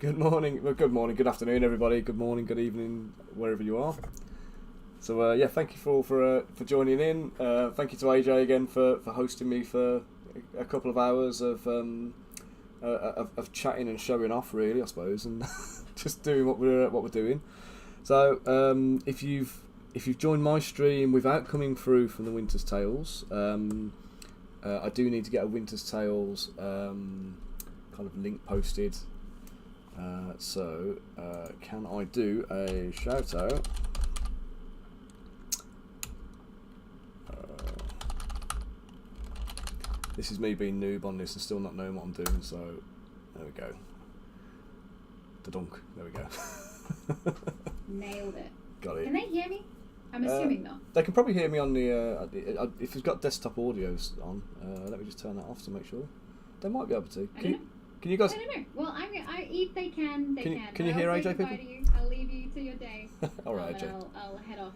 Good morning, good afternoon, everybody. Good morning, good evening, wherever you are. So thank you for joining in. Thank you to AJ again for hosting me for a couple of hours of chatting and showing off, really, I suppose, and just doing what we're doing. So if you've joined my stream without coming through from the Winter's Tales, I do need to get a Winter's Tales kind of link posted. So can I do a shout out? This is me being noob on this and still not knowing what I'm doing, so there we go. Da-dunk, there we go. Nailed it. Got it. Can they hear me? I'm assuming not. They can probably hear me on the, if it's got desktop audios on, let me just turn that off to make sure. They might be able to. I don't know. Can you guys? I don't know. Well, if they can, they can. Can you hear AJ people? I'll leave you to your day. All right, AJ. I'll head off.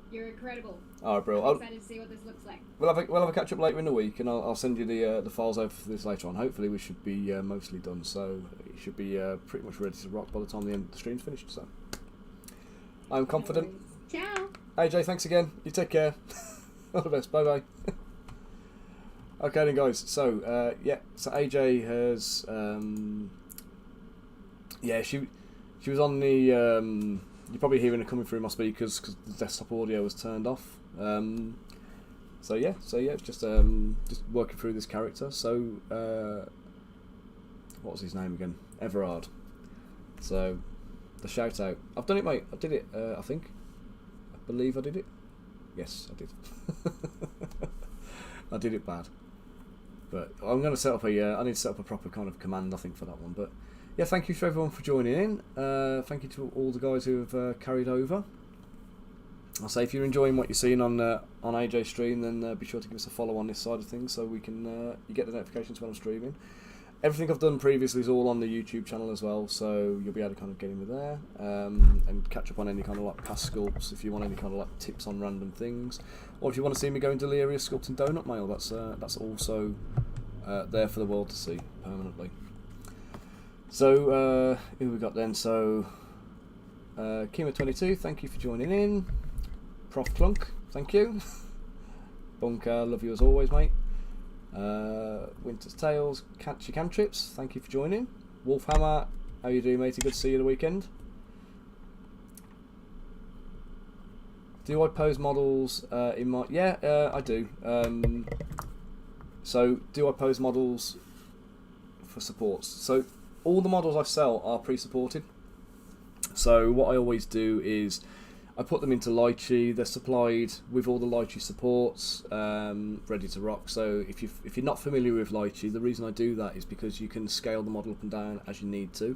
You're incredible. All right, bro. I'm excited to see what this looks like. We'll have a catch up later in the week, and I'll send you the files over for this later on. Hopefully, we should be mostly done, so it should be pretty much ready to rock by the time the stream's finished. So I'm confident. No Ciao. AJ, thanks again. You take care. All the best. Bye bye. Okay then, guys. So so AJ has she was on the you're probably hearing her coming through my speakers because the desktop audio was turned off. So just working through this character. So what was his name again? Everard. So the shout out. I've done it, mate. I did it. I believe I did it. Yes, I did. I did it bad. But I'm going to set up I need to set up a proper kind of command, I think, for that one. But yeah, thank you to everyone for joining in. Thank you to all the guys who have carried over. I'll say if you're enjoying what you're seeing on AJ's stream, then be sure to give us a follow on this side of things so we can you get the notifications when I'm streaming. Everything I've done previously is all on the YouTube channel as well, so you'll be able to kind of get in with there and catch up on any kind of like past sculpts if you want any kind of like tips on random things, or if you want to see me going delirious sculpting donut mail, that's also there for the world to see permanently. So who we got then? So Kima22, thank you for joining in. Prof Clunk, thank you. Bunker, love you as always, mate. Winter's Tales, Catchy Cantrips, thank you for joining. Wolfhammer, how you doing, matey? Good to see you the weekend. Do I pose models in my... Yeah, I do. So, do I pose models for supports? So, all the models I sell are pre-supported. So, what I always do is I put them into Lychee. They're supplied with all the Lychee supports, ready to rock. So if you're not familiar with Lychee, the reason I do that is because you can scale the model up and down as you need to,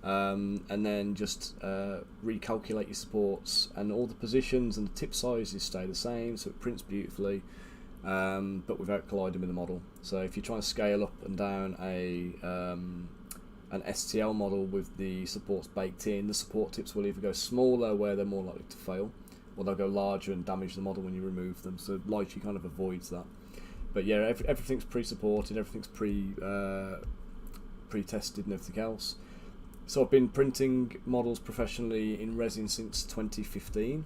and then just recalculate your supports, and all the positions and the tip sizes stay the same, so it prints beautifully, but without colliding with the model. So if you're trying to scale up and down an STL model with the supports baked in, the support tips will either go smaller where they're more likely to fail, or they'll go larger and damage the model when you remove them. So Lychee kind of avoids that. But yeah, everything's pre-supported, everything's pre-tested and everything else. So I've been printing models professionally in resin since 2015,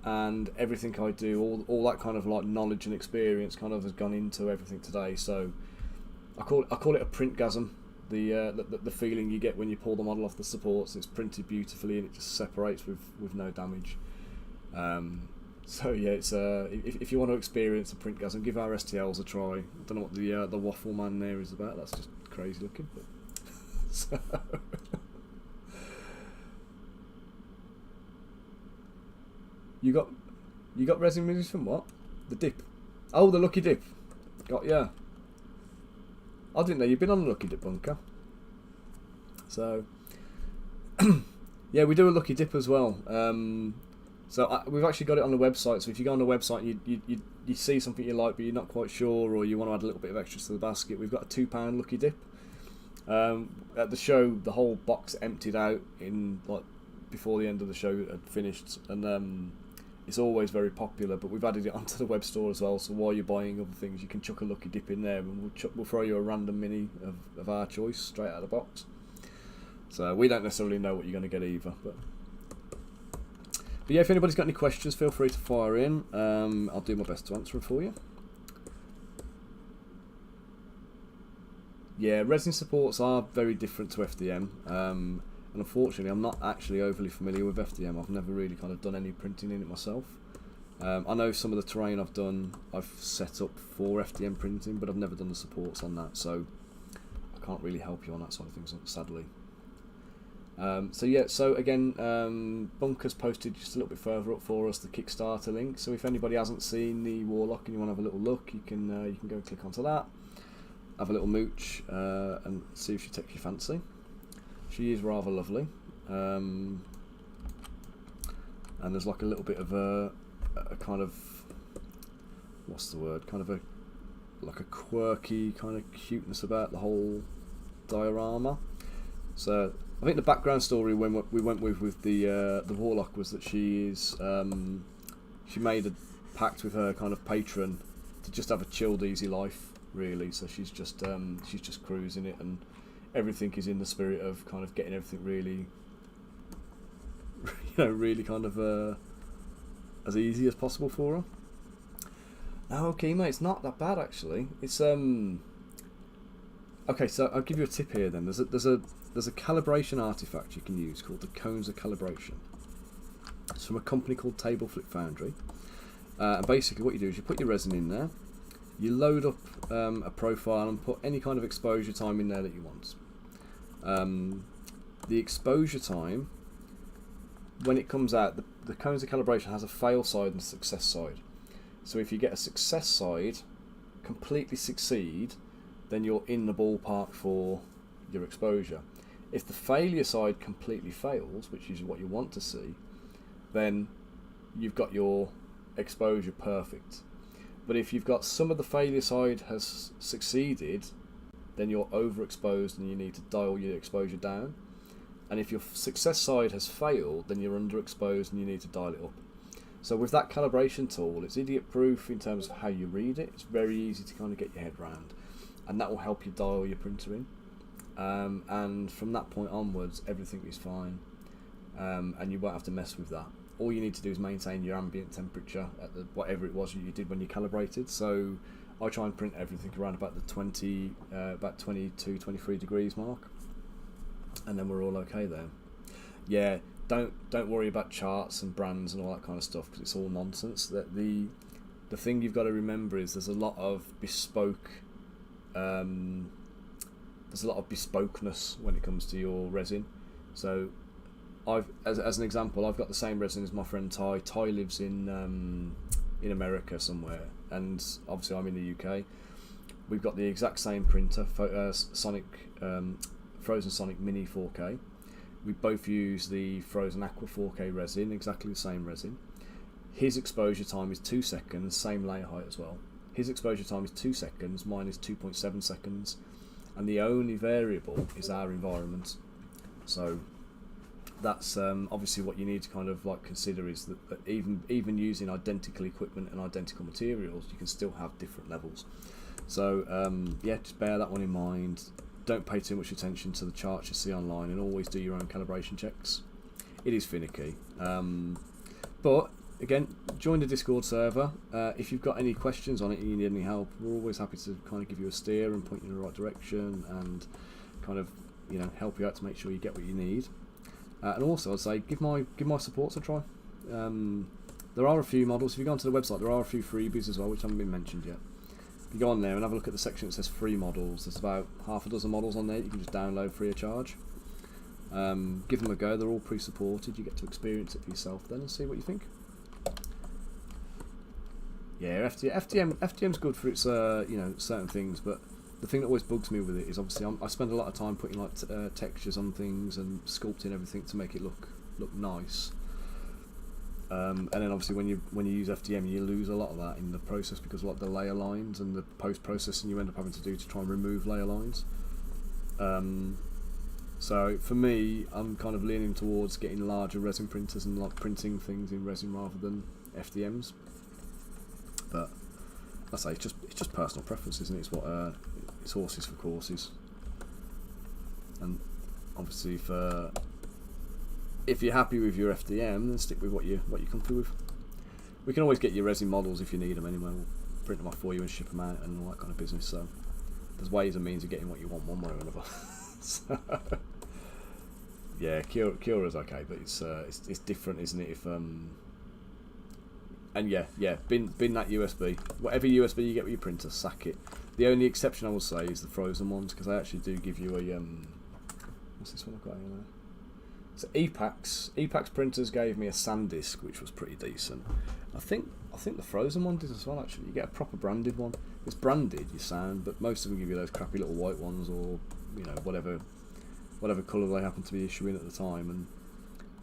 and everything I do, all that kind of like knowledge and experience kind of has gone into everything today. So I call it a printgasm. The feeling you get when you pull the model off the supports, it's printed beautifully and it just separates with no damage. So yeah, it's if you want to experience a printgasm, give our STLs a try. I don't know what the waffle man there is about. That's just crazy looking. But so you got resin minis from what? The dip. Oh, the lucky dip. Got ya. I didn't know you've been on a Lucky Dip, Bunker. So, yeah, we do a Lucky Dip as well. We've actually got it on the website. So if you go on the website and you see something you like but you're not quite sure, or you want to add a little bit of extras to the basket, we've got a £2 Lucky Dip. At the show, the whole box emptied out in before the end of the show had finished, and it's always very popular, but we've added it onto the web store as well, so while you're buying other things you can chuck a Lucky Dip in there, and we'll throw you a random mini of our choice straight out of the box. So we don't necessarily know what you're going to get either. But yeah, if anybody's got any questions, feel free to fire in. I'll do my best to answer them for you. Yeah, resin supports are very different to FDM. And unfortunately, I'm not actually overly familiar with FDM. I've never really kind of done any printing in it myself. I know some of the terrain I've done, I've set up for FDM printing, but I've never done the supports on that, so I can't really help you on that sort of things, sadly. So yeah, so again, Bunker's posted just a little bit further up for us the Kickstarter link. So if anybody hasn't seen the Warlock and you want to have a little look, you can go and click onto that, have a little mooch, and see if she takes your fancy. She is rather lovely, and there's like a little bit of a kind of, what's the word, kind of a like a quirky kind of cuteness about the whole diorama. So I think the background story when we went with the Warlock was that she made a pact with her kind of patron to just have a chilled, easy life, really. So she's just cruising it, and everything is in the spirit of kind of getting everything really, really kind of as easy as possible for her. Oh, okay, mate, it's not that bad actually. It's okay. So I'll give you a tip here. Then there's a calibration artifact you can use called the Cones of Calibration. It's from a company called Table Flip Foundry. And basically, what you do is you put your resin in there, you load up a profile and put any kind of exposure time in there that you want. The exposure time, when it comes out, the Cones of Calibration has a fail side and a success side. So if you get a success side, completely succeed, then you're in the ballpark for your exposure. If the failure side completely fails, which is what you want to see, then you've got your exposure perfect. But if you've got some of the failure side has succeeded, then you're overexposed and you need to dial your exposure down. And if your success side has failed, then you're underexposed and you need to dial it up. So with that calibration tool, it's idiot proof in terms of how you read it. It's very easy to kind of get your head around, and that will help you dial your printer in. And from that point onwards, everything is fine, and you won't have to mess with that. All you need to do is maintain your ambient temperature at whatever it was you did when you calibrated. So I try and print everything around about the 22, 23 degrees mark, and then we're all okay there. Yeah, don't worry about charts and brands and all that kind of stuff, because it's all nonsense. That the thing you've got to remember is there's a lot of bespoke. There's a lot of bespokeness when it comes to your resin. So as an example, I've got the same resin as my friend Ty. Ty lives in America somewhere, and obviously I'm in the UK. We've got the exact same printer, Frozen Sonic Mini 4K. We both use the Frozen Aqua 4K resin, exactly the same resin. His exposure time is 2 seconds, same layer height as well. His exposure time is 2 seconds, mine is 2.7 seconds, and the only variable is our environment. So that's obviously what you need to kind of like consider, is that even using identical equipment and identical materials, you can still have different levels. So yeah, just bear that one in mind. Don't pay too much attention to the charts you see online, and always do your own calibration checks. It is finicky, but again, join the Discord server. If you've got any questions on it and you need any help, we're always happy to kind of give you a steer and point you in the right direction, and kind of help you out to make sure you get what you need. And also, I'd say give my supports a try. There are a few models. If you go onto the website, there are a few freebies as well, which haven't been mentioned yet. You go on there and have a look at the section that says free models. There's about half a dozen models on there you can just download free of charge. Give them a go. They're all pre-supported. You get to experience it for yourself then and see what you think. Yeah, FDM's good for its certain things, but the thing that always bugs me with it is obviously I spend a lot of time putting like textures on things and sculpting everything to make it look nice. And then obviously when you use FDM, you lose a lot of that in the process, because a lot of the layer lines and the post-processing you end up having to do to try and remove layer lines. So for me, I'm kind of leaning towards getting larger resin printers and like printing things in resin rather than FDMs. But I say it's just personal preference, isn't it? It's what it's horses for courses. And obviously, if you're happy with your FDM, then stick with what you come through with. We can always get your resin models if you need them anyway. We'll print them off for you and ship them out and all that kind of business. So there's ways and means of getting what you want one way or another. So, yeah, Cura's okay, but it's different, isn't it? If and yeah, bin that USB. Whatever USB you get with your printer, sack it. The only exception I will say is the frozen ones, because they actually do give you a what's this one I've got here now? So Epax printers gave me a SanDisk, which was pretty decent. I think the frozen one did as well. Actually, you get a proper branded one. It's branded, your sound, but most of them give you those crappy little white ones, or whatever colour they happen to be issuing at the time, and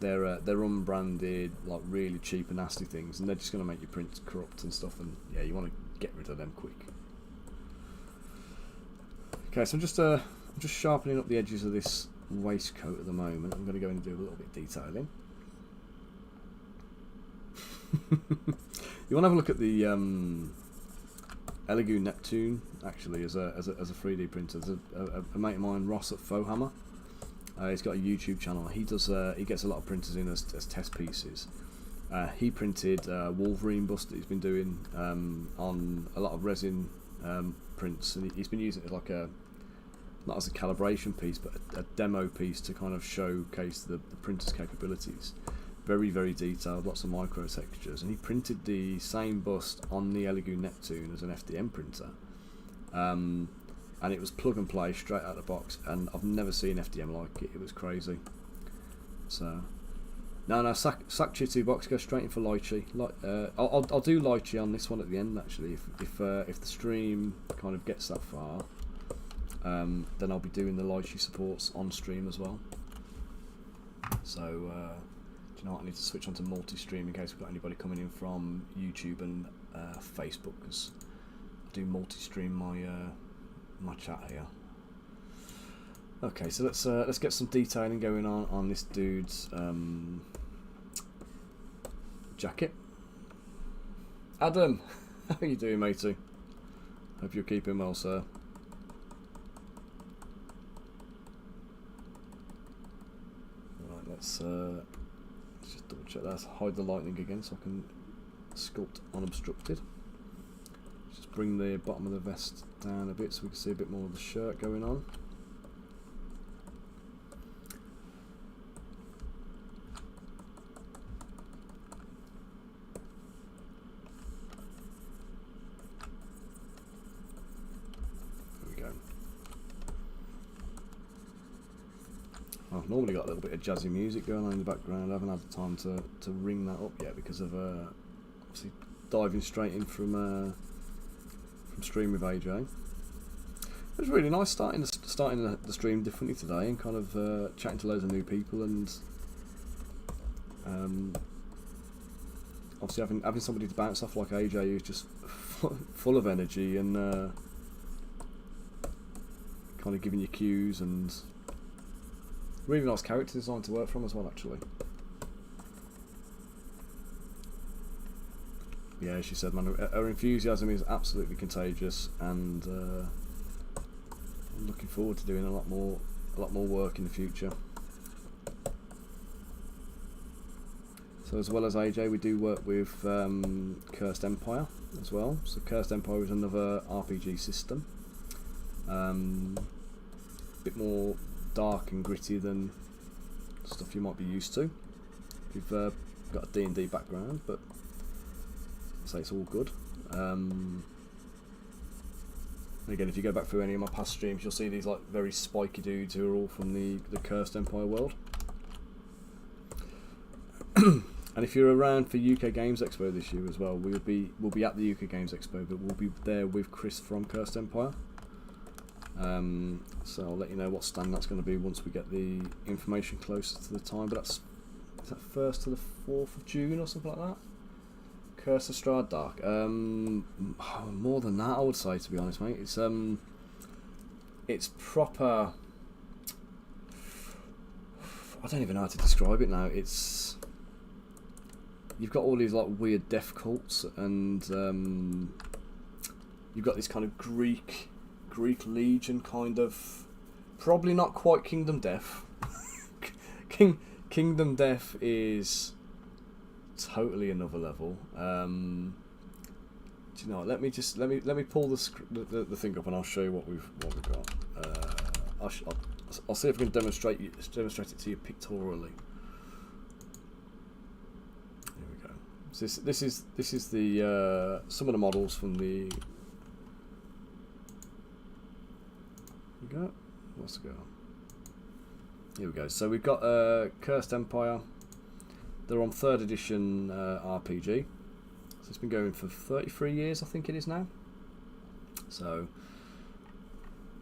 they're unbranded, like really cheap and nasty things, and they're just going to make your prints corrupt and stuff. And yeah, you want to get rid of them quick. Okay, so I'm just sharpening up the edges of this waistcoat at the moment. I'm going to go in and do a little bit of detailing. You want to have a look at the Elegoo Neptune actually as a 3D printer. There's a mate of mine, Ross at Fohammer. He's got a YouTube channel. He gets a lot of printers in as test pieces. He printed Wolverine bust that he's been doing on a lot of resin prints, and he's been using it as like not as a calibration piece, but a demo piece to kind of showcase the printer's capabilities. Very, very detailed, lots of micro textures, and he printed the same bust on the Elegoo Neptune as an FDM printer, and it was plug and play straight out of the box, and I've never seen FDM like it. It was crazy. So no, sack Chitu box, go straight in for lychee. I'll do lychee on this one at the end actually, if the stream kind of gets that far. Then I'll be doing the lychee supports on stream as well. So do you know what, I need to switch on to multi-stream in case we've got anybody coming in from YouTube and Facebook, because I do multi-stream my chat here. Okay, so let's get some detailing going on this dude's jacket. Adam, how are you doing, matey? Hope you're keeping well, sir. Right, let's just double check that. Hide the lightning again so I can sculpt unobstructed. Just bring the bottom of the vest down a bit so we can see a bit more of the shirt going on. I've normally got a little bit of jazzy music going on in the background. I haven't had the time to ring that up yet because of obviously diving straight in from stream with AJ. It was really nice starting the stream differently today and kind of chatting to loads of new people, and obviously having somebody to bounce off like AJ who's just full of energy and kind of giving you cues, and really nice character design to work from as well, actually. Yeah, she said, man, her enthusiasm is absolutely contagious, and I'm looking forward to doing a lot more work in the future. So as well as AJ, we do work with Cursed Empire as well. So Cursed Empire is another RPG system, bit more dark and gritty than stuff you might be used to. We've got a D&D background, but I'd say it's all good. And again, if you go back through any of my past streams, you'll see these like very spiky dudes who are all from the Cursed Empire world. And if you're around for UK Games Expo this year as well, we'll be at the UK Games Expo, but we'll be there with Chris from Cursed Empire. So I'll let you know what stand that's going to be once we get the information closer to the time. But is that 1st to the 4th of June or something like that? Curse of Strahd Dark. More than that, I would say, to be honest, mate. It's proper. I don't even know how to describe it now. You've got all these like weird death cults, and you've got this kind of Greek Legion kind of, probably not quite Kingdom Death, Kingdom Death is totally another level. Do you know what? Let me pull the thing up and I'll show you what we've got. I'll see if I can demonstrate it to you pictorially. Here we go. So this is the some of the models from the. Here we go. What's it go? Here we go. So we've got Cursed Empire. They're on 3rd edition RPG. So it's been going for 33 years, I think it is now. So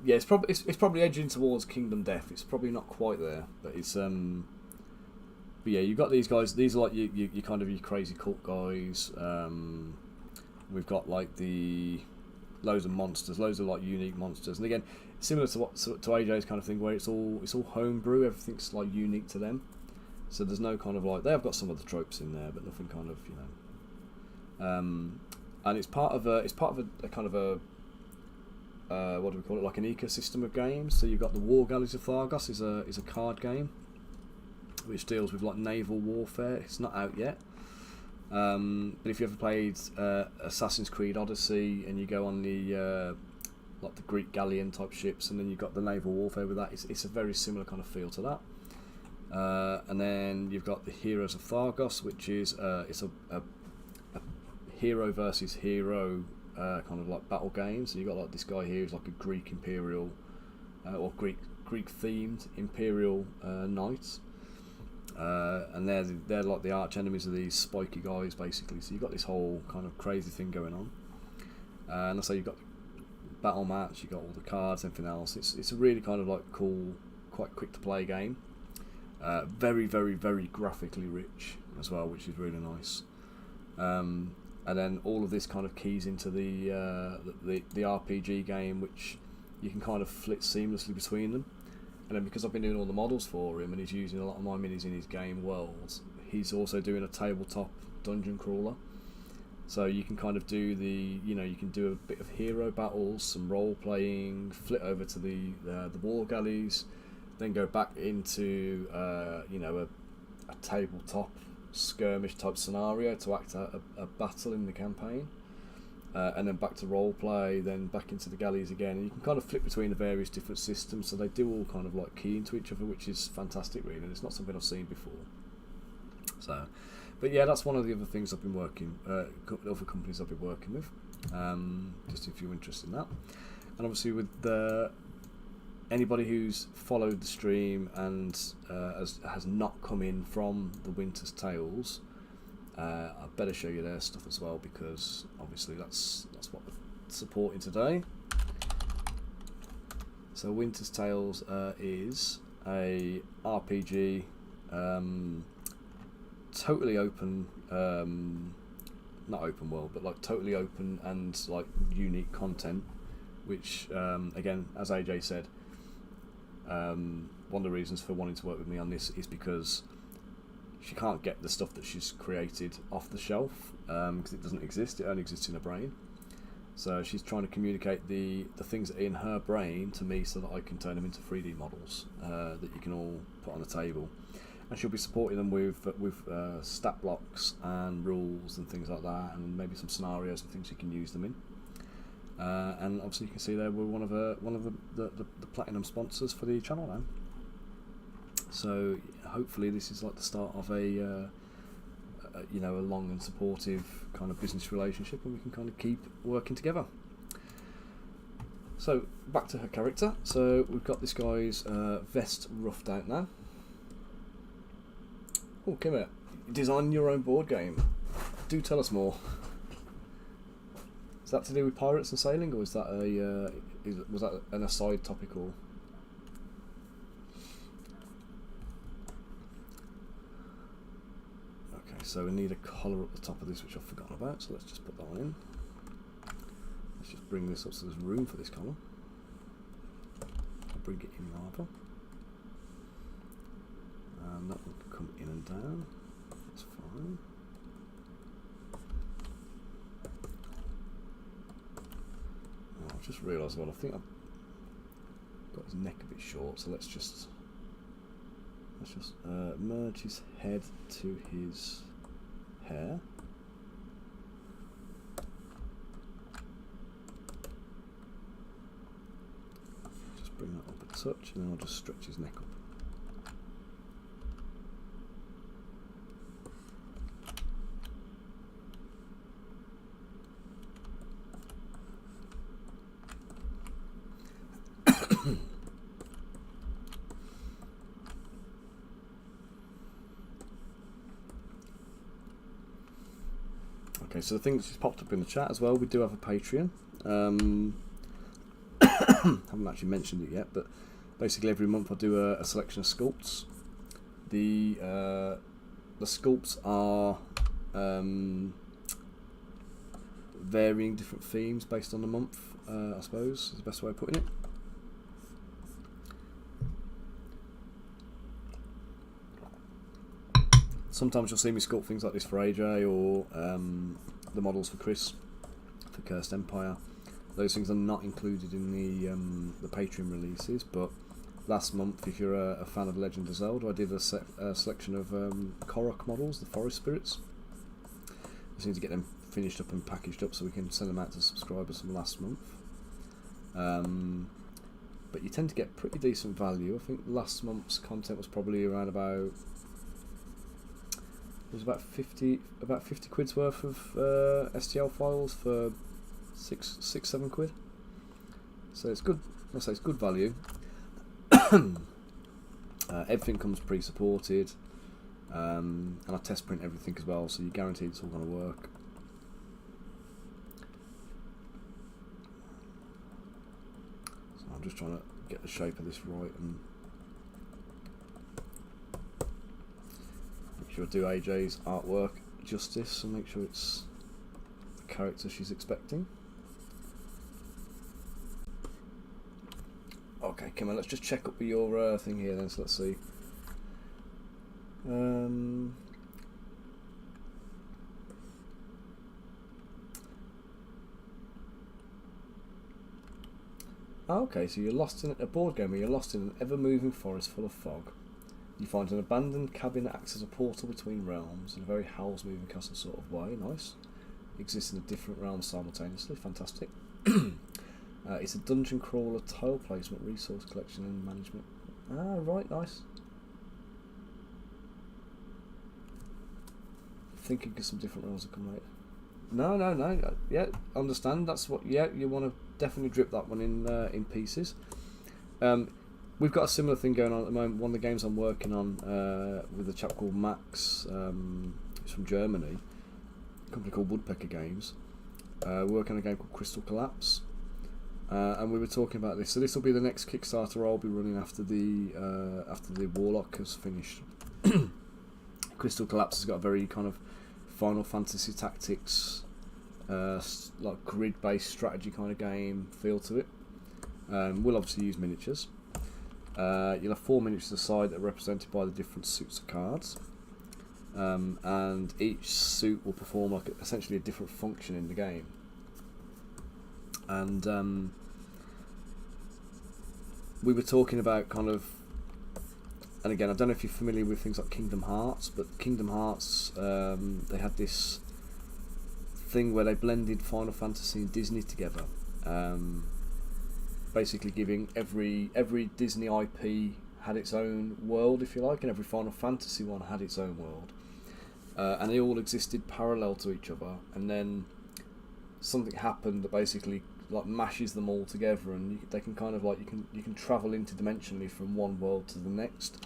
yeah, it's probably edging towards Kingdom Death. It's probably not quite there, but it's But yeah, you've got these guys. These are like you kind of your crazy cult guys. We've got like the loads of monsters, loads of like unique monsters, and again, similar to AJ's kind of thing, where it's all homebrew. Everything's like unique to them. So there's no kind of like, they have got some of the tropes in there, but nothing kind of, you know. And it's part of a kind of a what do we call it? Like an ecosystem of games. So you've got the War Galleys of Thargos is a card game, which deals with like naval warfare. It's not out yet. But if you ever played Assassin's Creed Odyssey and you go on the like the Greek galleon type ships, and then you've got the naval warfare with that, it's a very similar kind of feel to that. And then you've got the Heroes of Thargos, which is it's a hero versus hero kind of like battle game. So you've got like this guy here who's like a Greek imperial or Greek themed imperial knight. And they're like the arch enemies of these spiky guys, basically. So you've got this whole kind of crazy thing going on. And so you've got the battle match, you've got all the cards, everything else. It's a really kind of like cool, quite quick to play game. Very, very, very graphically rich as well, which is really nice. And then all of this kind of keys into the RPG game, which you can kind of flit seamlessly between them. And then because I've been doing all the models for him and he's using a lot of my minis in his game world, he's also doing a tabletop dungeon crawler. So you can kind of do you can do a bit of hero battles, some role playing, flit over to the war galleys, then go back into a tabletop skirmish type scenario to act out a battle in the campaign. And then back to role play, then back into the galleys again, and you can kind of flip between the various different systems, so they do all kind of like key into each other, which is fantastic really, and it's not something I've seen before. So, but yeah, that's one of the other things I've been working, other companies I've been working with, just if you're interested in that. And obviously with anybody who's followed the stream and has not come in from the Winter's Tales, I better show you their stuff as well, because obviously that's what we're supporting today. So Winter's Tales is a RPG, totally open, not open world, but like totally open and like unique content, which again, as AJ said, one of the reasons for wanting to work with me on this is because she can't get the stuff that she's created off the shelf, because it doesn't exist. It only exists in her brain. So she's trying to communicate the things that are in her brain to me, so that I can turn them into 3D models that you can all put on the table. And she'll be supporting them with stat blocks and rules and things like that, and maybe some scenarios and things you can use them in. And obviously you can see there we're one of the platinum sponsors for the channel now. So hopefully this is like the start of a long and supportive kind of business relationship, and we can kind of keep working together. So back to her character. So we've got this guy's vest roughed out now. Oh, come here! Design your own board game. Do tell us more. Is that to do with pirates and sailing, or is that was that an aside topic, or? So we need a collar up the top of this, which I've forgotten about, so let's just put that one in. Let's just bring this up so there's room for this collar. I'll bring it in rather. And that will come in and down. That's fine. Oh, I've just realised, well, I think I've got his neck a bit short, so let's just let's just merge his head to his hair. Just bring that up a touch, and then I'll just stretch his neck up. Okay, so the thing that's just popped up in the chat as well, we do have a Patreon. Haven't actually mentioned it yet, but basically every month I do a selection of sculpts. The sculpts are varying different themes based on the month, I suppose, is the best way of putting it. Sometimes you'll see me sculpt things like this for AJ, or the models for Chris for Cursed Empire. Those things are not included in the Patreon releases, but last month, if you're a fan of Legend of Zelda, I did a selection of Korok models, the Forest Spirits. I just need to get them finished up and packaged up so we can send them out to subscribers from last month. But you tend to get pretty decent value. I think last month's content was probably around about... It was about 50 quid's worth of STL files for 7 quid. So it's good. I say it's good value. Everything comes pre-supported, and I test print everything as well, so you're guaranteed it's all going to work. So I'm just trying to get the shape of this right and make sure I do AJ's artwork justice and make sure it's the character she's expecting. Okay, come on, let's just check up with your thing here then, so let's see. Okay, so you're lost in a board game where you're lost in an ever-moving forest full of fog. You find an abandoned cabin that acts as a portal between realms in a very Howl's Moving Castle sort of way. Nice. Exists in a different realm simultaneously. Fantastic. It's a dungeon crawler, tile placement, resource collection and management. Ah, right, nice. Thinking of some different realms will come later. No. Yeah, understand. That's what. Yeah, you want to definitely drip that one in pieces. We've got a similar thing going on at the moment. One of the games I'm working on with a chap called Max, he's from Germany, a company called Woodpecker Games. We're working on a game called Crystal Collapse, and we were talking about this. So this will be the next Kickstarter I'll be running after the Warlock has finished. Crystal Collapse has got a very kind of Final Fantasy Tactics, like grid-based strategy kind of game feel to it. We'll obviously use miniatures. You'll have 4 miniatures aside that are represented by the different suits of cards, and each suit will perform like essentially a different function in the game. And we were talking about kind of, and again, I don't know if you're familiar with things like Kingdom Hearts, but Kingdom Hearts, they had this thing where they blended Final Fantasy and Disney together. Basically giving every Disney IP had its own world, if you like, and every Final Fantasy one had its own world, and they all existed parallel to each other. And then something happened that basically like mashes them all together, and they can kind of like you can travel interdimensionally from one world to the next,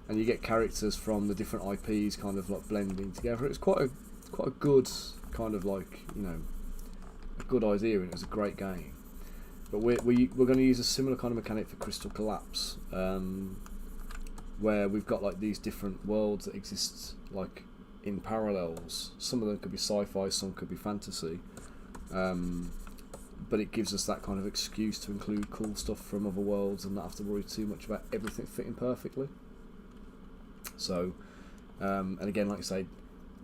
and you get characters from the different IPs kind of like blending together. It's quite a good kind of like, you know, a good idea, and it was a great game. But we're going to use a similar kind of mechanic for Crystal Collapse, where we've got like these different worlds that exist like in parallels. Some of them could be sci-fi, some could be fantasy, but it gives us that kind of excuse to include cool stuff from other worlds and not have to worry too much about everything fitting perfectly. So, and again, like I say,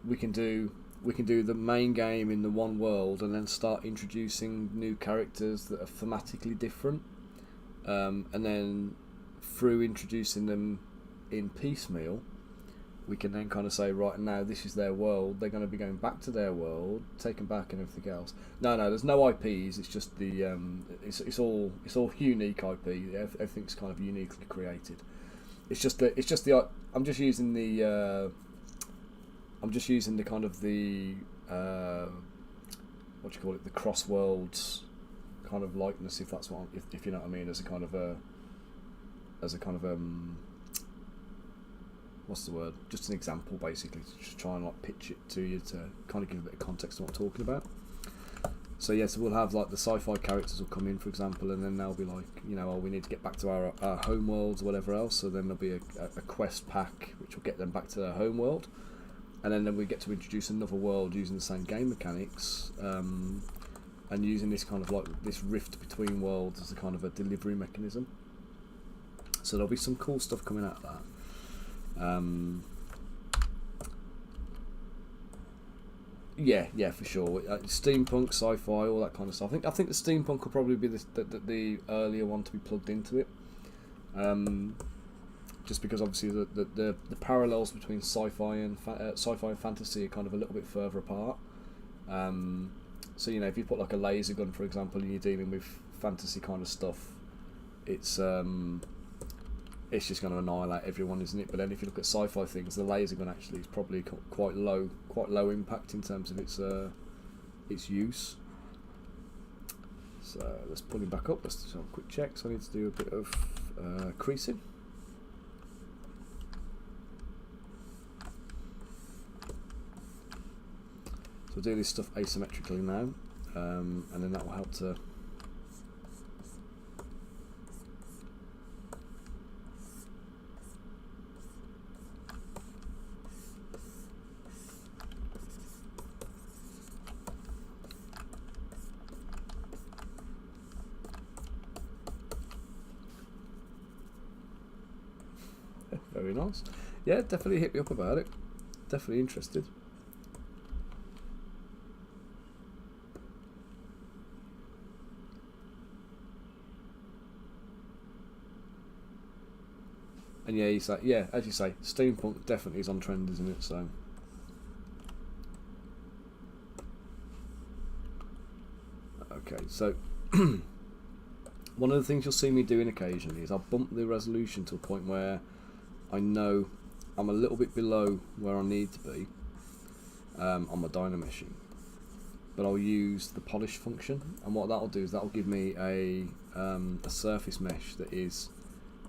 we can do the main game in the one world and then start introducing new characters that are thematically different, and then through introducing them in piecemeal, we can then kind of say, right now this is their world. They're going to be going back to their world, taken back, and everything else. No, there's no IPs. It's just the it's all unique IP. Everything's kind of uniquely created. It's just the I'm just using the kind of the what do you call it, the cross worlds kind of likeness, if that's what if you know what I mean, as a kind of what's the word? Just an example, basically, to just try and like pitch it to you to kind of give a bit of context to what I'm talking about. So yeah, so we'll have like the sci-fi characters will come in, for example, and then they'll be like, you know, oh, we need to get back to our home worlds or whatever else. So then there'll be a quest pack which will get them back to their home world, and then we get to introduce another world using the same game mechanics, and using this kind of like this rift between worlds as a kind of a delivery mechanism. So there'll be some cool stuff coming out of that. Yeah, for sure. Steampunk, sci-fi, all that kind of stuff. I think the steampunk will probably be the earlier one to be plugged into it. Just because obviously the parallels between sci-fi and fantasy are kind of a little bit further apart. So you know, if you put like a laser gun, for example, and you're dealing with fantasy kind of stuff, it's just going to annihilate everyone, isn't it? But then if you look at sci-fi things, the laser gun actually is probably quite low impact in terms of its use. So let's pull him back up. Let's do a quick check. So I need to do a bit of creasing. So we'll do this stuff asymmetrically now, and then that will help to very nice. Yeah, definitely hit me up about it. Definitely interested. And yeah, as you say, steampunk definitely is on trend, isn't it? So okay, so one of the things you'll see me doing occasionally is I'll bump the resolution to a point where I know I'm a little bit below where I need to be on my dynameshing, but I'll use the polish function, and what that'll do is that'll give me a surface mesh that is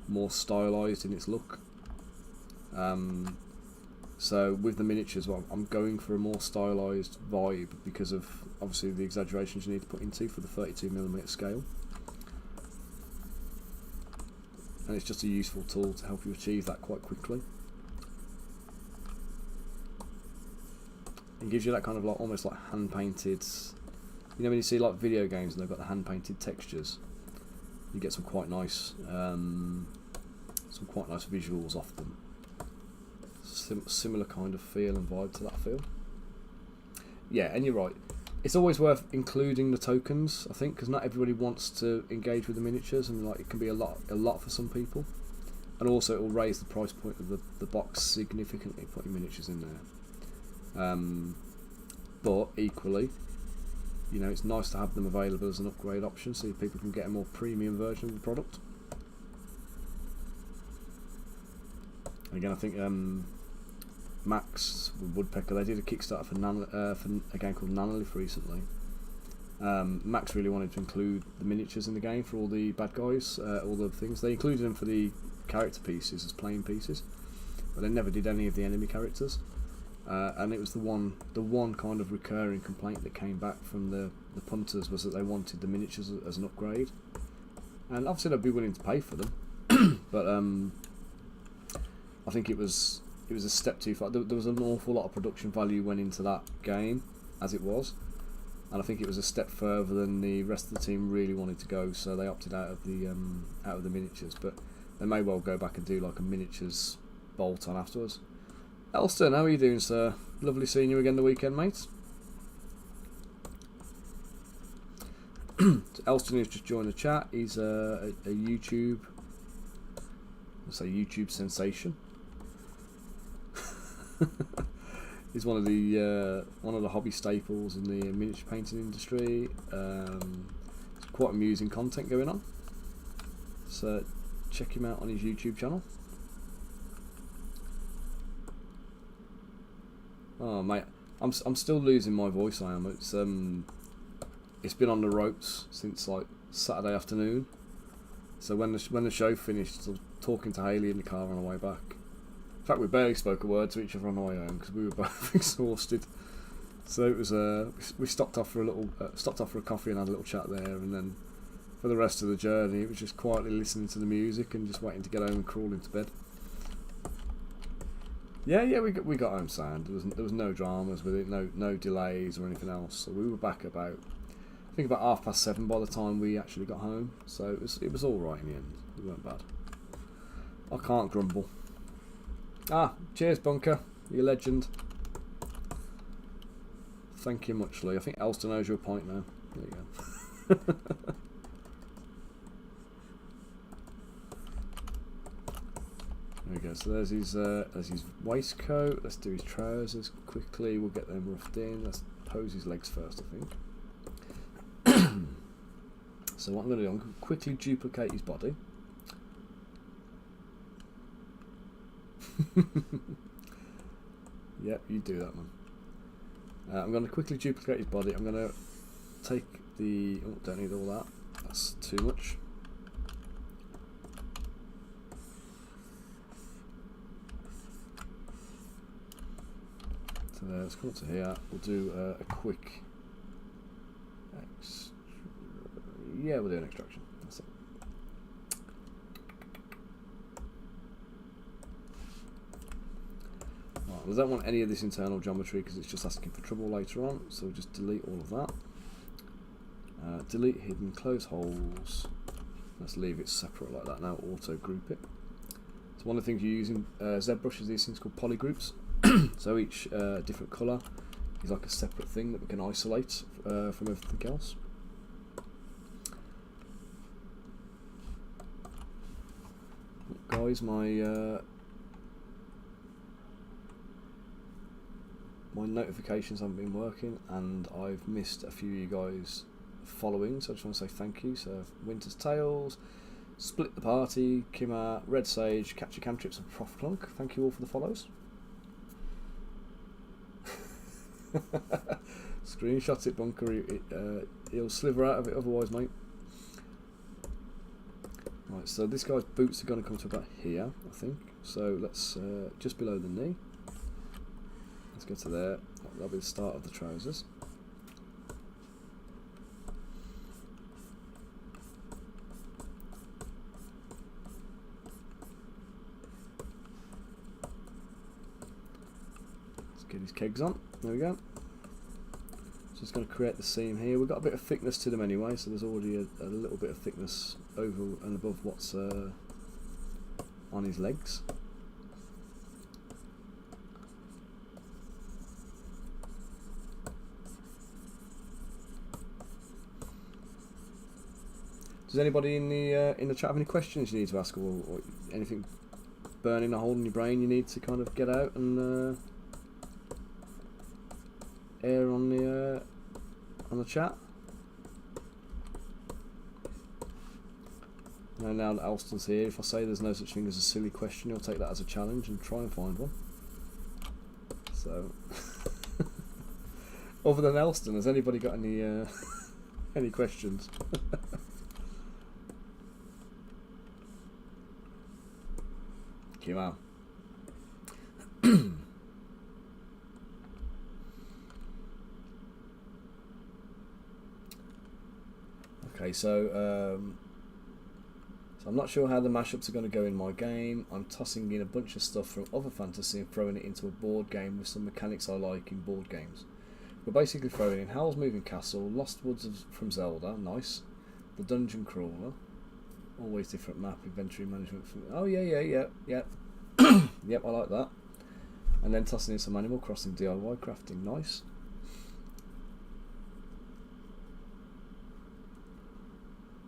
more stylized in its look. So with the miniatures, well, I'm going for a more stylized vibe because of obviously the exaggerations you need to put into for the 32mm scale. And it's just a useful tool to help you achieve that quite quickly. It gives you that kind of like almost like hand painted, you know, when you see like video games and they've got the hand painted textures, you get some quite nice visuals off them. Similar kind of feel and vibe to that feel. Yeah, and you're right. It's always worth including the tokens, I think, because not everybody wants to engage with the miniatures, and like it can be a lot for some people. And also, it will raise the price point of the box significantly, putting miniatures in there. But equally, you know, it's nice to have them available as an upgrade option, so people can get a more premium version of the product. And again, I think Max Woodpecker, they did a Kickstarter for a game called Nanolith recently. Max really wanted to include the miniatures in the game for all the bad guys, all the things. They included them for the character pieces as playing pieces, but they never did any of the enemy characters. And it was the one kind of recurring complaint that came back from the punters was that they wanted the miniatures as an upgrade, and obviously they'd be willing to pay for them, but I think it was a step too far. There was an awful lot of production value went into that game as it was, and I think it was a step further than the rest of the team really wanted to go, so they opted out of the miniatures. But they may well go back and do like a miniatures bolt on afterwards. Elston, how are you doing, sir? Lovely seeing you again the weekend, mate. Elston has just joined the chat. He's a YouTube sensation. He's one of the hobby staples in the miniature painting industry. It's quite amusing content going on. So check him out on his YouTube channel. Oh mate, I'm still losing my voice. I am. It's been on the ropes since like Saturday afternoon. So when the show finished, I was talking to Hayley in the car on the way back. In fact, we barely spoke a word to each other on the way home because we were both exhausted. So it was we stopped off for a coffee and had a little chat there, and then for the rest of the journey, it was just quietly listening to the music and just waiting to get home and crawl into bed. Yeah, we got home sound. There was no dramas with it, no delays or anything else. So we were back about 7:30 by the time we actually got home. So it was all right in the end. It weren't bad. I can't grumble. Cheers, Bunker. You're a legend. Thank you muchly. I think Elston owes you a pint now. There you go. There we go. So there's his waistcoat. Let's do his trousers quickly. We'll get them roughed in. Let's pose his legs first, I think. So what I'm going to do, I'm going to quickly duplicate his body. Yep, you do that, man. I'm going to quickly duplicate his body. I'm going to take the... Oh, don't need all that. That's too much. So let's come up to here. We'll do a quick... Yeah, we'll do an extraction. That's it. Right, we don't want any of this internal geometry because it's just asking for trouble later on, so we'll just delete all of that. Delete hidden, close holes. Let's leave it separate like that now, auto group it. So one of the things you use in ZBrush is these things called polygroups. So each different colour is like a separate thing that we can isolate from everything else. Guys, my notifications haven't been working, and I've missed a few of you guys following, so I just want to say thank you. So Winter's Tales, Split the Party, Kimar, Red Sage, Capture Cantrips, and Prof Clunk. Thank you all for the follows. Screenshot it, Bunker. He'll sliver out of it otherwise, mate. Right, so this guy's boots are going to come to about here, I think. So let's just below the knee. Let's go to there. That'll be the start of the trousers. Let's get his kegs on. There we go. So it's going to create the seam here. We've got a bit of thickness to them anyway, so there's already a little bit of thickness over and above what's on his legs. Does anybody in the chat have any questions you need to ask, or anything burning a hole in your brain you need to kind of get out and air on the chat? Now that Alston's here, if I say there's no such thing as a silly question, he'll take that as a challenge and try and find one. So, other than Elston, has anybody got any any questions? Come on. Okay, so I'm not sure how the mashups are going to go in my game. I'm tossing in a bunch of stuff from other fantasy and throwing it into a board game with some mechanics I like in board games. We're basically throwing in Howl's Moving Castle, Lost Woods from Zelda, nice, the Dungeon Crawler, always different map, inventory management. Oh yeah, yep, I like that. And then tossing in some Animal Crossing DIY crafting, nice.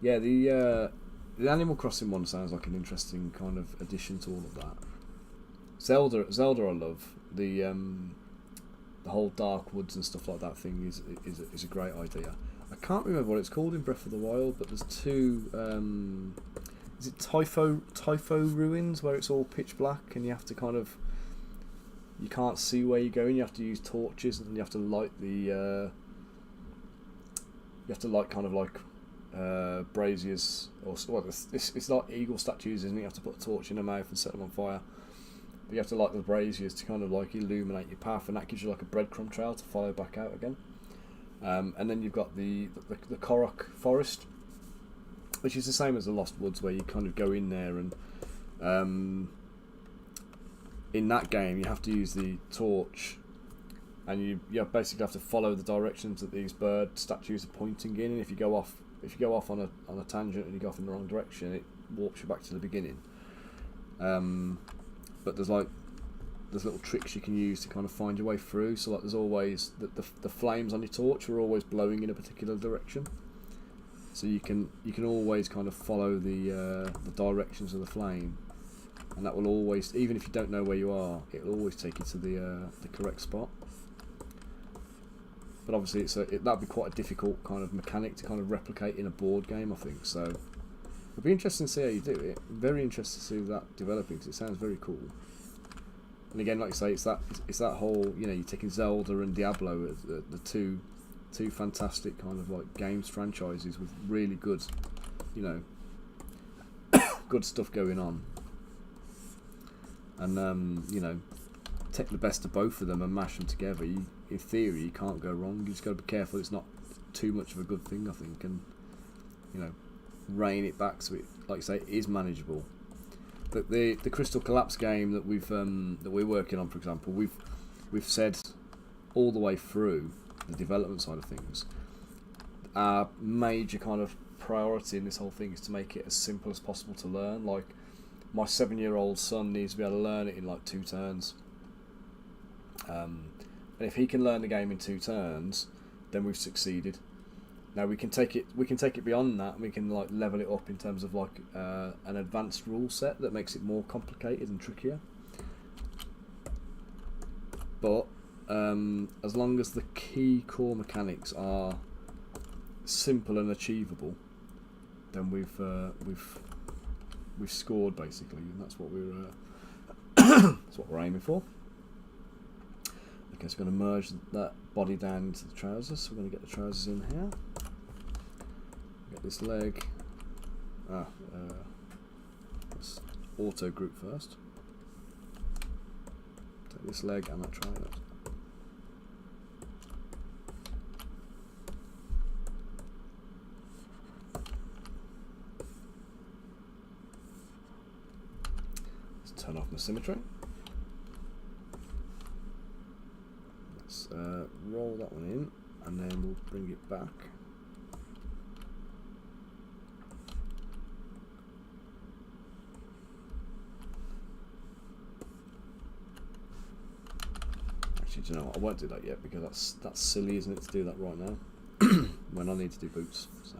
Yeah, the Animal Crossing one sounds like an interesting kind of addition to all of that. Zelda I love. the whole dark woods and stuff like that thing is a great idea. I can't remember what it's called in Breath of the Wild, but there's two. Is it Typho ruins where it's all pitch black and you have to kind of, you can't see where you're going. You have to use torches and you have to light the. You have to light kind of like braziers or well, it's like eagle statues, isn't it? You have to put a torch in their mouth and set them on fire. But you have to light the braziers to kind of like illuminate your path, and that gives you like a breadcrumb trail to follow back out again. And then you've got the Korok forest, which is the same as the Lost Woods, where you kind of go in there and in that game you have to use the torch, and you basically have to follow the directions that these bird statues are pointing in. And if you go off on a tangent and you go off in the wrong direction, it warps you back to the beginning. But there's little tricks you can use to kind of find your way through. So like there's always the flames on your torch are always blowing in a particular direction. So you can always kind of follow the directions of the flame, and that will always, even if you don't know where you are, it will always take you to the correct spot. But obviously that'd be quite a difficult kind of mechanic to kind of replicate in a board game, I think. So it'd be interesting to see how you do it. I'm very interested to see that developing, because it sounds very cool. And again, like you say, it's that whole, you know, you're taking Zelda and Diablo, the two fantastic kind of like games franchises with really good, you know, good stuff going on. And you know, take the best of both of them and mash them together. In theory, you can't go wrong. You just got to be careful it's not too much of a good thing, I think, and you know, rein it back so it, like you say, it is manageable. But the Crystal Collapse game that we're working on, for example, we've said all the way through the development side of things, our major kind of priority in this whole thing is to make it as simple as possible to learn. Like, my 7-year-old son needs to be able to learn it in like 2 turns. And if he can learn the game in 2 turns, then we've succeeded. Now we can take it beyond that, and we can like level it up in terms of like an advanced rule set that makes it more complicated and trickier. But as long as the key core mechanics are simple and achievable, then we've scored basically, and that's what we're aiming for. Okay, so we're going to merge that body down into the trousers. So we're going to get the trousers in here. Get this leg. Let's auto group first. Take this leg and that trousers. Let's turn off my symmetry. Let's roll that one in, and then we'll bring it back. Actually, do you know what? I won't do that yet, because that's silly, isn't it, to do that right now when I need to do boots. So.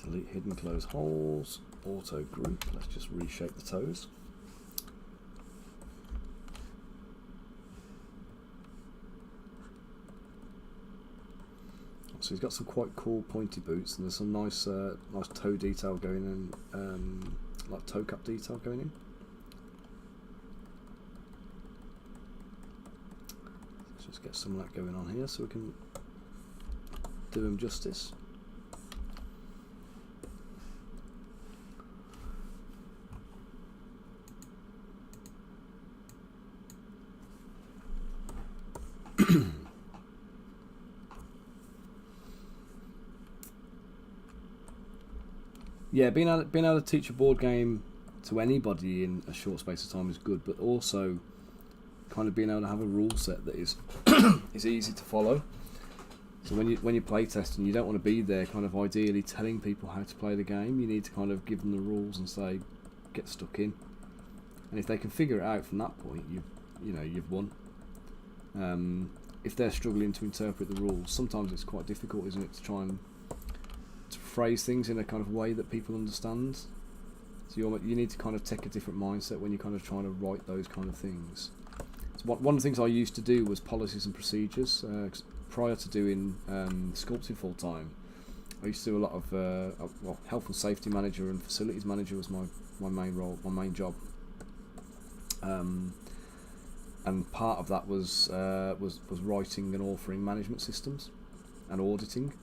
Delete hidden close holes, auto group. Let's just reshape the toes. So he's got some quite cool pointy boots, and there's some nice toe detail going in, like toe cap detail going in. Let's just get some of that going on here so we can do him justice. Yeah, being able to teach a board game to anybody in a short space of time is good, but also kind of being able to have a rule set that is is easy to follow. So when you play testing, you don't want to be there kind of ideally telling people how to play the game. You need to kind of give them the rules and say, get stuck in. And if they can figure it out from that point, you've won. if they're struggling to interpret the rules, sometimes it's quite difficult, isn't it, to try and to phrase things in a kind of way that people understand. So you need to kind of take a different mindset when you're kind of trying to write those kind of things. So one of the things I used to do was policies and procedures. Prior to doing sculpting full time, I used to do a lot of health and safety manager and facilities manager was my main role, my main job. And part of that was writing and authoring management systems and auditing,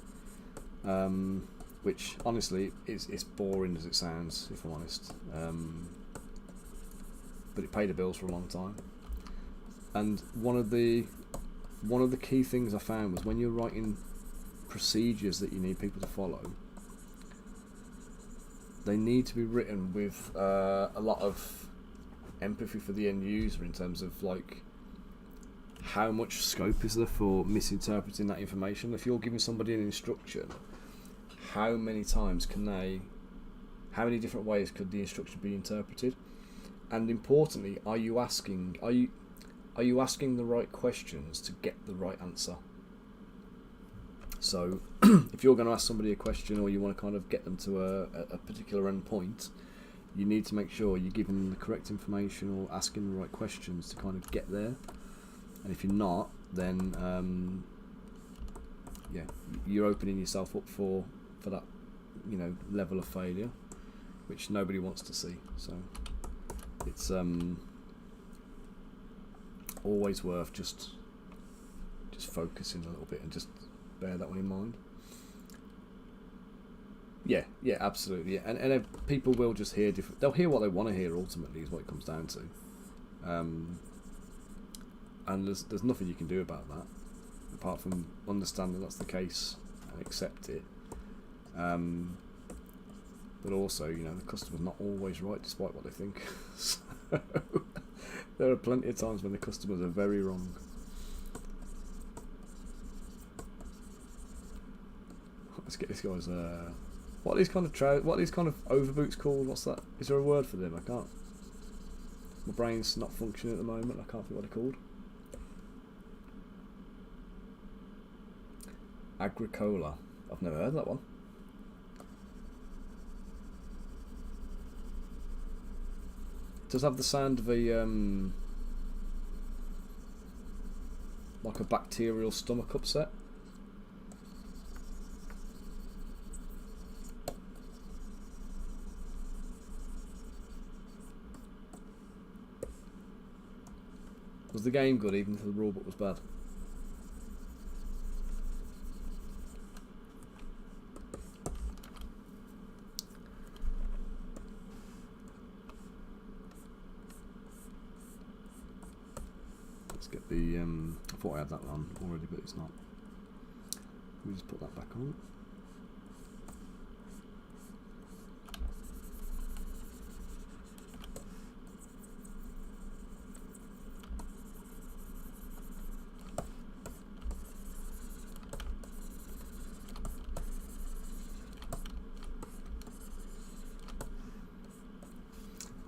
which honestly it's boring as it sounds, if I'm honest. But it paid the bills for a long time. And one of the key things I found was when you're writing procedures that you need people to follow, they need to be written with a lot of empathy for the end user in terms of like how much scope is there for misinterpreting that information. If you're giving somebody an instruction, how many different ways could the instruction be interpreted? And importantly, are you asking the right questions to get the right answer? So if you're going to ask somebody a question or you want to kind of get them to a particular end point, you need to make sure you're giving them the correct information or asking the right questions to kind of get there. And if you're not, then you're opening yourself up for that, level of failure, which nobody wants to see. So it's always worth just focusing a little bit and just bear that one in mind. Yeah, absolutely. Yeah. And people will just hear different. They'll hear what they want to hear. Ultimately, is what it comes down to. And there's nothing you can do about that, apart from understand that that's the case and accept it. But also, the customer's not always right, despite what they think. So there are plenty of times when the customers are very wrong. Let's get this guy's. What are these kind of overboots called? What's that? Is there a word for them? I can't. My brain's not functioning at the moment. I can't think what they're called. Agricola. I've never heard of that one. It does have the sound of a like a bacterial stomach upset. Was the game good even if the rulebook was bad? Let's get the I thought I had that one already, but it's not. Let me just put that back on.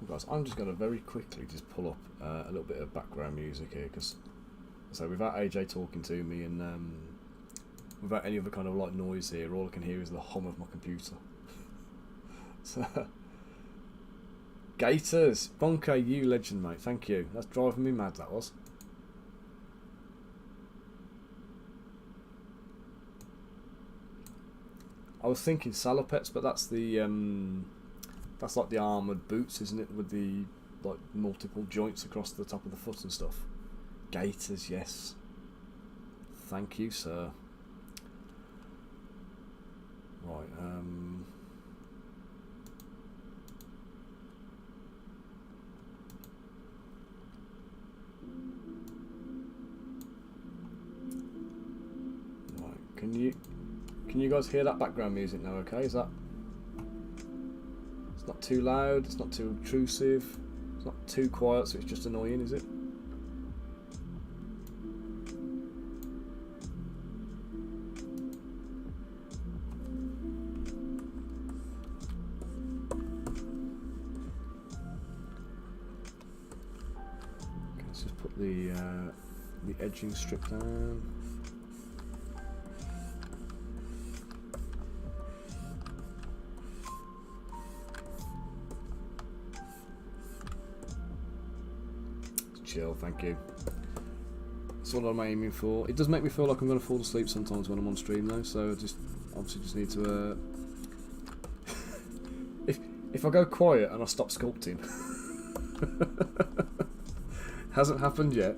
Guys, I'm just going to very quickly just pull up a little bit of background music here, because without AJ talking to me and without any other kind of like noise here, all I can hear is the hum of my computer. So, Gators, Bunker, you legend, mate. Thank you. That's driving me mad. That was. I was thinking salopettes, but that's the that's like the armoured boots, isn't it? With the like multiple joints across the top of the foot and stuff. Gators, yes. Thank you, sir. Right, right, can you guys hear that background music now, okay? Is that... It's not too loud, it's not too obtrusive, it's not too quiet, so it's just annoying, is it? Okay, let's just put the the edging strip down. Chill, thank you. That's what I'm aiming for. It does make me feel like I'm going to fall asleep sometimes when I'm on stream though, so I just obviously just need to if I go quiet and I stop sculpting. Hasn't happened yet.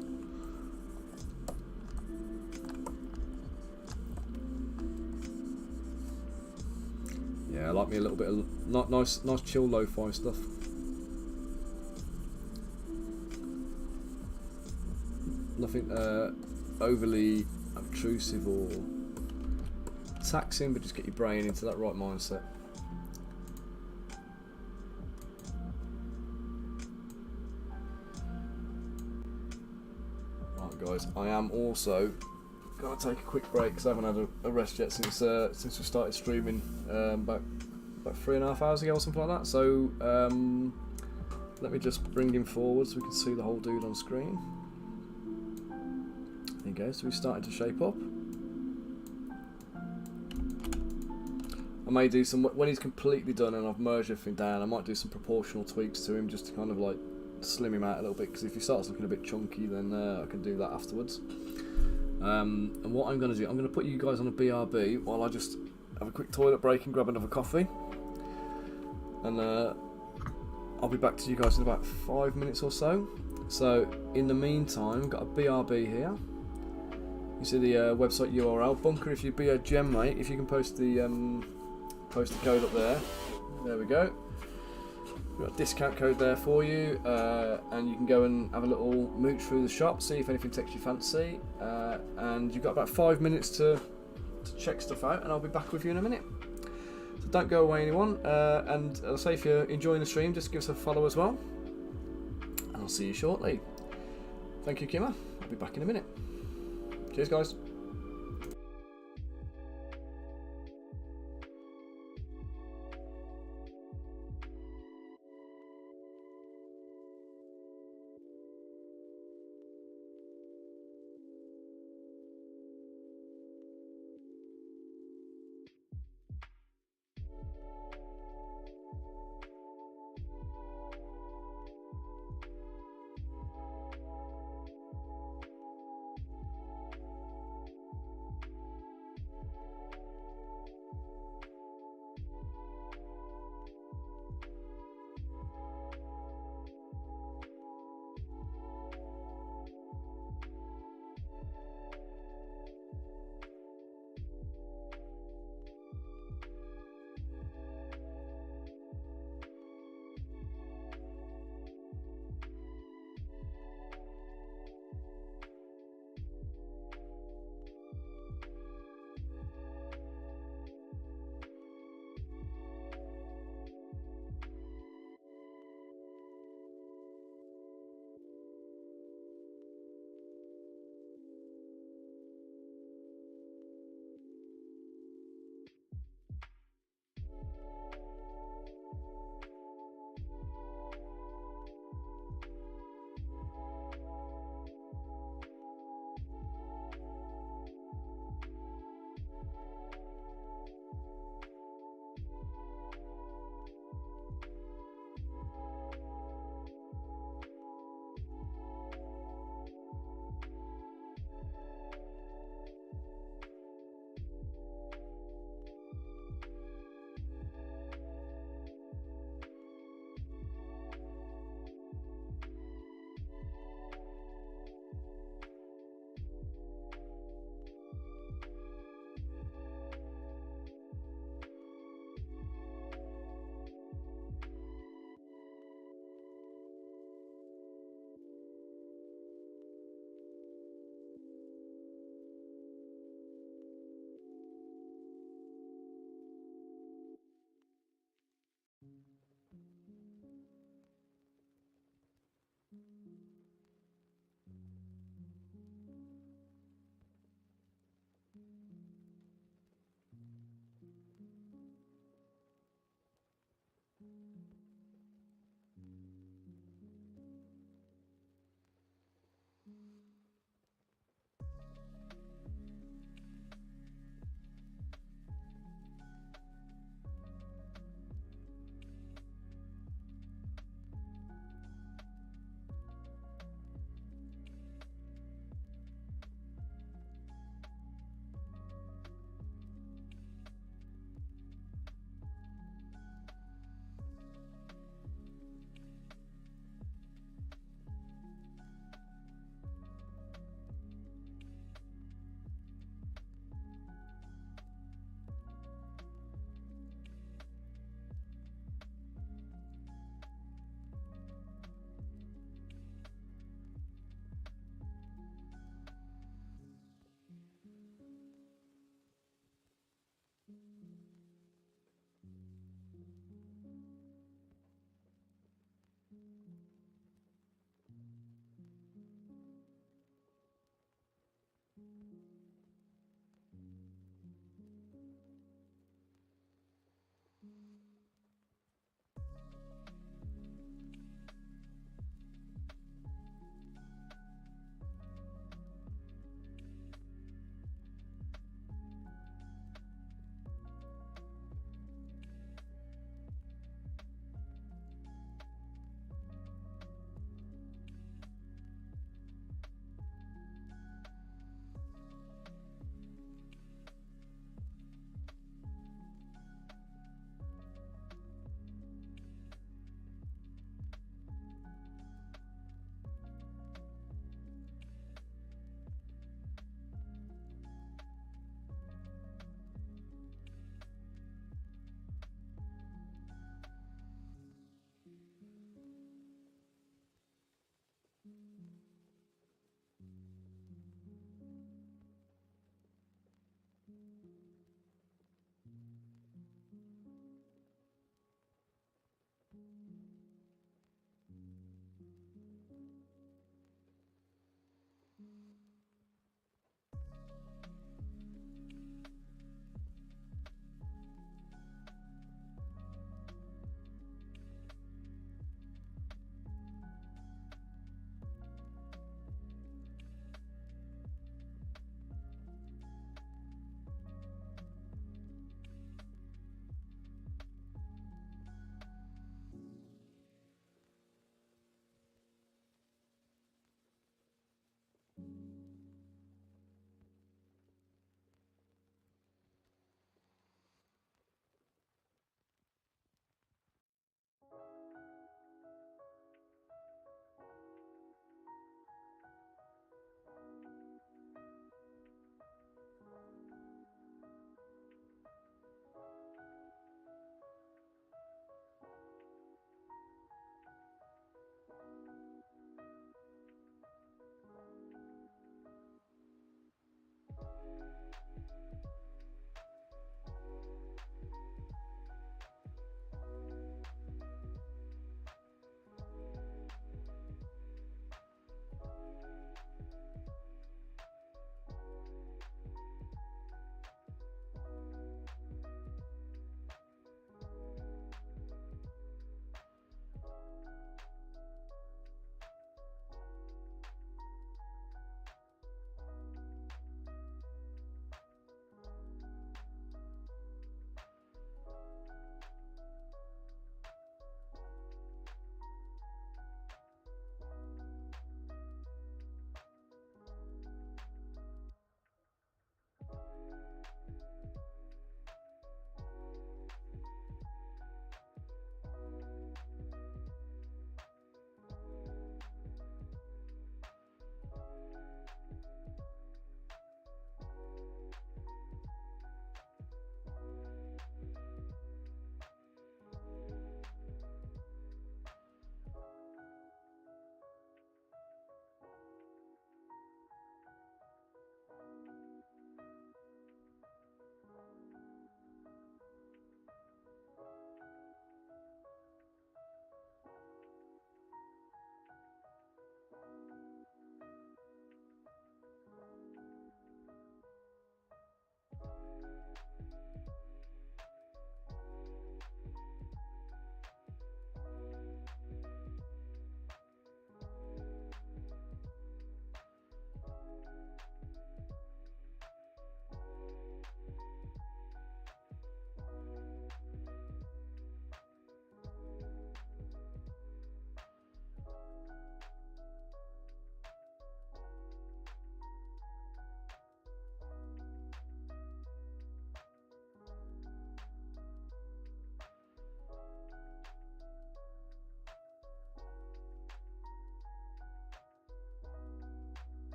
Yeah, I like me a little bit of nice chill lo-fi stuff. Nothing overly obtrusive or taxing, but just get your brain into that right mindset. Right, guys, I am also going to take a quick break because I haven't had a rest yet since we started streaming about 3.5 hours ago or something like that. So let me just bring him forward so we can see the whole dude on screen. There you go, so we're starting to shape up. I may do some, when he's completely done and I've merged everything down, I might do some proportional tweaks to him just to kind of like slim him out a little bit, because if he starts looking a bit chunky then I can do that afterwards. And what I'm going to do, I'm going to put you guys on a BRB while I just have a quick toilet break and grab another coffee. And I'll be back to you guys in about 5 minutes or so. So in the meantime, I've got a BRB here. You see the website URL, Bunker. If you be a gem, mate, if you can post the code up there. There we go. We've got a discount code there for you, and you can go and have a little mooch through the shop, see if anything takes your fancy, and you've got about 5 minutes to check stuff out, and I'll be back with you in a minute. So don't go away, anyone, and I'll say if you're enjoying the stream, just give us a follow as well, and I'll see you shortly. Thank you, Kimmer. I'll be back in a minute. Cheers, guys.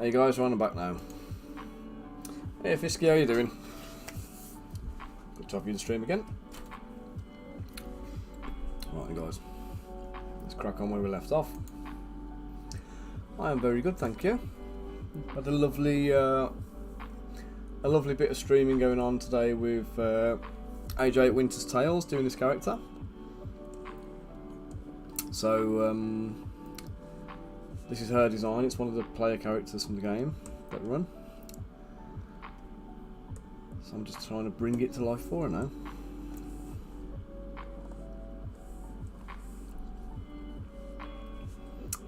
Hey guys, we're on the back now. Hey Fisky, how you doing? Good to have you in the stream again. Right guys, let's crack on where we left off. I am very good, thank you. Had a lovely bit of streaming going on today with AJ Winter's Tales doing this character. So this is her design. It's one of the player characters from the game that we run. So I'm just trying to bring it to life for her now.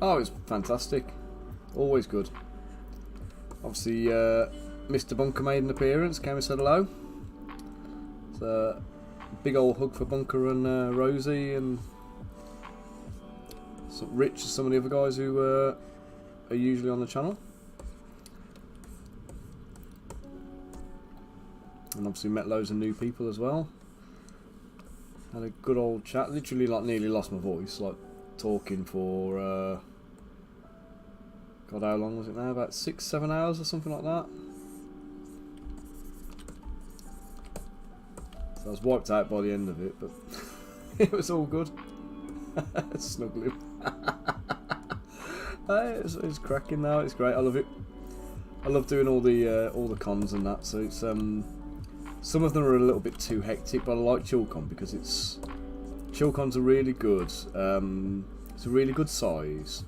Oh, it's fantastic. Always good. Obviously, Mr. Bunker made an appearance, came and said hello. It's a big old hug for Bunker and Rosie and Rich and some of the other guys who are usually on the channel. And obviously met loads of new people as well. Had a good old chat. Literally, like, nearly lost my voice, like talking for God, how long was it now? About 6-7 hours or something like that. So I was wiped out by the end of it, but it was all good. Snuggling. It's cracking now. It's great. I love it. I love doing all the cons and that. So it's some of them are a little bit too hectic, but I like ChillCon because ChillCons are really good. It's a really good size.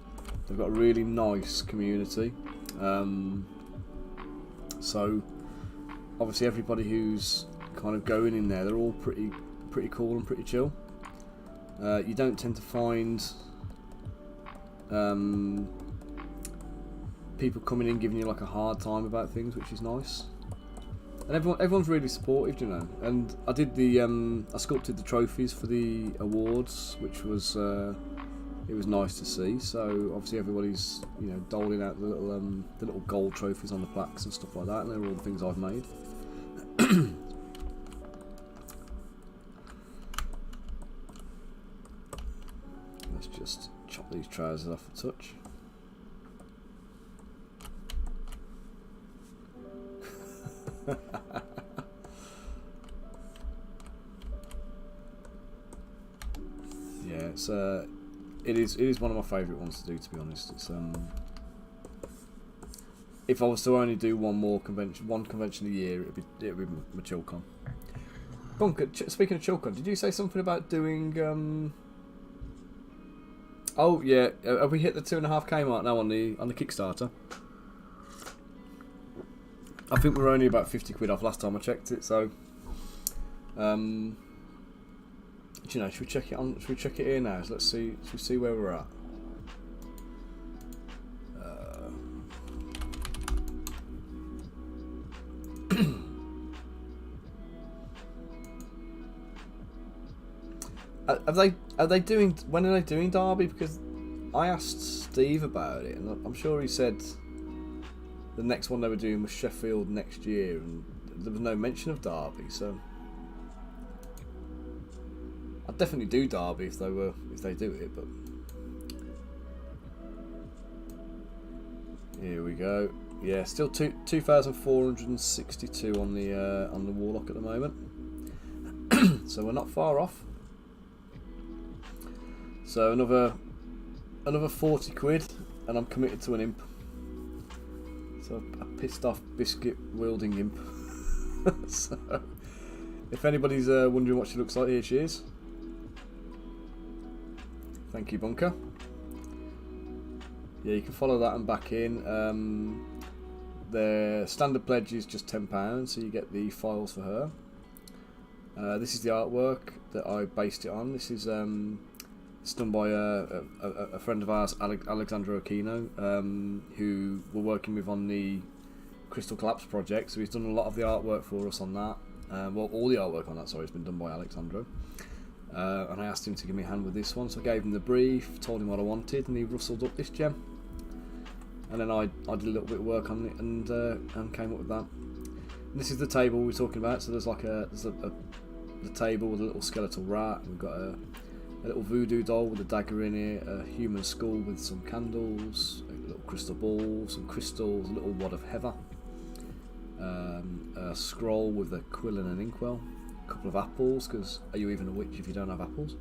They've got a really nice community. So obviously everybody who's kind of going in there, they're all pretty cool and pretty chill. You don't tend to find people coming in giving you like a hard time about things, which is nice. And everyone's really supportive, you know. And I did I sculpted the trophies for the awards, which was it was nice to see. So obviously everybody's, you know, doling out the little gold trophies on the plaques and stuff like that, and they're all the things I've made. Let's just chop these trousers off a touch. Yeah, it is one of my favourite ones to do, to be honest. It's if I was to only do one convention a year, it'd be my ChillCon. Bunker, speaking of ChillCon, did you say something about doing Oh yeah, have we hit the 2.5k mark now on the Kickstarter? I think we were only about 50 quid off last time I checked it, so you know, should we check it here now? So should we see where we're at? Are they doing? When are they doing Derby? Because I asked Steve about it, and I'm sure he said the next one they were doing was Sheffield next year, and there was no mention of Derby. So I'd definitely do Derby if they do it. But here we go. Yeah, still 2,462 on the Warlock at the moment. So we're not far off. So another 40 quid, and I'm committed to an imp. So a pissed off biscuit wielding imp. So if anybody's wondering what she looks like, here she is. Thank you, Bunker. Yeah, you can follow that and back in. The standard pledge is just £10, so you get the files for her. This is the artwork that I based it on. This is it's done by a friend of ours, Alexandro Aquino, who we're working with on the Crystal Collapse project. So he's done a lot of the artwork for us on that. Well, all the artwork on that, sorry, has been done by Alexandro. And I asked him to give me a hand with this one, so I gave him the brief, told him what I wanted, and he rustled up this gem. And then I did a little bit of work on it and came up with that. And this is the table we're talking about. So there's like the table with a little skeletal rat. We've got a little voodoo doll with a dagger in it, a human skull with some candles, a little crystal ball, some crystals, a little wad of heather, a scroll with a quill and an inkwell, a couple of apples, because are you even a witch if you don't have apples?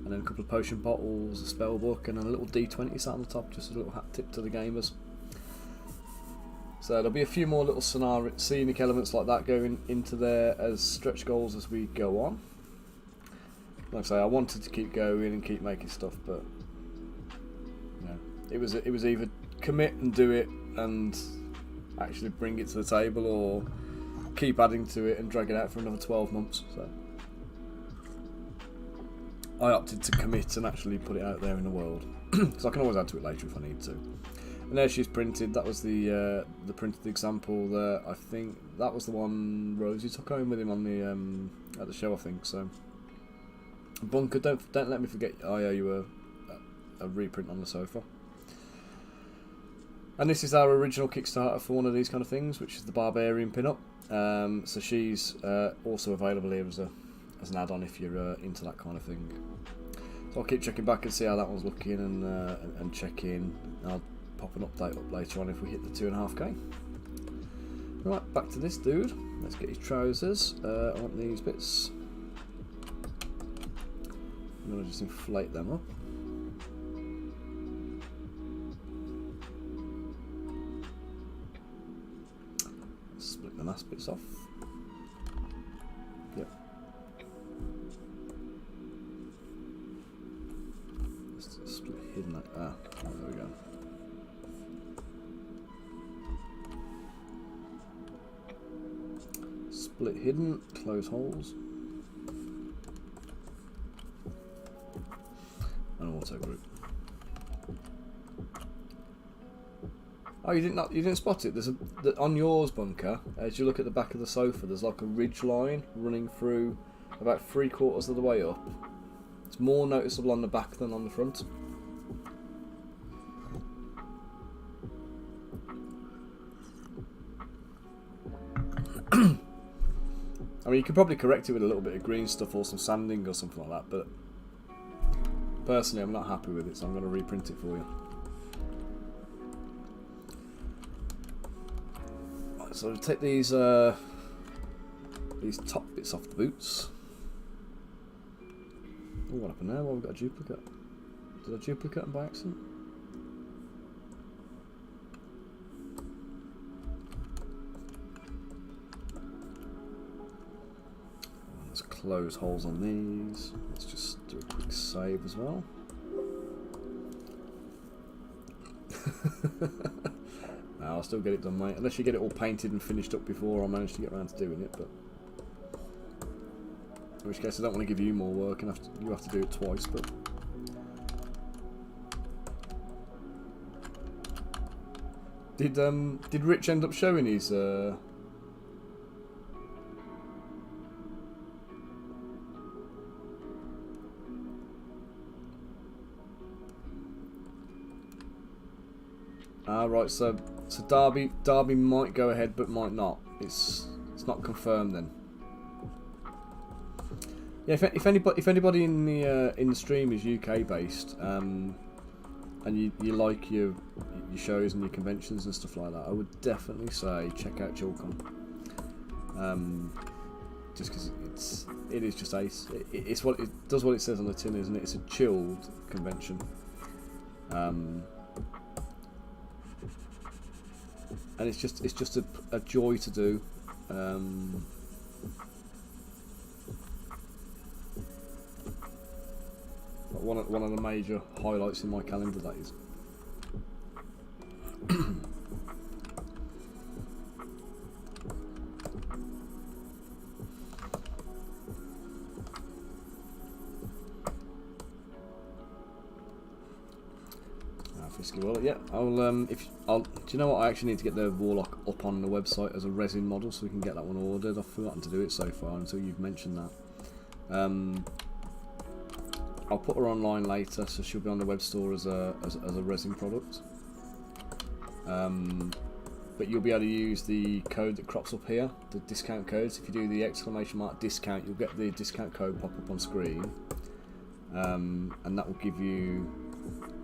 And then a couple of potion bottles, a spell book, and a little D20 sat on the top, just a little hat tip to the gamers. So there'll be a few more little scenic elements like that going into there as stretch goals as we go on. like I say, I wanted to keep going and keep making stuff, but you know, it was either commit and do it and actually bring it to the table, or keep adding to it and drag it out for another 12 months. So I opted to commit and actually put it out there in the world, because I can always add to it later if I need to. And there she's printed. That was the printed example there. I think that was the one Rosie took home with him on the at the show, I think. So Bunker, don't let me forget. I owe you a reprint on the sofa. And this is our original Kickstarter for one of these kind of things, which is the Barbarian pin-up. So she's also available here as an add-on if you're into that kind of thing. So I'll keep checking back and see how that one's looking, and check in. I'll pop an update up later on if we hit the 2.5k. Right, back to this dude. Let's get his trousers. I want these bits. I'm going to just inflate them up. Split the last bits off. Yep. Let's split hidden. There we go. Split hidden, close holes, and an auto group. Oh, you didn't spot it. There's on yours, Bunker. As you look at the back of the sofa, there's like a ridge line running through about 3/4 of the way up. It's more noticeable on the back than on the front. I mean, you could probably correct it with a little bit of green stuff or some sanding or something like that, but personally I'm not happy with it, so I'm going to reprint it for you. Right, so I'll take these top bits off the boots. Oh, what happened there? Well, we've got a duplicate. Did I duplicate them by accident? Close holes on these. Let's just do a quick save as well. No, I'll still get it done, mate. Unless you get it all painted and finished up before I manage to get around to doing it, but in which case I don't want to give you more work and you have to do it twice. But did Rich end up showing his right, so Derby might go ahead, but might not. It's not confirmed then. Yeah, if anybody in the stream is UK based, and you like your shows and your conventions and stuff like that, I would definitely say check out Chillcon. Just because it is just ace. It does what it says on the tin, isn't it? It's a chilled convention. And it's just a joy to do. One of the major highlights in my calendar, that is. Yeah, do you know what? I actually need to get the Warlock up on the website as a resin model so we can get that one ordered. I've forgotten to do it so far until you've mentioned that. I'll put her online later, so she'll be on the web store as a resin product. But you'll be able to use the code that crops up here, the discount codes. If you do the !discount, you'll get the discount code pop up on screen, and that will give you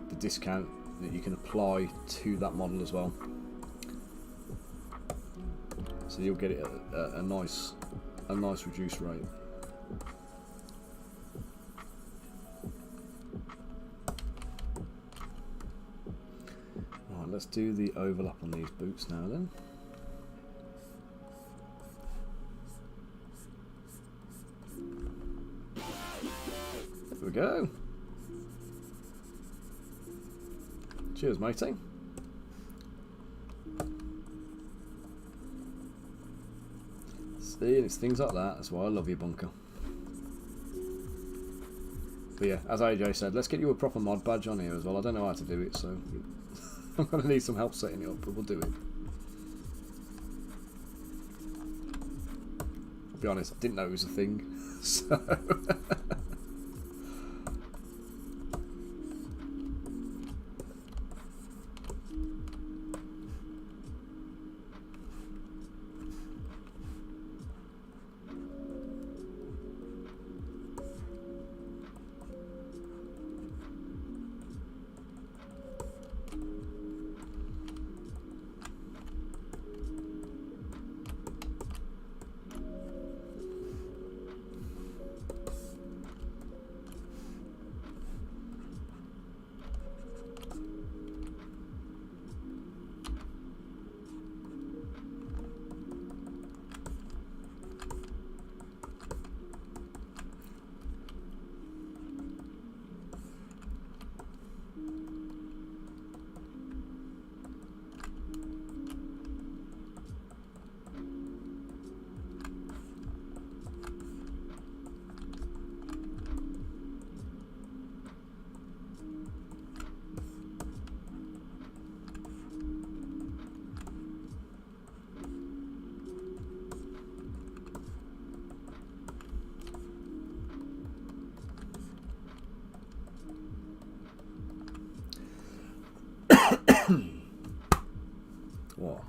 the discount that you can apply to that model as well. So you'll get it at a nice reduced rate. Right, let's do the overlap on these boots now then. go. Cheers, matey. See, it's things like that. That's why I love you, Bunker. But yeah, as AJ said, let's get you a proper mod badge on here as well. I don't know how to do it, so I'm going to need some help setting it up, but we'll do it. I'll be honest, I didn't know it was a thing, so... What?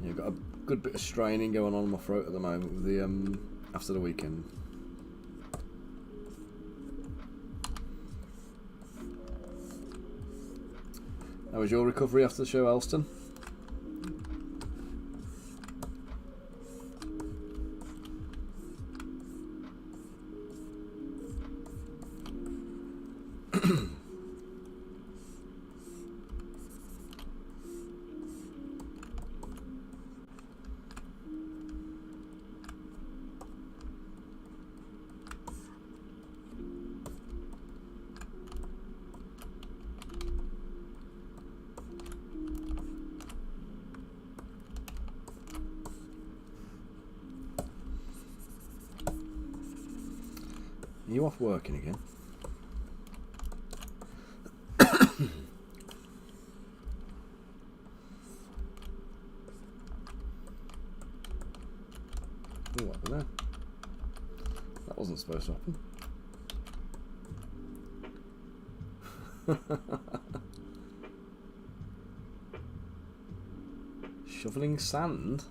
Yeah, got a good bit of straining going on in my throat at the moment with the after the weekend. How was your recovery after the show, Elston? Are you off working again? Oh, what was that? That wasn't supposed to happen. Shoveling sand?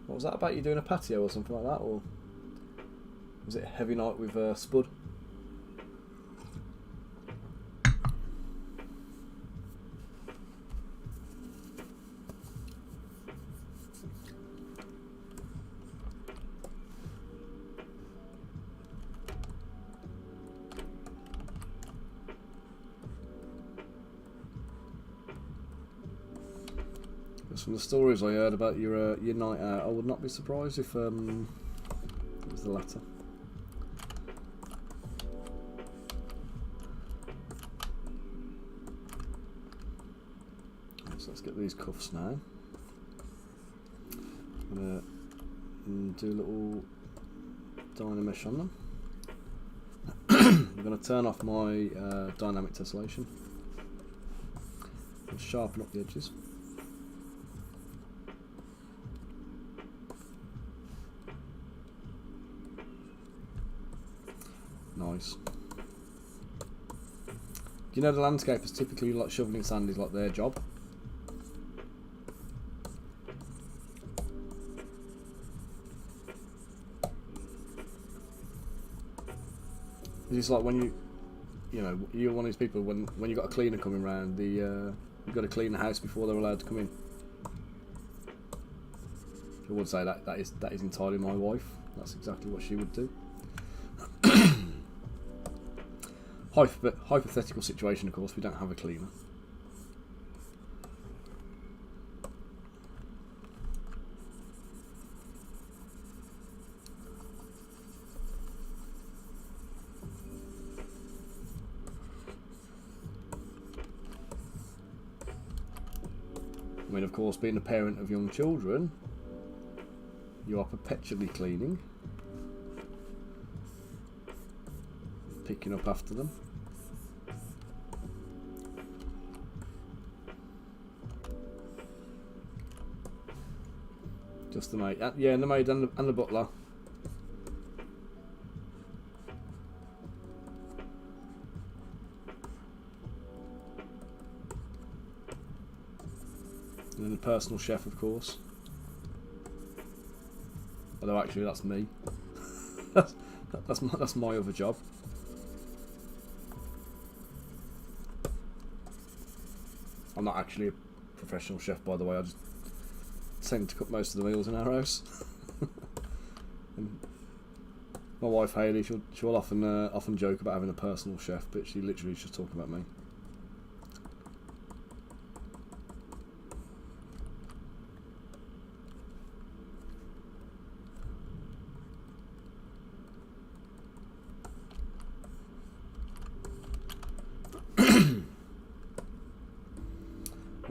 What was that about? You doing a patio or something like that, or was it a heavy night with Spud? From the stories I heard about your night out, I would not be surprised if it was the latter. So let's get these cuffs now. I'm going to do a little dynamesh on them. I'm going to turn off my dynamic tessellation and sharpen up the edges. Nice. Do you know the landscapers typically like shoveling sand is like their job? It's like when you know, you're one of these people when you got a cleaner coming round, you've got to clean the house before they're allowed to come in. I would say that is entirely my wife. That's exactly what she would do. Hypothetical situation, of course, we don't have a cleaner. mean, of course, being a parent of young children, you are perpetually cleaning, picking up after them. Just the maid, yeah, and the maid and the butler. And then the personal chef, of course. Although actually, that's me. that's my other job. I'm not actually a professional chef, by the way. I just tend to cook most of the meals in our house. And my wife Hayley, she'll often joke about having a personal chef, but she literally is just talking about me.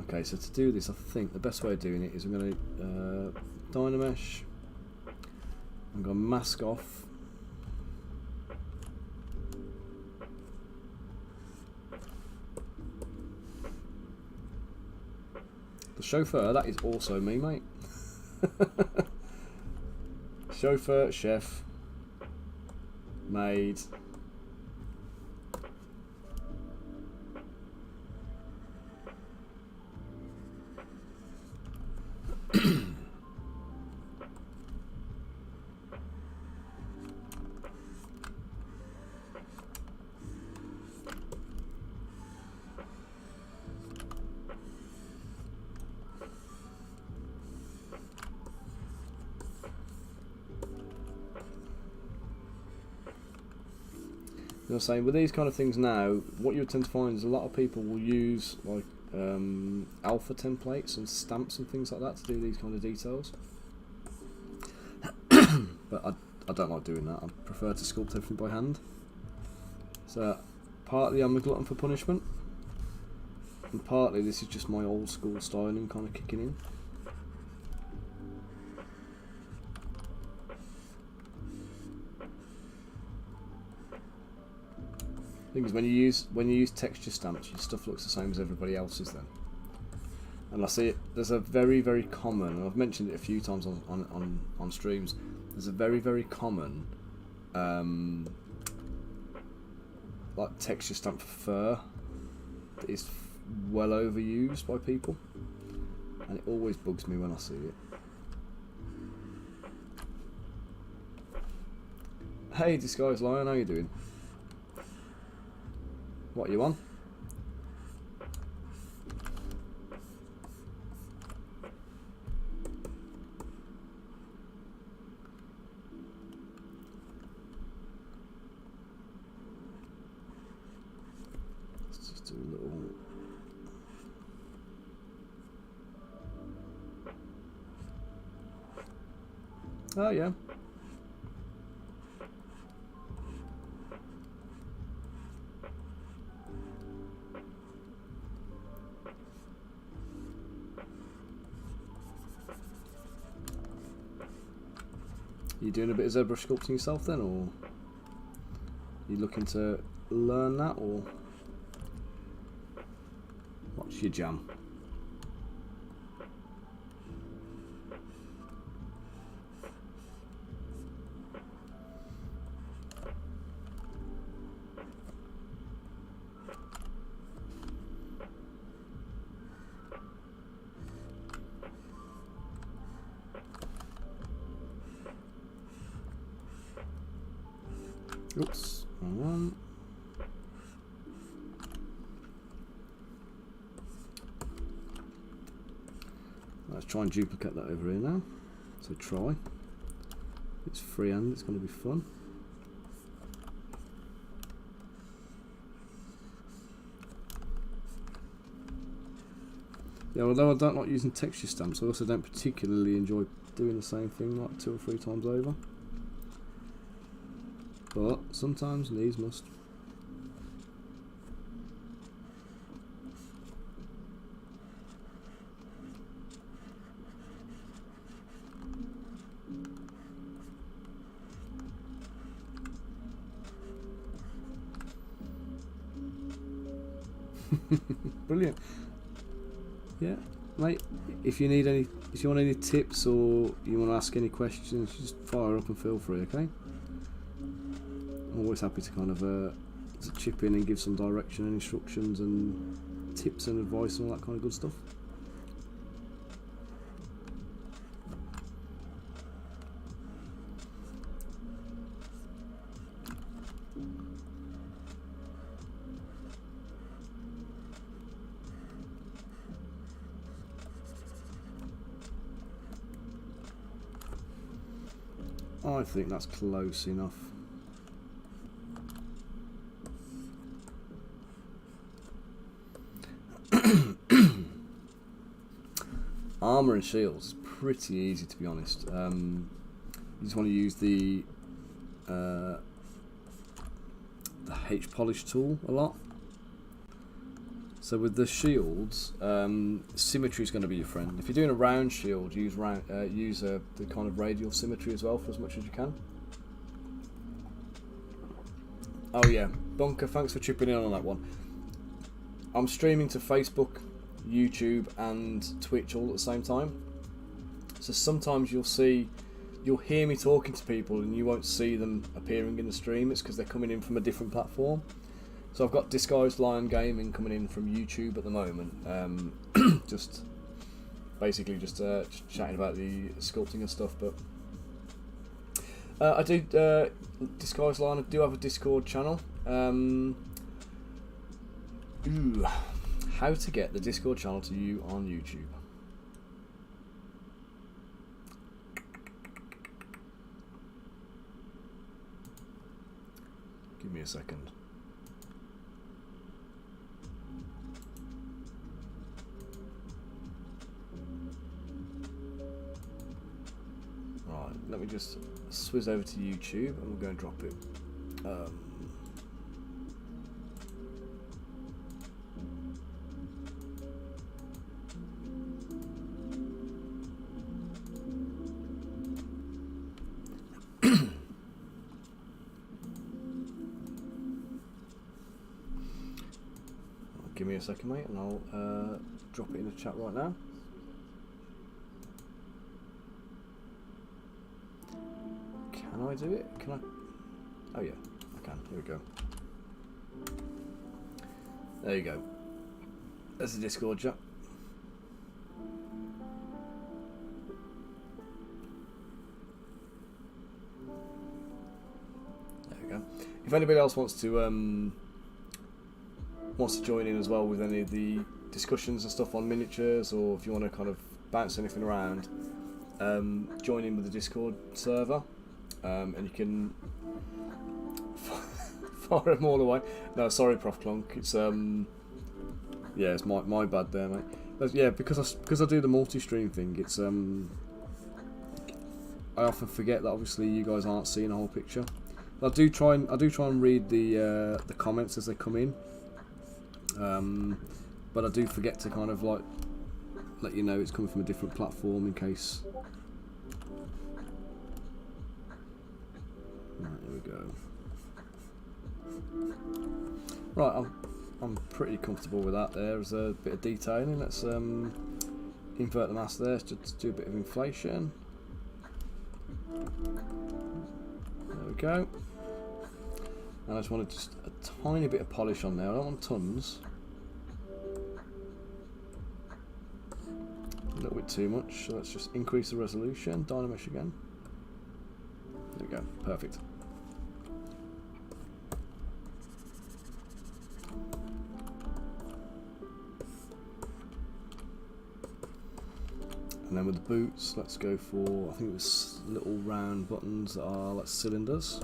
Okay, so to do this, I think the best way of doing it is I'm going to Dynamesh. I'm going to mask off. The chauffeur, that is also me, mate. Chauffeur, chef, maid. You know what I'm saying? With these kind of things now, what you tend to find is a lot of people will use like alpha templates and stamps and things like that to do these kind of details. But I don't like doing that. I prefer to sculpt everything by hand. So partly I'm a glutton for punishment, and partly this is just my old school styling kind of kicking in. The thing is, when you use texture stamps, your stuff looks the same as everybody else's then. And I see it. There's a very, very common, and I've mentioned it a few times on streams. There's a very, very common like texture stamp for fur that is well overused by people, and it always bugs me when I see it. Hey, Disguised Lion, how you doing? What are you on? Let's just do a little... Oh yeah. You doing a bit of ZBrush sculpting yourself then, or you looking to learn that, or what's your jam? Oops, wrong one. Let's try and duplicate that over here now. So try. It's freehand, it's going to be fun. Yeah, although I don't like using texture stamps, I also don't particularly enjoy doing the same thing like 2 or 3 times over. But sometimes needs must. Brilliant. Yeah, mate. If you want any tips or you want to ask any questions, just fire up and feel free. Okay. I'm always happy to kind of chip in and give some direction and instructions and tips and advice and all that kind of good stuff. I think that's close enough. Armour and shields is pretty easy, to be honest. You just want to use the H polish tool a lot. So with the shields, symmetry is going to be your friend. If you're doing a round shield, use the kind of radial symmetry as well for as much as you can. Oh yeah, Bunker, thanks for chipping in on that one. I'm streaming to Facebook, YouTube and Twitch all at the same time. So sometimes you'll hear me talking to people and you won't see them appearing in the stream. It's because they're coming in from a different platform. So I've got Disguised Lion Gaming coming in from YouTube at the moment. just chatting about the sculpting and stuff. But I do Disguised Lion. I do have a Discord channel. How to get the Discord channel to you on YouTube? Give me a second. Right, let me just swizz over to YouTube and we'll go and drop it. Give me a second, mate, and I'll drop it in the chat right now. Can I do it? Can I? Oh yeah, I can. Here we go. There you go. There's the Discord chat. There we go. If anybody else wants to join in as well with any of the discussions and stuff on miniatures, or if you want to kind of bounce anything around, join in with the Discord server, and you can fire them all away. No, sorry, Prof Clunk. It's yeah, it's my bad there, mate. But yeah, because I do the multi-stream thing, it's I often forget that obviously you guys aren't seeing the whole picture. I do try and read the comments as they come in. But I do forget to kind of like let you know it's coming from a different platform in case. Right, here we go. Right, I'm pretty comfortable with that. There's a bit of detailing. Let's invert the mask there to do a bit of inflation. There we go. And I just want just a tiny bit of polish on there. I don't want tons. A little bit too much. So let's just increase the resolution. Dynamesh again. There we go. Perfect. And then with the boots, let's go for, I think it was little round buttons that are like cylinders.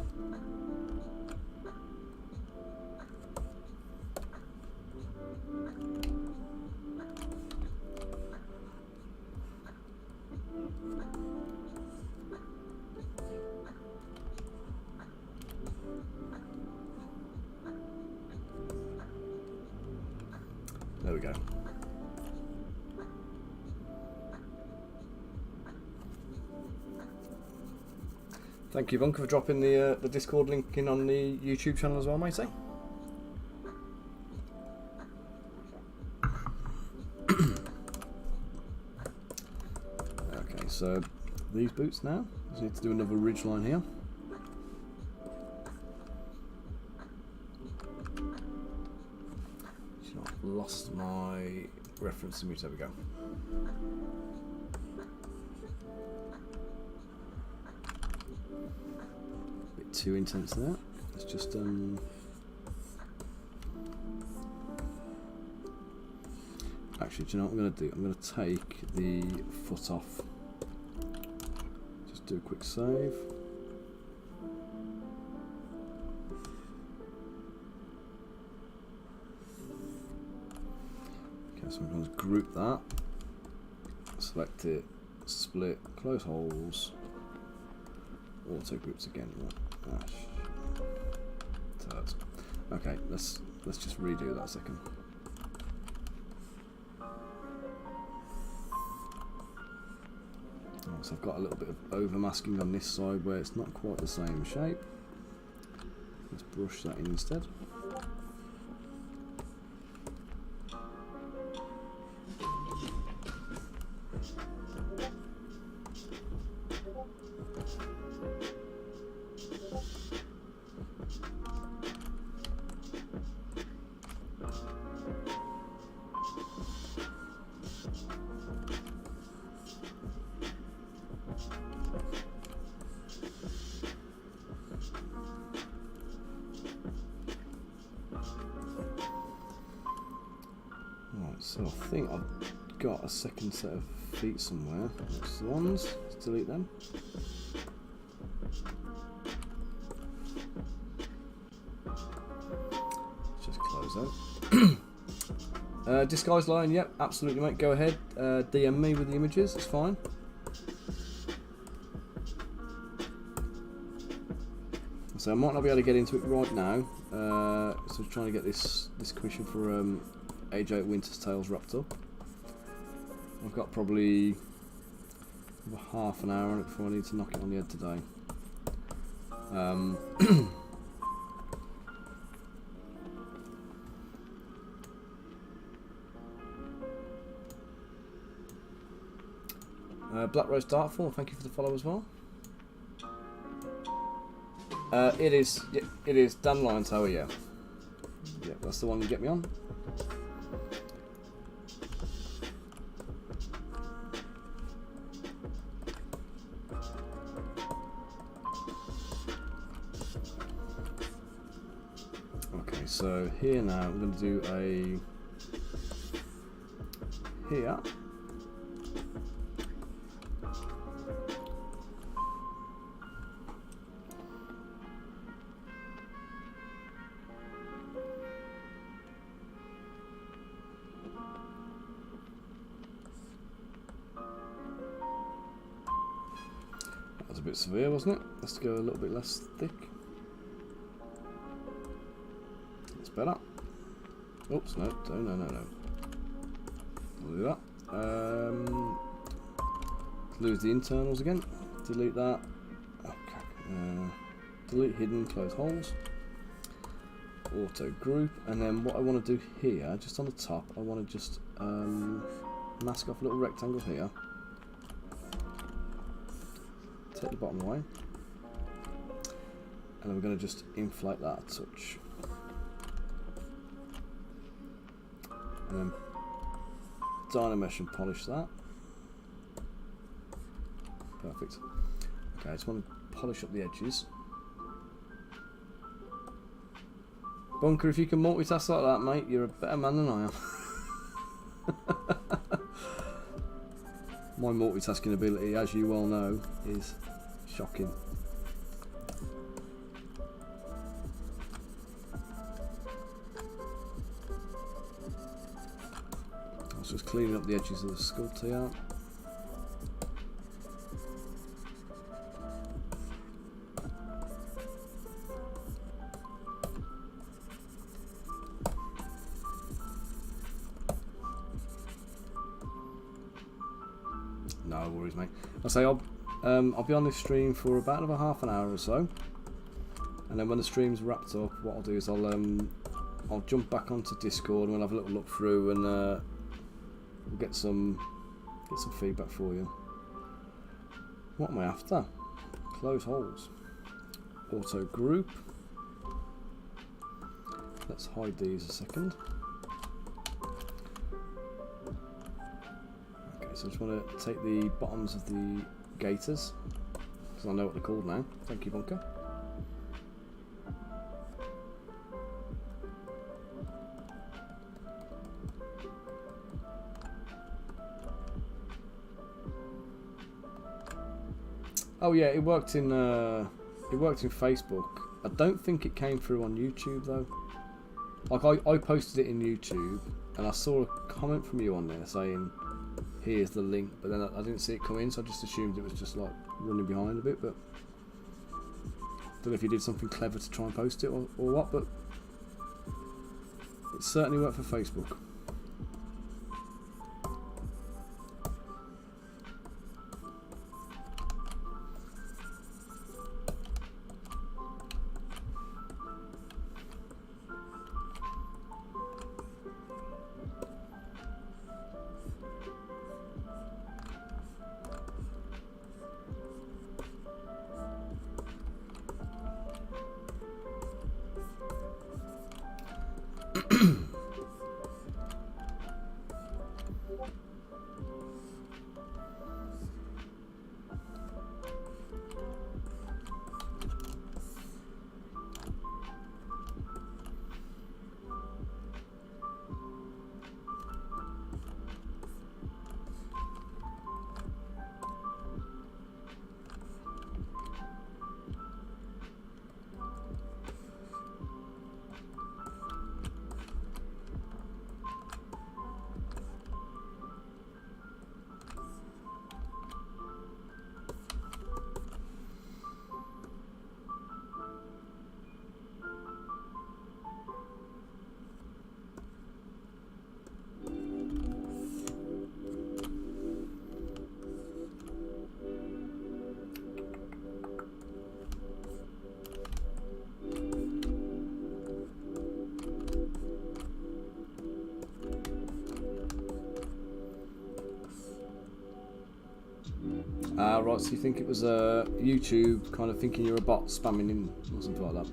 There we go. Thank you, Bunker, for dropping the Discord link in on the YouTube channel as well, matey. so these boots now. Just need to do another ridge line here. I've lost my reference image. There we go. Bit too intense there. Let's just actually, do you know what I'm going to do? I'm going to take the foot off. Just do a quick save. Okay, so I'm going to group that. Select it, split, close holes, auto groups again. Turds. Okay, let's just redo that a second. So I've got a little bit of over masking on this side where it's not quite the same shape. Let's brush that in instead. So I think I've got a second set of feet somewhere. That's the ones. Let's delete them. Just close that. Disguise line, yep, absolutely, mate. Go ahead. DM me with the images. It's fine. So I might not be able to get into it right now. So trying to get this commission for AJ Winter's Tales wrapped up. I've got probably about half an hour on it before I need to knock it on the head today. Black Rose Dartfall, thank you for the follow as well. It is Dan Lion Tower, yeah. Yeah, that's the one you get me on. Okay, so here now I'm going to do a here. That was a bit severe, wasn't it? Let's go a little bit less thick. That's better. Oops, no. I'll do that. Lose the internals again. Delete that. Okay. Delete hidden, close holes. Auto group, and then what I want to do here, just on the top, I want to just mask off a little rectangle here. Take the bottom away, and then we're going to just inflate that a touch, and then Dynamesh and polish that. Perfect. Okay, I just want to polish up the edges. Bunker, if you can multitask like that, mate, you're a better man than I am. My multitasking ability, as you well know, is shocking. I was just cleaning up the edges of the sculpt here. No worries, mate. I'll say I'll be on this stream for about another half an hour or so, and then when the stream's wrapped up, what I'll do is I'll jump back onto Discord and we'll have a little look through and we'll get some feedback for you. What am I after? Close holes. Auto group. Let's hide these a second. Okay, so I just want to take the bottoms of the gaiters, because I know what they're called now. Thank you, Bunker. Oh yeah, it worked in Facebook. I don't think it came through on YouTube though. Like I posted it in YouTube, and I saw a comment from you on there saying, "Here's the link," but then I didn't see it come in, so I just assumed it was just like running behind a bit. But don't know if you did something clever to try and post it or what. But it certainly worked for Facebook. Right, so you think it was YouTube kind of thinking you're a bot spamming in or something like that?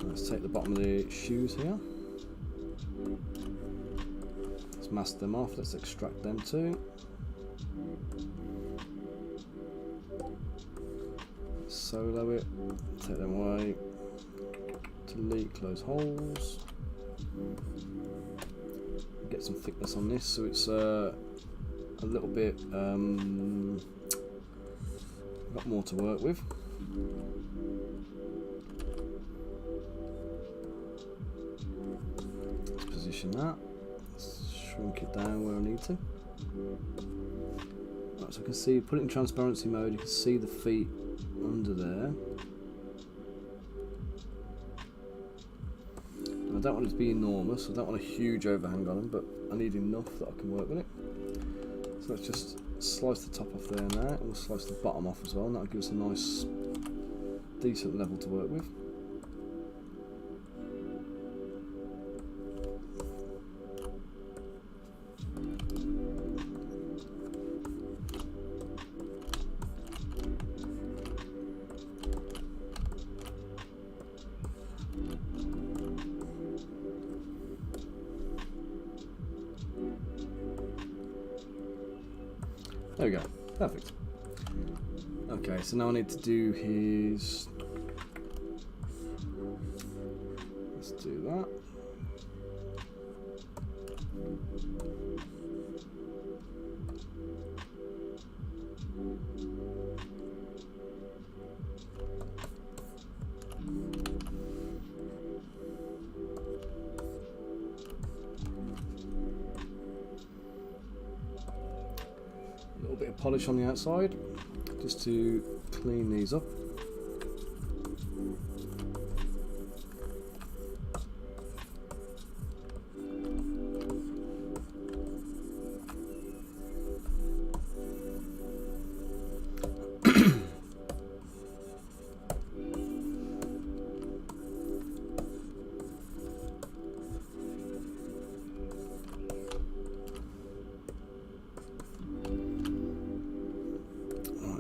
Let's take the bottom of the shoes here. Let's mask them off, let's extract them too. Solo it, take them away, delete, close holes. Get some thickness on this so it's a little bit got more to work with. Let's position that. Let's shrink it down where I need to. Right, so I can see, put it in transparency mode, you can see the feet under there. I don't want it to be enormous, I don't want a huge overhang on them, but I need enough that I can work with it. So let's just slice the top off there now, and we'll slice the bottom off as well, and that'll give us a nice, decent level to work with. There we go, perfect. Okay, so now I need to do his... Let's do that. Bit of polish on the outside just to clean these up.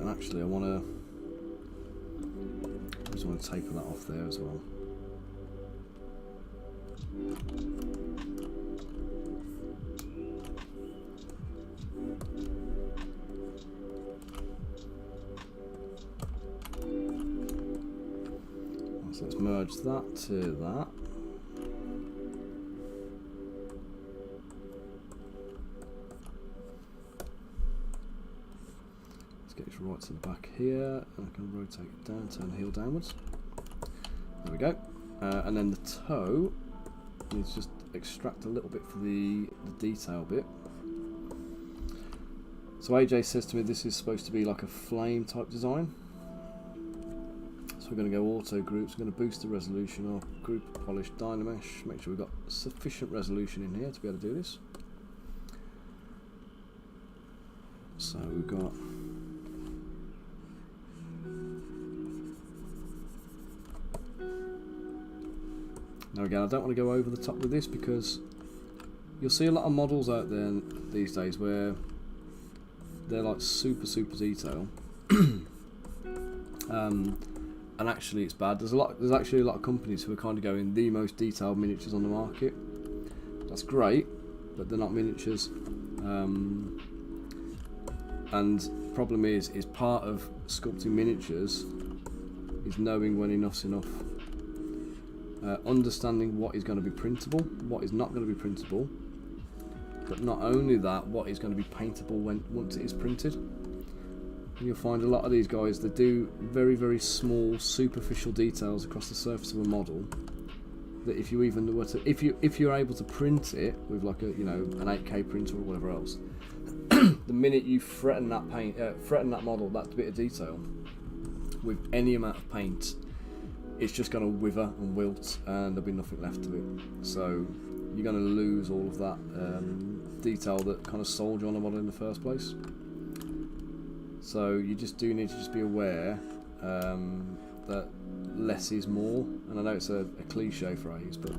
and actually I just want to take that off there as well. So let's merge that to that. Let's get this right to the back here, and I can rotate it down, turn the heel downwards. There we go. And then the toe, let's just extract a little bit for the detail bit. So AJ says to me this is supposed to be like a flame type design. So we're going to go auto groups, we're going to boost the resolution of group polish dynamesh, make sure we've got sufficient resolution in here to be able to do this. So we've got now again, I don't want to go over the top with this because you'll see a lot of models out there these days where they're like super detail. And actually it's bad. There's actually a lot of companies who are kind of going the most detailed miniatures on the market. That's great, but they're not miniatures. And problem is part of sculpting miniatures is knowing when enough's enough. Understanding what is going to be printable, what is not going to be printable, but not only that, what is going to be paintable once it is printed. And you'll find a lot of these guys that do very small superficial details across the surface of a model that if you even were to if you're able to print it with like a an 8K printer or whatever else, the minute you threaten that model, that bit of detail with any amount of paint, it's just going to wither and wilt and there'll be nothing left of it. So you're going to lose all of that detail that kind of sold you on the model in the first place. So you just do need to just be aware that less is more. And I know it's a cliche phrase, but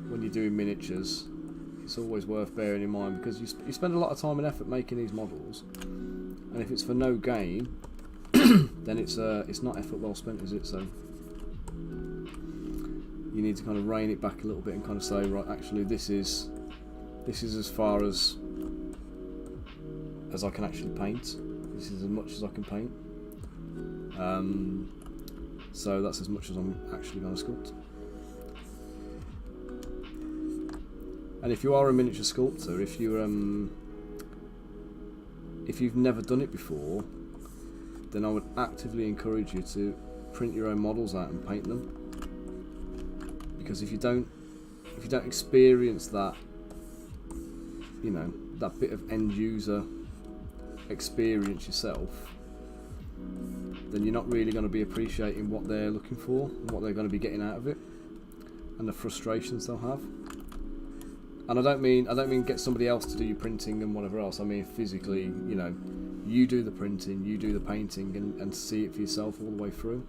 when you're doing miniatures, it's always worth bearing in mind because you spend a lot of time and effort making these models, and if it's for no gain, then it's not effort well spent, is it? So you need to kind of rein it back a little bit and kind of say, right, actually this is as far as I can actually paint. This is as much as I can paint. So that's as much as I'm actually going to sculpt. And if you are a miniature sculptor, if you've never done it before, then I would actively encourage you to print your own models out and paint them. Because if you don't experience that, that bit of end user experience yourself, then you're not really going to be appreciating what they're looking for and what they're going to be getting out of it, and the frustrations they'll have. And I don't mean get somebody else to do your printing and whatever else. I mean physically, you do the printing, you do the painting, and see it for yourself all the way through.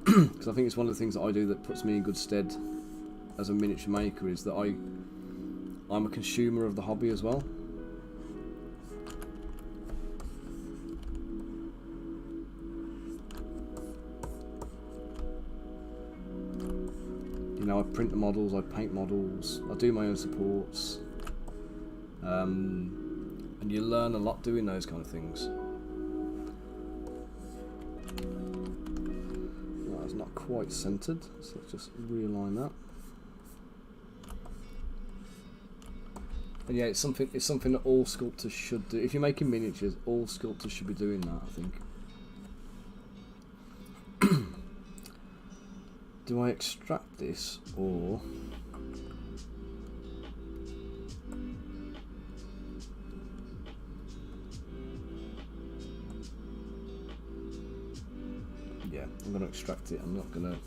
Because I think it's one of the things that I do that puts me in good stead as a miniature maker is that I'm a consumer of the hobby as well. I print the models, I paint models, I do my own supports, and you learn a lot doing those kind of things. Well, it's not quite centered, so let's just realign that. And yeah, it's something that all sculptors should do. If you're making miniatures, all sculptors should be doing that, I think. Do I extract this or yeah, I'm going to extract it. I'm not going to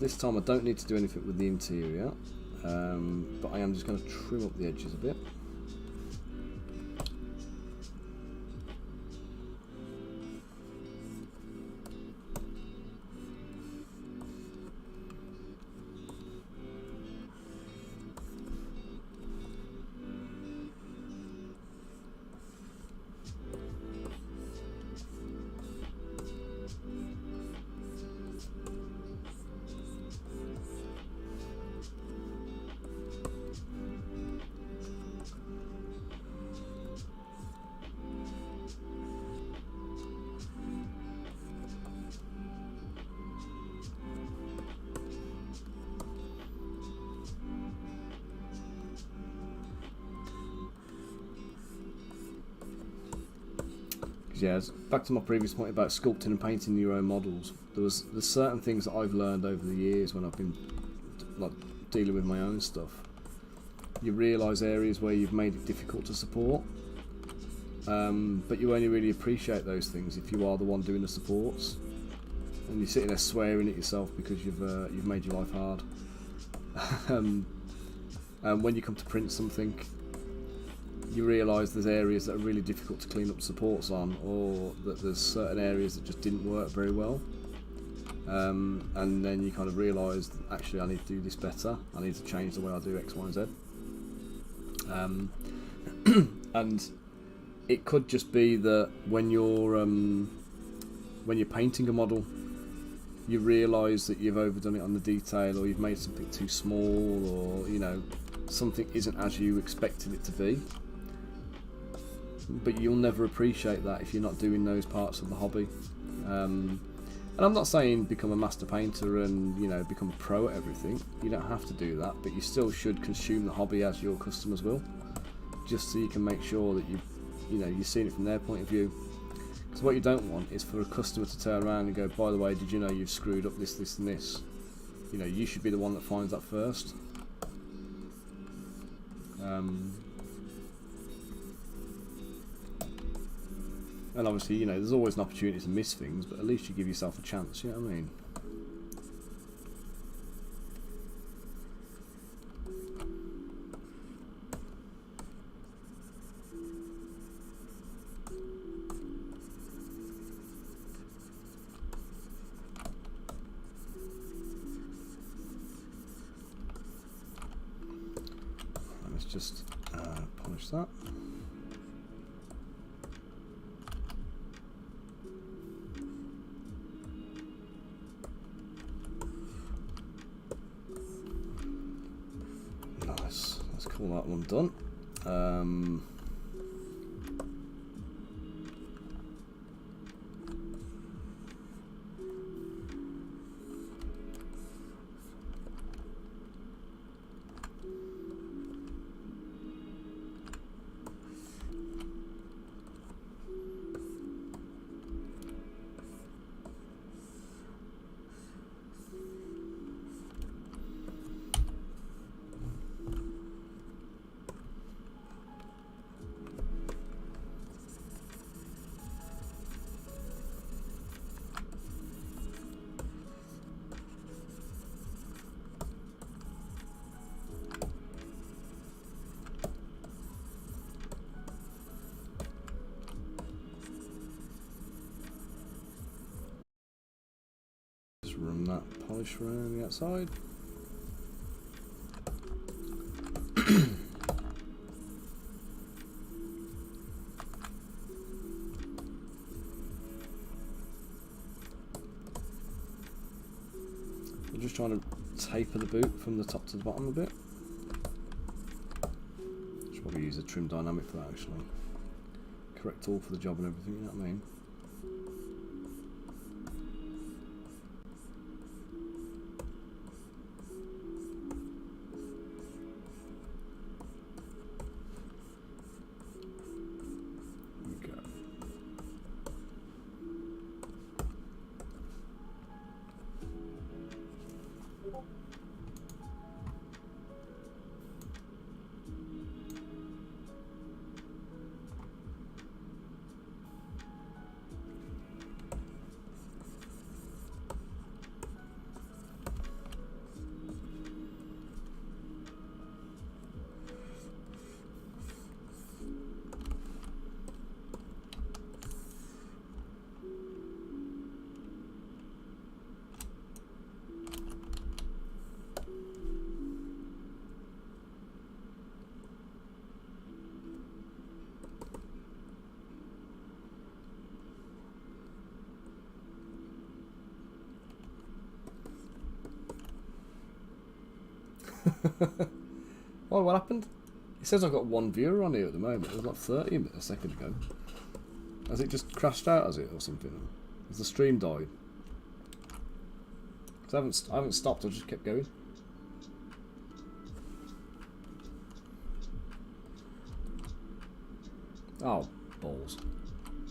this time I don't need to do anything with the interior, but I am just going to trim up the edges a bit. Yeah, back to my previous point about sculpting and painting your own models. There's certain things that I've learned over the years when I've been like dealing with my own stuff. You realise areas where you've made it difficult to support, but you only really appreciate those things if you are the one doing the supports, and you're sitting there swearing at yourself because you've made your life hard. And when you come to print something, you realise there's areas that are really difficult to clean up supports on, or that there's certain areas that just didn't work very well. And then you kind of realise, actually, I need to do this better. I need to change the way I do X, Y, and Z. And it could just be that when you're painting a model, you realise that you've overdone it on the detail, or you've made something too small, or something isn't as you expected it to be. But you'll never appreciate that if you're not doing those parts of the hobby. And I'm not saying become a master painter and become a pro at everything. You don't have to do that, but you still should consume the hobby as your customers will, just so you can make sure that you're seeing it from their point of view. Because what you don't want is for a customer to turn around and go, by the way, did you know you've screwed up this, this, and this? You should be the one that finds that first. And obviously, there's always an opportunity to miss things, but at least you give yourself a chance, you know what I mean? Let's just polish that. Nice. Let's call that one done. Run that polish around the outside. I'm just trying to taper the boot from the top to the bottom a bit. Should probably use a trim dynamic for that, actually. Correct tool for the job and everything, you know what I mean? Oh, what happened? It says I've got one viewer on here at the moment. It was like 30 a second ago. Has it just crashed out, has it, or something? Has the stream died? Because I haven't stopped, I just kept going. Oh, balls.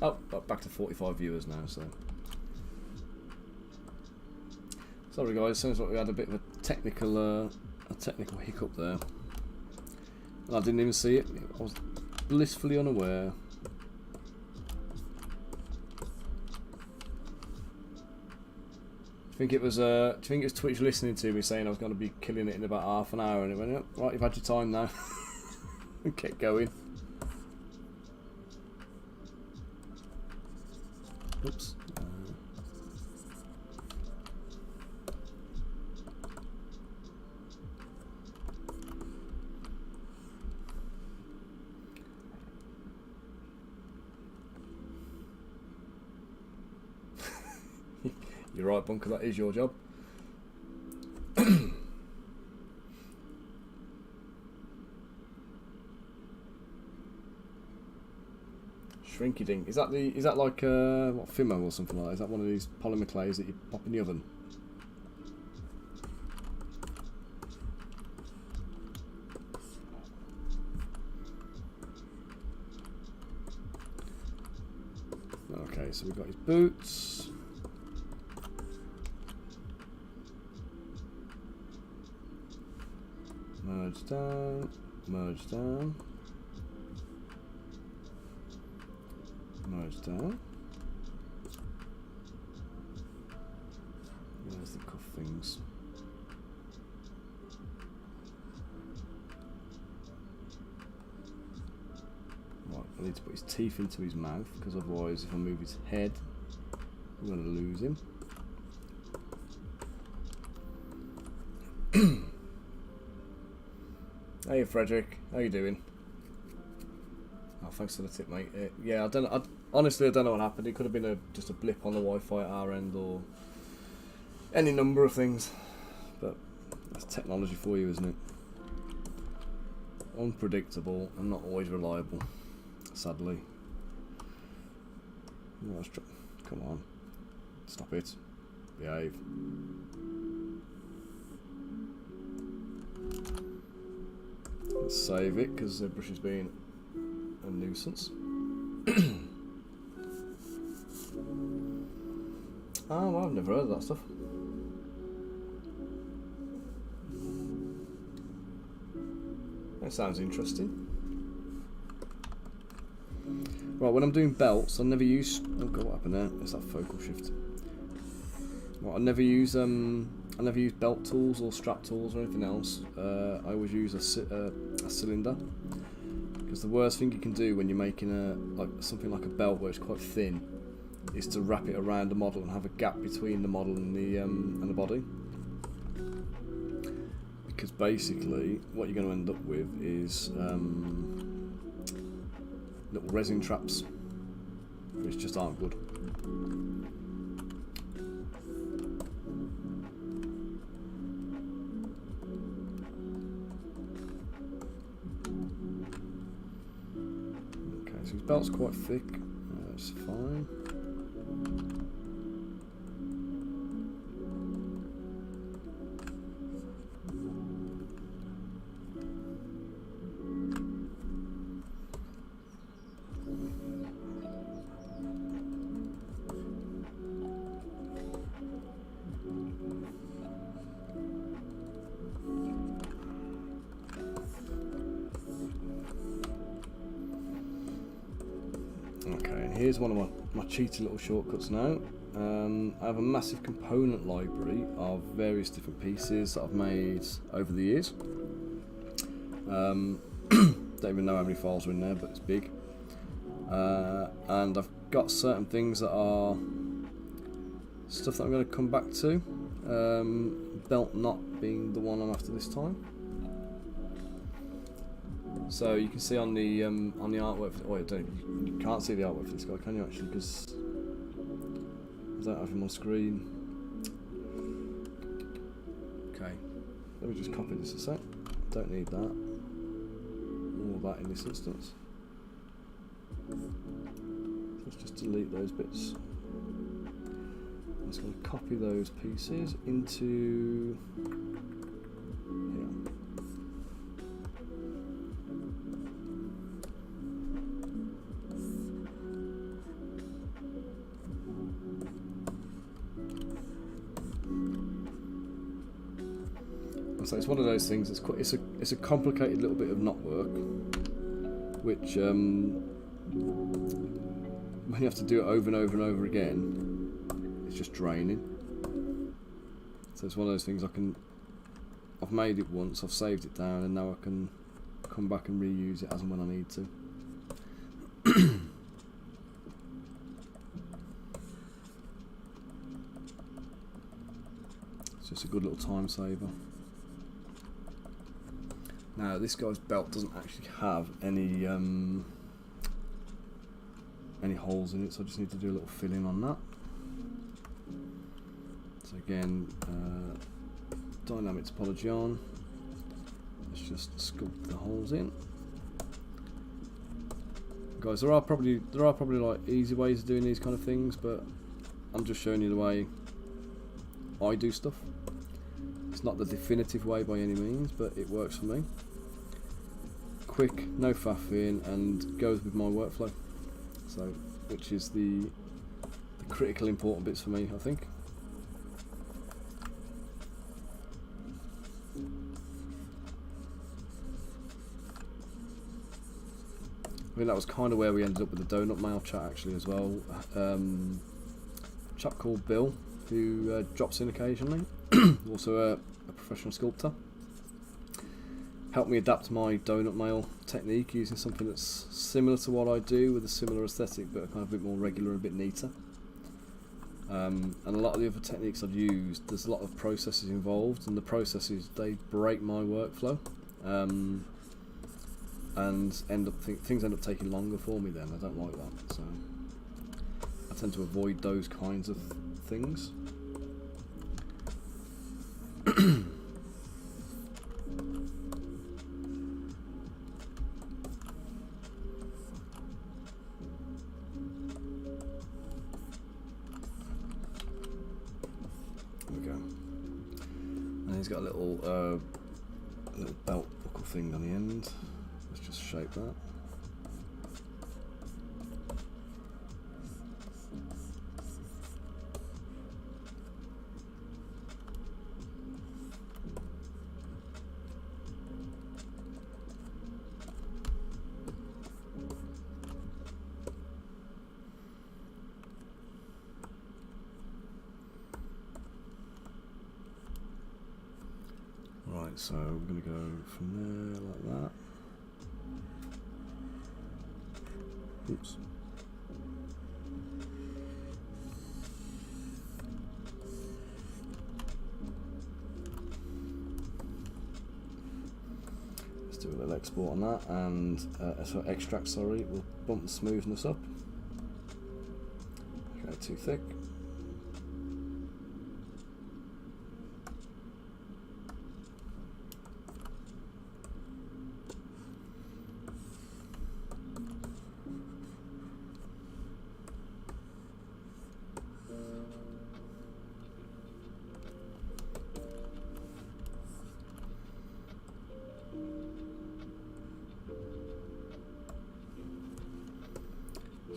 Oh, back to 45 viewers now, so. Sorry guys, sounds like we had a bit of a technical hiccup there. And I didn't even see it. I was blissfully unaware. Do you think it was Twitch listening to me saying I was going to be killing it in about half an hour, and it went, oh, right, you've had your time now. And kept going. Oops. You're right, Bunker, that is your job. Shrinky dink. Is that like what, Fimo or something like that? Is that one of these polymer clays that you pop in the oven? Okay, so we've got his boots. Merge down, merge down, merge down. Where's the cuff things? Right, I need to put his teeth into his mouth, because otherwise if I move his head, I'm going to lose him. Hey Frederick, how you doing? Oh, thanks for the tip, mate. Yeah, honestly, I don't know what happened. It could have been just a blip on the Wi-Fi at our end, or any number of things. But that's technology for you, isn't it? Unpredictable and not always reliable, sadly. Come on, stop it. Behave. Let's save it, because ZBrush is being a nuisance. Oh, well, I've never heard of that stuff. That sounds interesting. Right, when I'm doing belts, I never use... Oh god, what happened there? There's that focal shift. Right, I never use belt tools or strap tools or anything else. I always use a cylinder, because the worst thing you can do when you're making something like a belt where it's quite thin is to wrap it around the model and have a gap between the model and the body. Because basically what you're going to end up with is little resin traps, which just aren't good. Okay, so his belt's quite thick, that's fine. Here's one of my cheaty little shortcuts now. I have a massive component library of various different pieces that I've made over the years. Don't even know how many files are in there, but it's big. And I've got certain things that are stuff that I'm going to come back to. Belt knot being the one I'm after this time. So you can see on the artwork. You can't see the artwork for this guy, can you actually? Because I don't have him on screen. Okay, let me just copy this a sec. Don't need that. All that in this instance. Let's just delete those bits. I'm just going to copy those pieces into here. So it's one of those things. It's a complicated little bit of knot work, which when you have to do it over and over and over again, it's just draining. So it's one of those things I've made it once, I've saved it down, and now I can come back and reuse it as and when I need to. It's just a good little time saver. Now this guy's belt doesn't actually have any holes in it, so I just need to do a little filling on that. So again, dynamic topology on. Let's just sculpt the holes in. Guys, there are probably like easy ways of doing these kind of things, but I'm just showing you the way I do stuff. It's not the definitive way by any means, but it works for me. Quick, no faffing, and goes with my workflow. So, which is the critical important bits for me, I think. I mean, that was kind of where we ended up with the donut mail chat actually as well. A chap called Bill, who drops in occasionally, also a professional sculptor, helped me adapt my donut mail technique using something that's similar to what I do with a similar aesthetic, but kind of a bit more regular and a bit neater. And a lot of the other techniques I've used, there's a lot of processes involved, and the processes, they break my workflow. And things end up taking longer for me then. I don't like that, so I tend to avoid those kinds of things. There we go. And he's got a little belt buckle thing on the end. Let's just shape that. Right, so we're going to go from there like that. Oops. Let's do a little export on that, and so extract, sorry, we'll bump the smoothness up. Okay, too thick.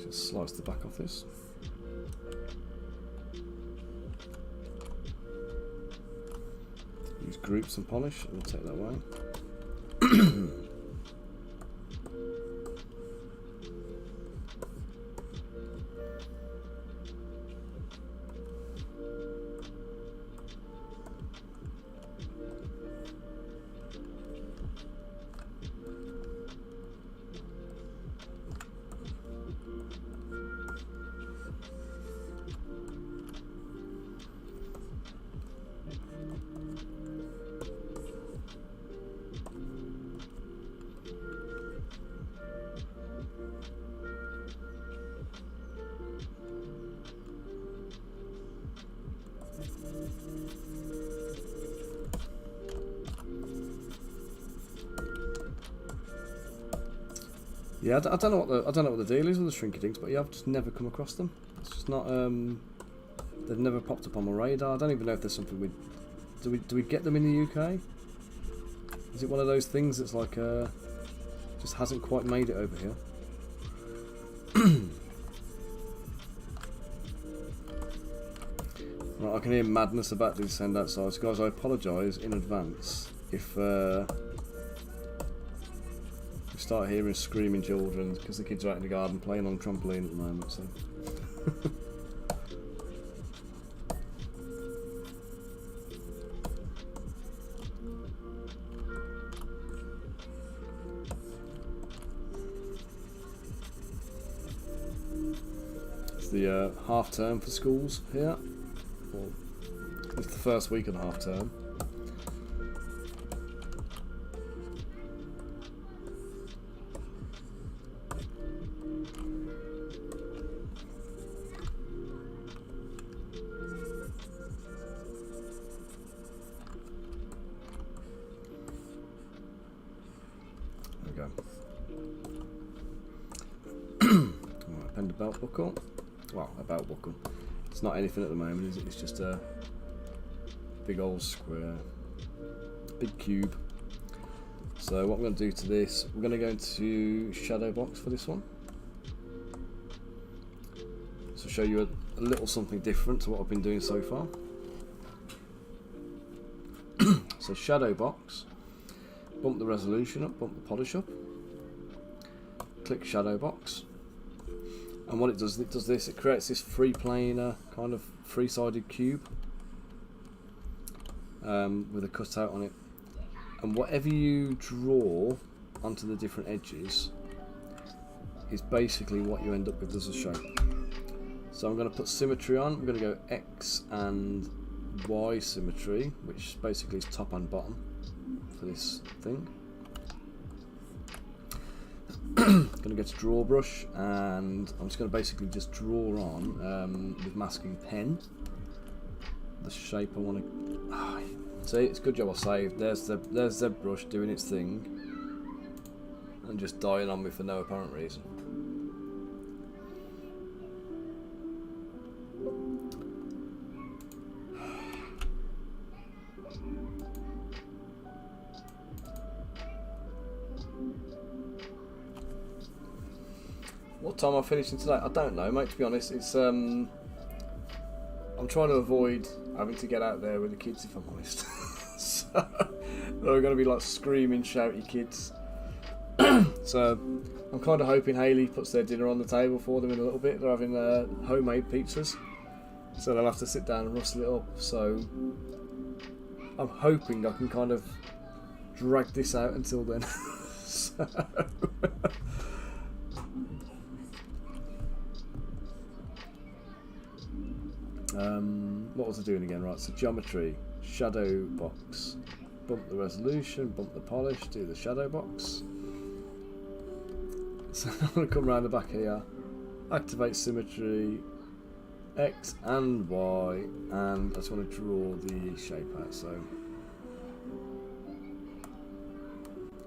Just slice the back off this. Use groups and polish, and we'll take that away. Yeah, I don't know what the deal is with the shrinky dinks, but yeah, I've just never come across them. It's just not. They've never popped up on my radar. I don't even know if there's something do we get them in the UK? Is it one of those things that's like just hasn't quite made it over here? Right, I can hear madness about to descend outside. So guys, I apologise in advance if we start hearing screaming children, because the kids are out in the garden playing on trampoline at the moment. So. The half term for schools here. Well, it's the first week of the half term. There we go. Right, pen to belt buckle. Well, a belt buckle. It's not anything at the moment, is it? It's just a big old square, big cube. So what I'm going to do to this, we're going to go into shadow box for this one. So show you a little something different to what I've been doing so far. So shadow box, bump the resolution up, bump the polish up, click shadow box. And what it does this, it creates this free planar, kind of three-sided cube with a cutout on it. And whatever you draw onto the different edges is basically what you end up with as a shape. So I'm going to put symmetry on. I'm going to go X and Y symmetry, which basically is top and bottom for this thing. Going to go to draw brush, and I'm just going to basically just draw on with masking pen the shape I want to. See, it's a good job I saved. There's ZBrush doing its thing and just dying on me for no apparent reason. What time am I finishing today? I don't know, mate, to be honest. It's I'm trying to avoid having to get out there with the kids, if I'm honest. So they're going to be like screaming, shouty kids. So I'm kind of hoping Hayley puts their dinner on the table for them in a little bit. They're having homemade pizzas, so they'll have to sit down and rustle it up. So I'm hoping I can kind of drag this out until then. So what was I doing again? Right, so geometry, shadow box, bump the resolution, bump the polish, do the shadow box. So I'm going to come around the back here, activate symmetry, X and Y, and I just want to draw the shape out. So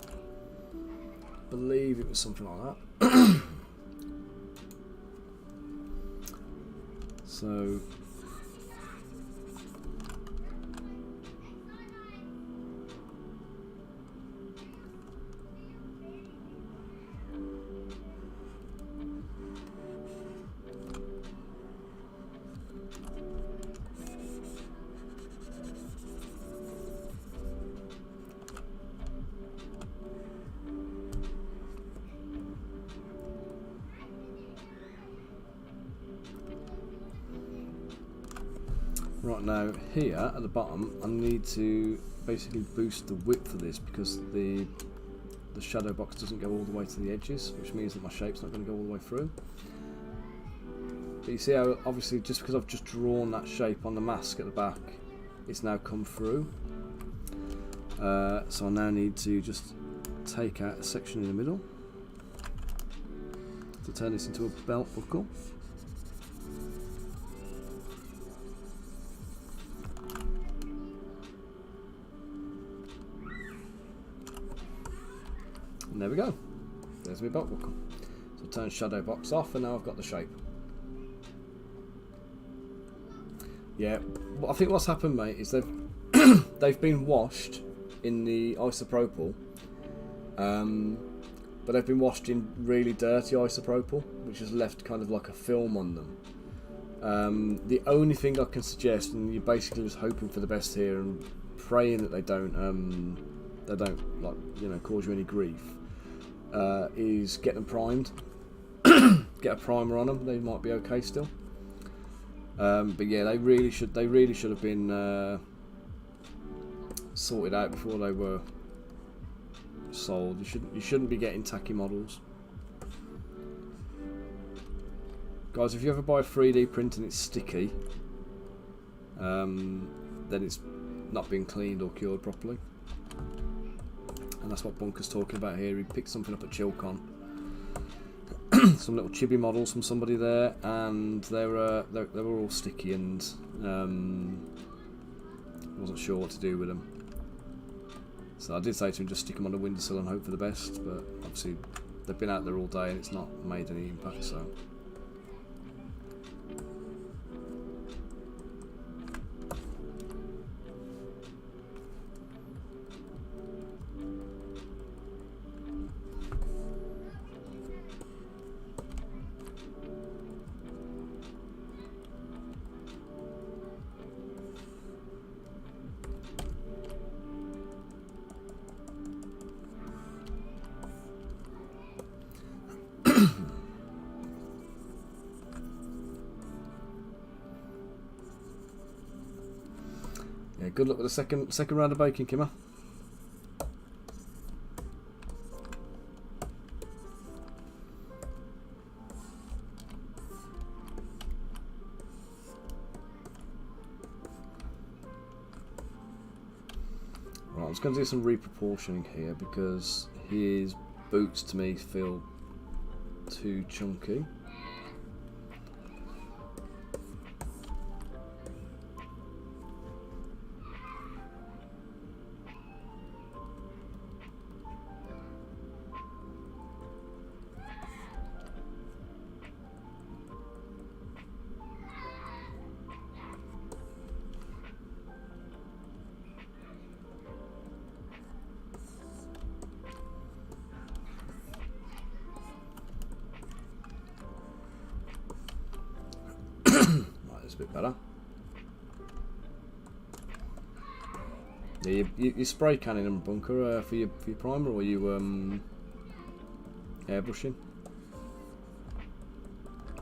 I believe it was something like that. So right now here at the bottom I need to basically boost the width of this because the shadow box doesn't go all the way to the edges, which means that my shape's not going to go all the way through. But you see how obviously just because I've just drawn that shape on the mask at the back, it's now come through. So I now need to just take out a section in the middle to turn this into a belt buckle. And there we go. There's my belt buckle. So turn shadow box off, and now I've got the shape. Yeah, I think what's happened, mate, is they've been washed in the isopropyl, but they've been washed in really dirty isopropyl, which has left kind of like a film on them. The only thing I can suggest, and you're basically just hoping for the best here and praying that they don't like, you know, cause you any grief, is get them primed. Get a primer on them. They might be okay still. But yeah, they really should have been sorted out before they were sold. You shouldn't be getting tacky models. Guys, if you ever buy a 3D print and it's sticky, then it's not been cleaned or cured properly. And that's what Bunker's talking about here. He picked something up at Chilcon. Some little chibi models from somebody there, and they were all sticky, and wasn't sure what to do with them. So I did say to him, just stick them on the windowsill and hope for the best, but obviously they've been out there all day and it's not made any impact, so... Yeah, good luck with the second round of baking, Kimmer. Right, I'm just going to do some reproportioning here because his boots to me feel too chunky. A bit better. Yeah, you spray canning them, Bunker, for your primer, or you airbrushing?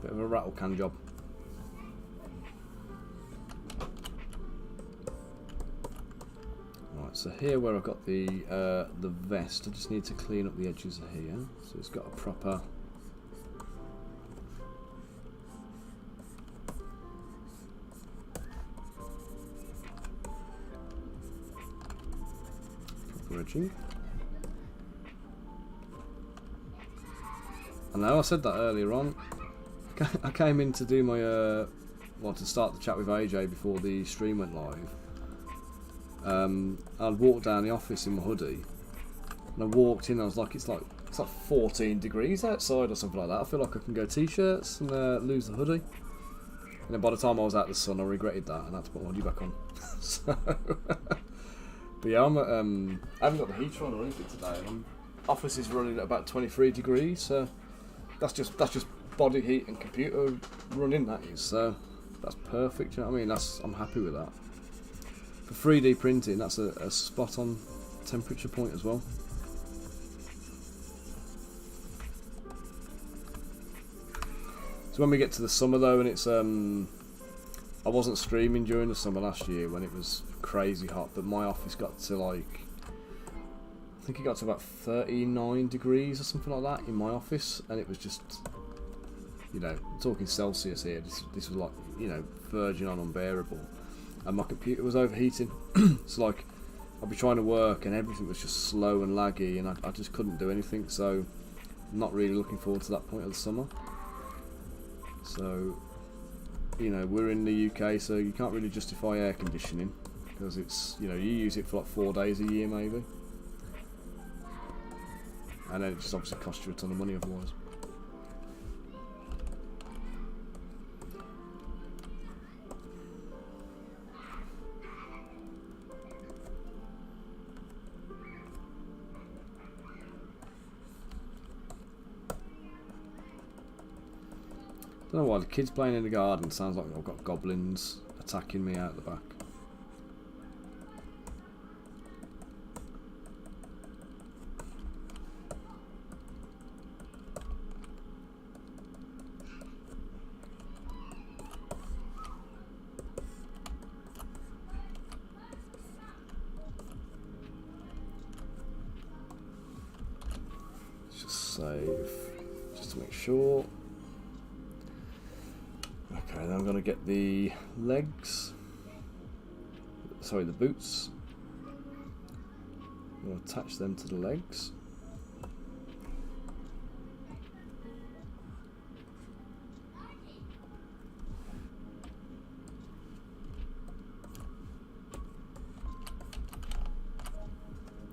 Bit of a rattle can job. Right, so here where I've got the vest, I just need to clean up the edges of here, so it's got a proper. Edging. I know I said that earlier on. I came in to do my to start the chat with AJ before the stream went live. I'd walked down the office in my hoodie, and I walked in. I was like, it's like 14 degrees outside or something like that. I feel like I can go t-shirts and lose the hoodie. And then by the time I was out in the sun, I regretted that and I had to put my hoodie back on. So. But yeah, I haven't got the heater on or anything today. Office is running at about 23 degrees, so that's just body heat and computer running. That is, so that's perfect. You know what I mean? I'm happy with that. For 3D printing, that's a spot on temperature point as well. So when we get to the summer though, and it's I wasn't streaming during the summer last year when it was crazy hot, but my office got to I think it got to about 39 degrees or something like that in my office, and it was just, you know, talking Celsius here, this was like, you know, verging on unbearable, and my computer was overheating. So like, I'd be trying to work and everything was just slow and laggy, and I just couldn't do anything, so I'm not really looking forward to that point of the summer. So, you know, we're in the UK, so you can't really justify air conditioning because it's, you know, you use it for like 4 days a year maybe, and then it just obviously costs you a ton of money otherwise. Don't know why the kids playing in the garden sounds like I've got goblins attacking me out the back. save just to make sure. Okay, then I'm going to get the legs, sorry, the boots. I'm going to attach them to the legs.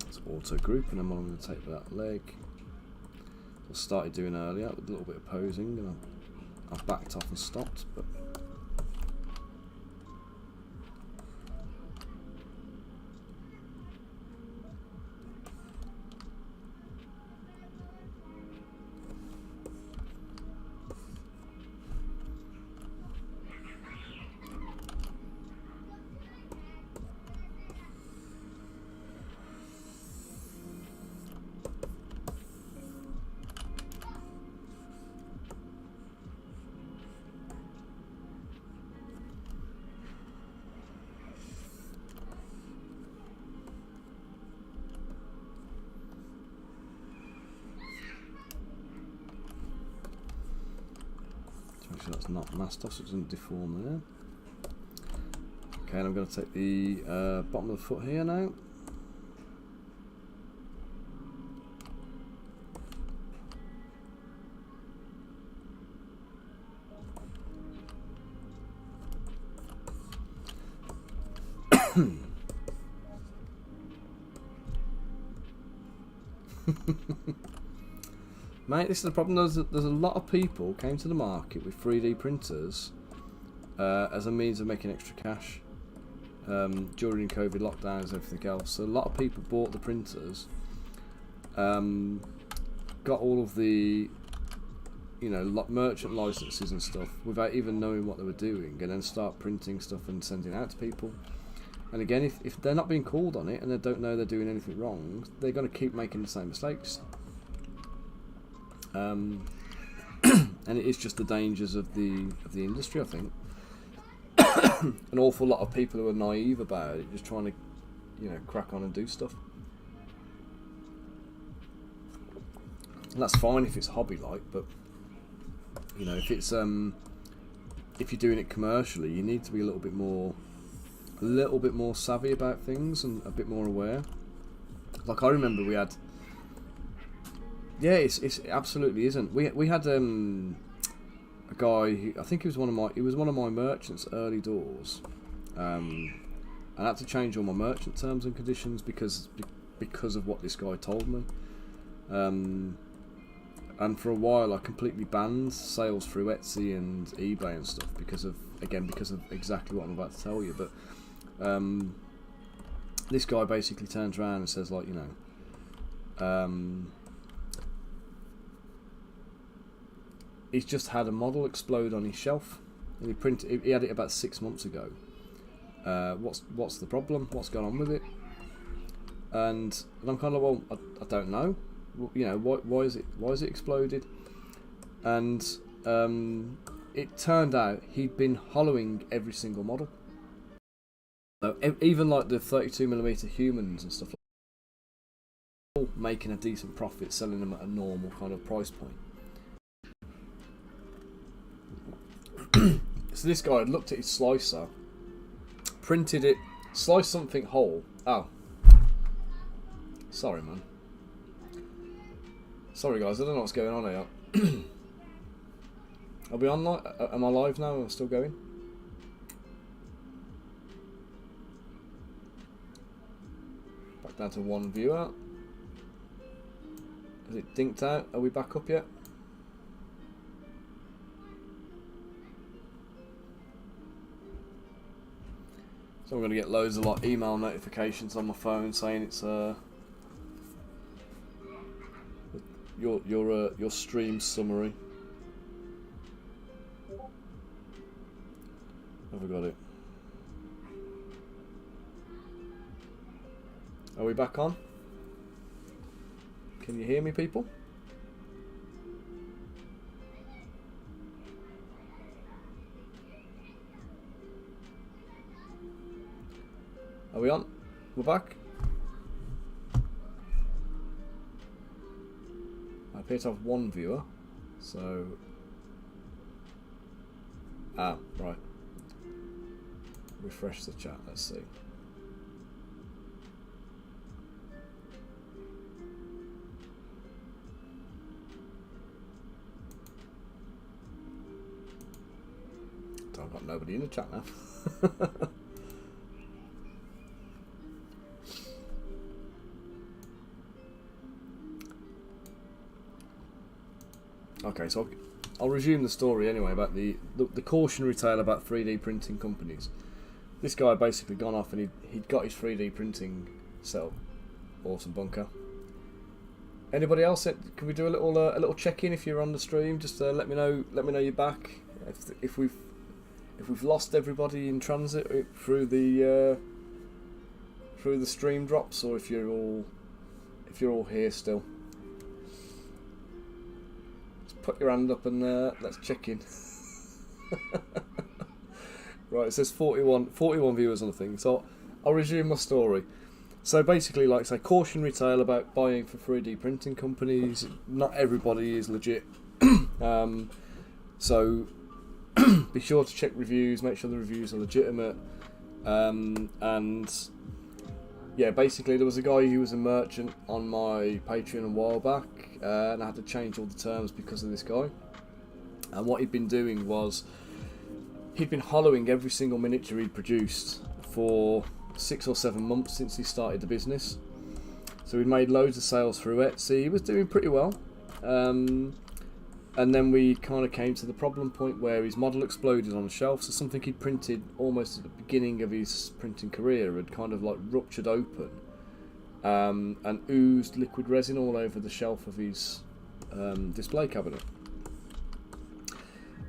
It's auto group, and then I'm going to take that leg. I started doing earlier with a little bit of posing, and I've backed off and stopped, but make sure that's not masked off so it doesn't deform there. Okay, and I'm going to take the bottom of the foot here now. Mate, this is the problem. There's a lot of people came to the market with 3D printers as a means of making extra cash during COVID lockdowns and everything else. So a lot of people bought the printers, got all of the merchant licenses and stuff without even knowing what they were doing, and then start printing stuff and sending it out to people. And again, if they're not being called on it and they don't know they're doing anything wrong, they're going to keep making the same mistakes. And it is just the dangers of the industry, I think. An awful lot of people who are naive about it, just trying to, crack on and do stuff. And that's fine if it's hobby-like, but if it's if you're doing it commercially, you need to be a little bit more savvy about things and a bit more aware. Like I remember we had. Yeah, it absolutely isn't. We had a guy who, I think he was one of my merchants early doors, and I had to change all my merchant terms and conditions because of what this guy told me. And for a while I completely banned sales through Etsy and eBay and stuff because of exactly what I'm about to tell you. But this guy basically turns around and says, like, he's just had a model explode on his shelf, and he had it about 6 months ago. What's the problem? What's going on with it? And I'm kind of, well, I don't know. Why is it exploded? And it turned out he'd been hollowing every single model. So even like the 32mm humans and stuff, like that, making a decent profit, selling them at a normal kind of price point. So this guy had looked at his slicer, printed it, sliced something whole. Oh, sorry, man. Sorry, guys. I don't know what's going on here. I'll be on. Am I live now? Am I still going? Back down to one viewer. Has it dinked out? Are we back up yet? So I'm going to get loads of email notifications on my phone saying it's your stream summary. Have we got it? Are we back on? Can you hear me, people? Are we on? We're back? I appear to have one viewer. So... Ah, right. Refresh the chat, let's see. I've got nobody in the chat now. Okay, so I'll resume the story anyway about the cautionary tale about 3D printing companies. This guy had basically gone off and he'd got his 3D printing set up. Awesome bunker. Anybody else? Can we do a little check-in if you're on the stream? Just let me know you're back. If we've lost everybody in transit through the stream drops, or if you're all here still. Put your hand up and let's check in. Right, it says 41 viewers on the thing, so I'll resume my story. So basically, like I say, cautionary tale about buying for 3D printing companies. Not everybody is legit. So be sure to check reviews, make sure the reviews are legitimate. And yeah, basically there was a guy who was a merchant on my Patreon a while back, and I had to change all the terms because of this guy. And what he'd been doing was he'd been hollowing every single miniature he'd produced for 6 or 7 months since he started the business. So he'd made loads of sales through Etsy. He was doing pretty well. And then we kind of came to the problem point where his model exploded on the shelf. So something he'd printed almost at the beginning of his printing career had kind of like ruptured open, and oozed liquid resin all over the shelf of his display cabinet.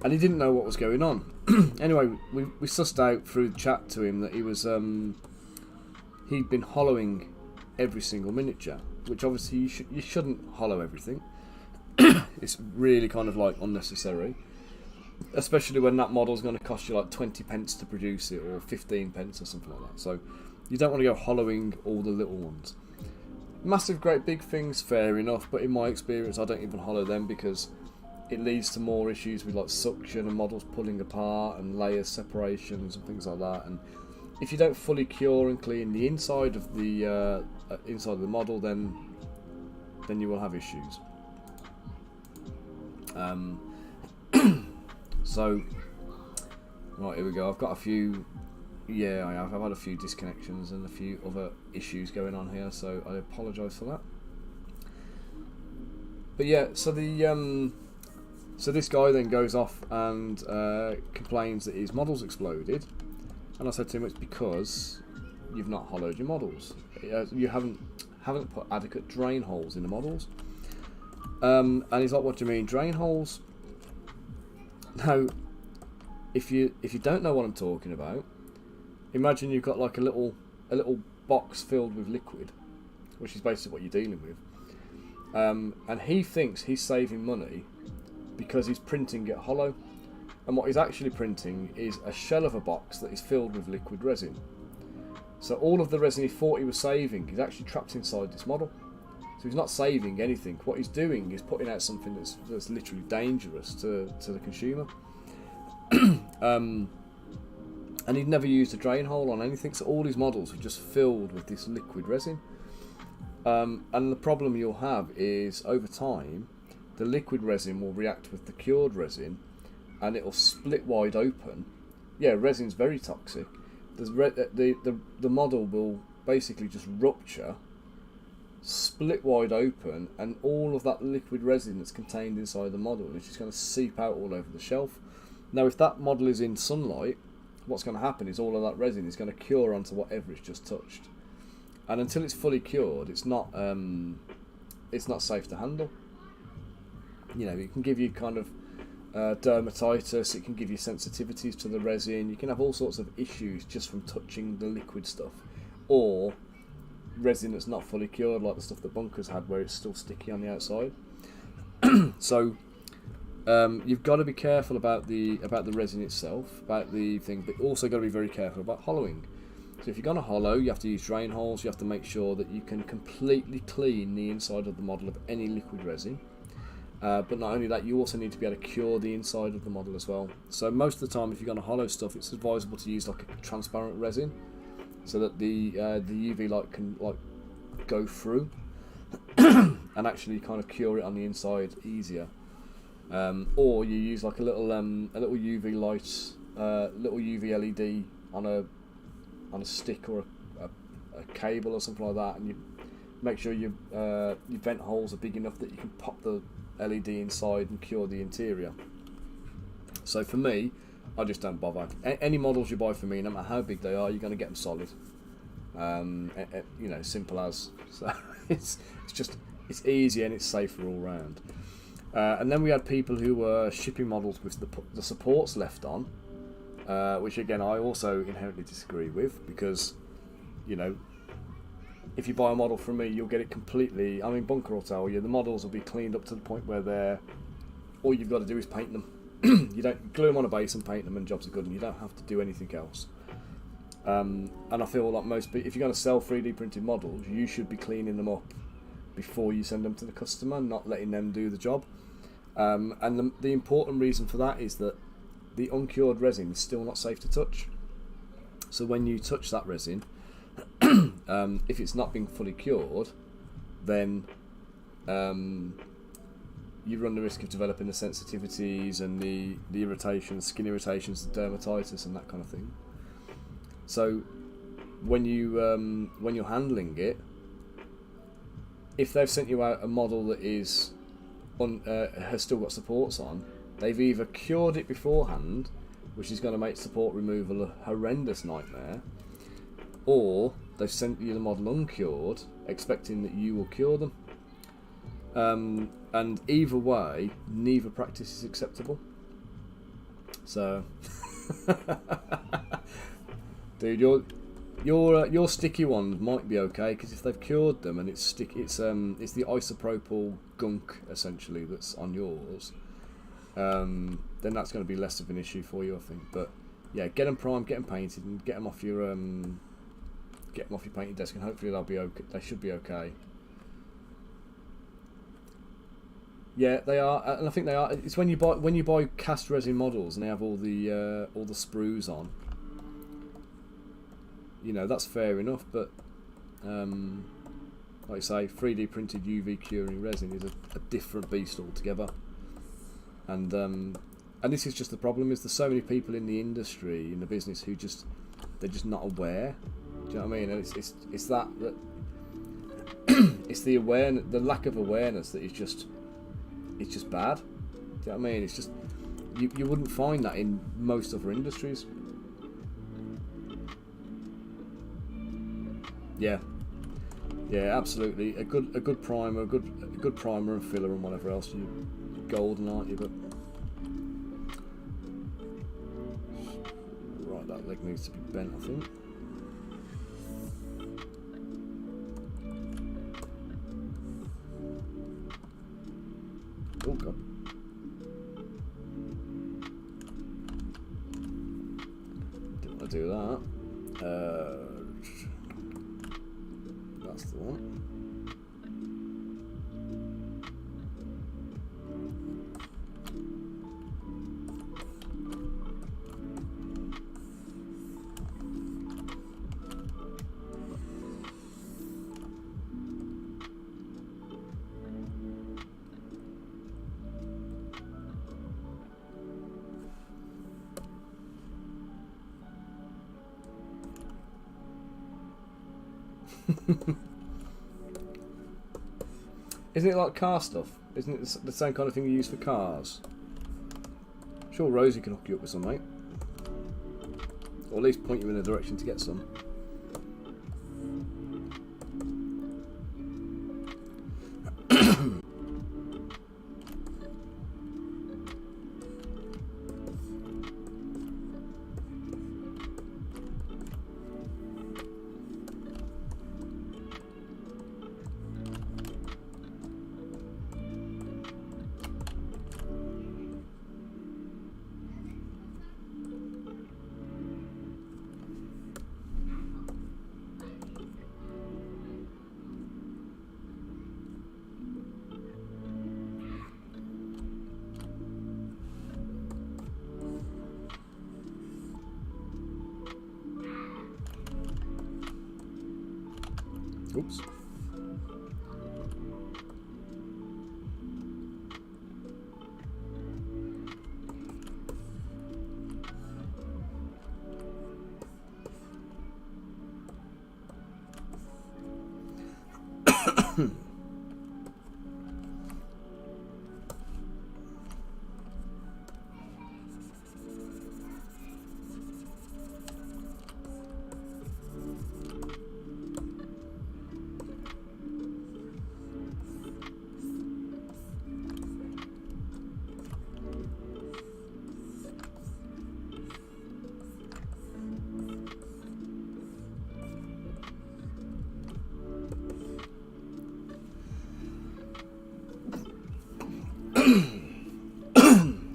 And he didn't know what was going on. Anyway, we sussed out through the chat to him that he was he'd been hollowing every single miniature, which obviously you shouldn't hollow everything. It's really kind of like unnecessary, especially when that model's going to cost you like 20 pence to produce it, or 15 pence or something like that. So you don't want to go hollowing all the little ones. Massive great big things, fair enough, but in my experience I don't even hollow them because it leads to more issues with like suction and models pulling apart and layer separations and things like that. And if you don't fully cure and clean the inside of the model, then you will have issues. So right, here we go. I've got a few. Yeah, I have. I've had a few disconnections and a few other issues going on here, so I apologise for that. But yeah, so this guy then goes off and complains that his model's exploded, and I said to him, it's because you've not hollowed your models. You haven't put adequate drain holes in the models. And he's like, what do you mean drain holes? Now, if you don't know what I'm talking about, imagine you've got like a little box filled with liquid, which is basically what you're dealing with. And he thinks he's saving money because he's printing it hollow, and what he's actually printing is a shell of a box that is filled with liquid resin. So all of the resin he thought he was saving is actually trapped inside this model. So he's not saving anything. What he's doing is putting out something that's literally dangerous to the consumer. And he'd never used a drain hole on anything, so all his models were just filled with this liquid resin. And the problem you'll have is, over time, the liquid resin will react with the cured resin, and it'll split wide open. Yeah, resin's very toxic. The model will basically just rupture, split wide open, and all of that liquid resin that's contained inside the model is just going to seep out all over the shelf. Now, if that model is in sunlight, what's going to happen is all of that resin is going to cure onto whatever it's just touched, and until it's fully cured, it's not safe to handle. You know, it can give you kind of dermatitis, it can give you sensitivities to the resin, you can have all sorts of issues just from touching the liquid stuff, or resin that's not fully cured, like the stuff that Bunkers had where it's still sticky on the outside. So you've got to be careful about the resin itself, about the thing, but also got to be very careful about hollowing. So if you're going to hollow, you have to use drain holes. You have to make sure that you can completely clean the inside of the model of any liquid resin. But not only that, you also need to be able to cure the inside of the model as well. So most of the time, if you're going to hollow stuff, it's advisable to use like a transparent resin, so that the UV light can like go through and actually kind of cure it on the inside easier. Or you use like a little UV light, little UV LED on a stick or a cable or something like that, and you make sure your vent holes are big enough that you can pop the LED inside and cure the interior. So for me, I just don't bother. Any models you buy for me, no matter how big they are, you're going to get them solid. You know, simple as. So it's easy and it's safer all round. And then we had people who were shipping models with the supports left on, which again I also inherently disagree with, because, you know, if you buy a model from me, you'll get it completely. I mean, Bunker will tell you the models will be cleaned up to the point where all you've got to do is paint them. You don't glue them on a base and paint them, and jobs are good, and you don't have to do anything else. And I feel like if you're going to sell 3D printed models, you should be cleaning them up before you send them to the customer, not letting them do the job. And the important reason for that is that the uncured resin is still not safe to touch. So when you touch that resin, if it's not been fully cured, then you run the risk of developing the sensitivities and the irritations, skin irritations, the dermatitis, and that kind of thing. So when you're handling it, if they've sent you out a model that is has still got supports on, they've either cured it beforehand, which is going to make support removal a horrendous nightmare, or they've sent you the model uncured, expecting that you will cure them. And either way, neither practice is acceptable. So, dude, your sticky ones might be okay, because if they've cured them and it's the isopropyl gunk essentially that's on yours, then that's going to be less of an issue for you, I think. But yeah, get them primed, get them painted, and get them off your painting desk, and hopefully they'll be okay. They should be okay. Yeah, they are, and I think they are. It's when you buy cast resin models and they have all the sprues on. You know, that's fair enough, but like I say, 3D printed UV curing resin is a different beast altogether. And this is just the problem: is there's so many people in the industry, in the business, who they're just not aware. Do you know what I mean? And it's that it's the awareness, the lack of awareness that is just bad. Do you know what I mean? It's just you wouldn't find that in most other industries. Yeah, absolutely. A good primer, a good primer and filler and whatever else. You're golden, aren't you? But right, that leg needs to be bent, I think. Oh god. Didn't want to do that. That's the one. Isn't it like car stuff? Isn't it the same kind of thing you use for cars? Sure, Rosie can hook you up with some, mate. Or at least point you in a direction to get some. Oops.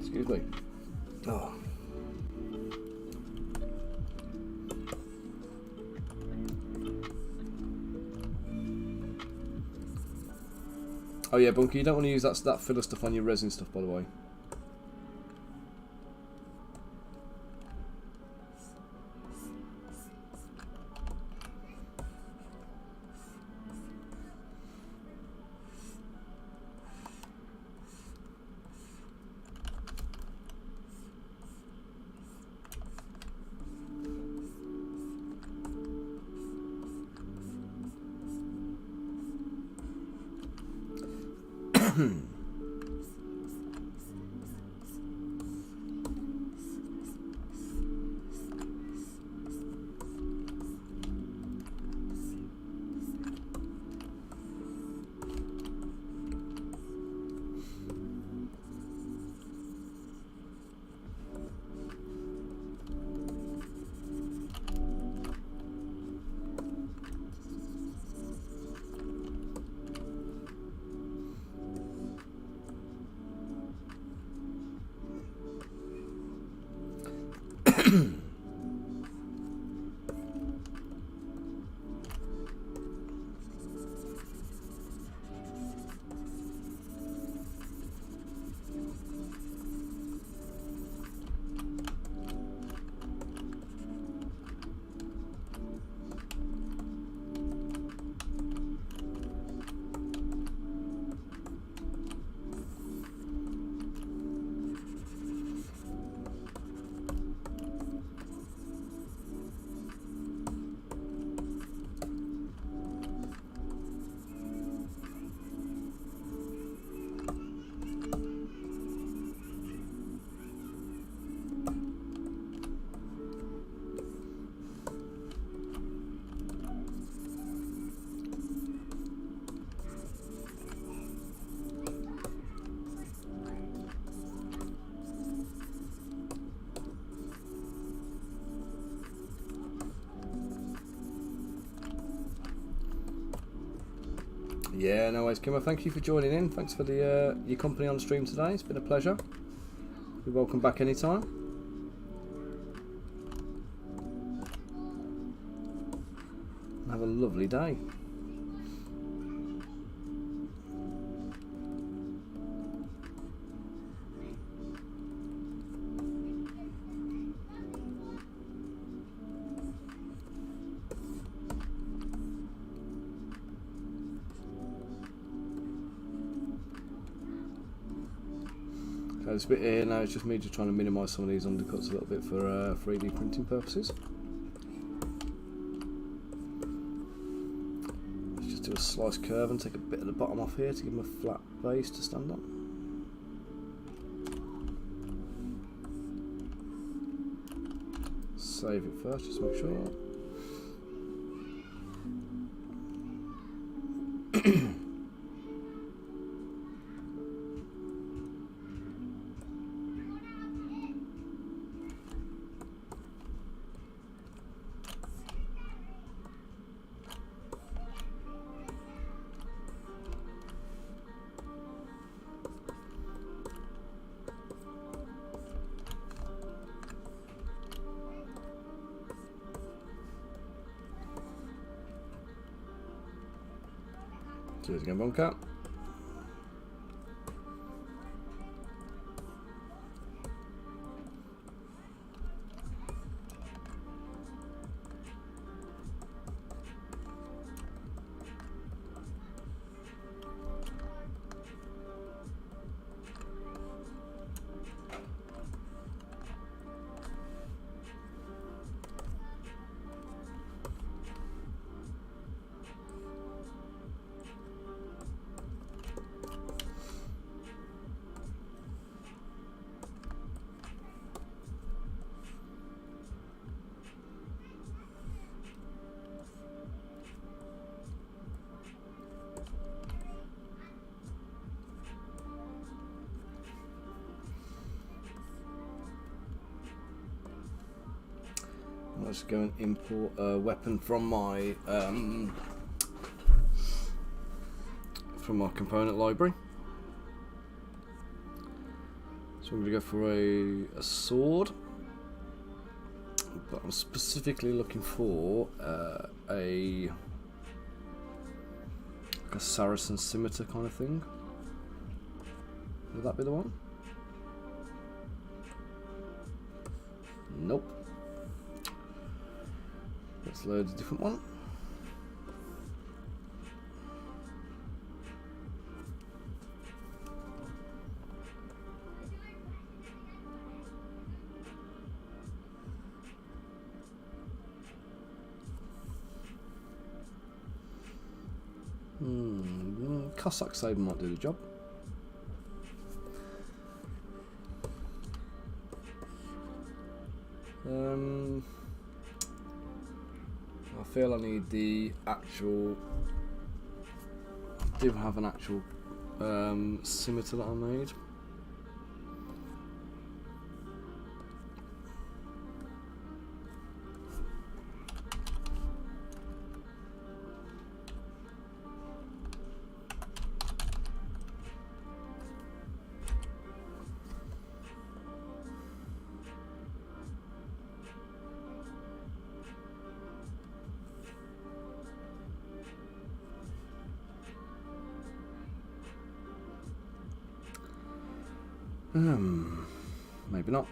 Excuse me. Oh. Oh yeah, Bunker, you don't want to use that filler stuff on your resin stuff, by the way. Yeah, no worries, Kimmer. Thank you for joining in. Thanks for the your company on stream today. It's been a pleasure. You're welcome back anytime. Have a lovely day. This bit here now, it's just me just trying to minimise some of these undercuts a little bit for 3D printing purposes. Let's just do a slice curve and take a bit of the bottom off here to give them a flat base to stand on. Save it first, just to make sure. Do it again, Bunker. Let's go and import a weapon from my component library. So I'm going to go for a sword, but I'm specifically looking for a Saracen scimitar kind of thing. Would that be the one? Nope. Let's load a different one. Cossack saber might do the job. I feel I need the actual. I do have an actual scimitar that I made. Maybe not.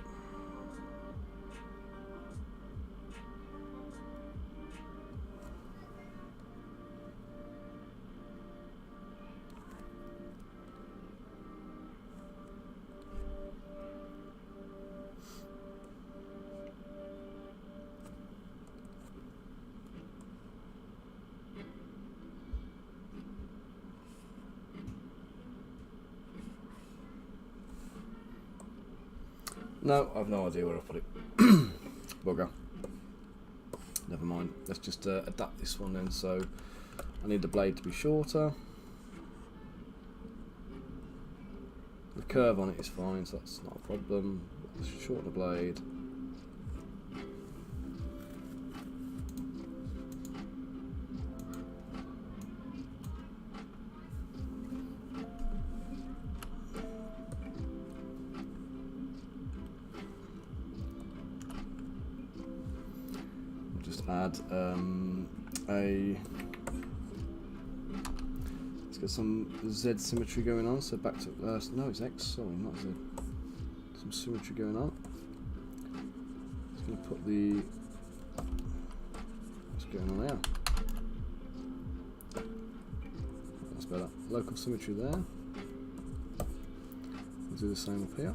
No, I've no idea where I put it. Bugger. Never mind. Let's just adapt this one then. So I need the blade to be shorter. The curve on it is fine, so that's not a problem. Let's shorten the blade. Add let's get some Z symmetry going on. So back to no, it's X. Sorry, not Z. Some symmetry going on. Just going to put the what's going on there. That's better. Local symmetry there. We'll do the same up here.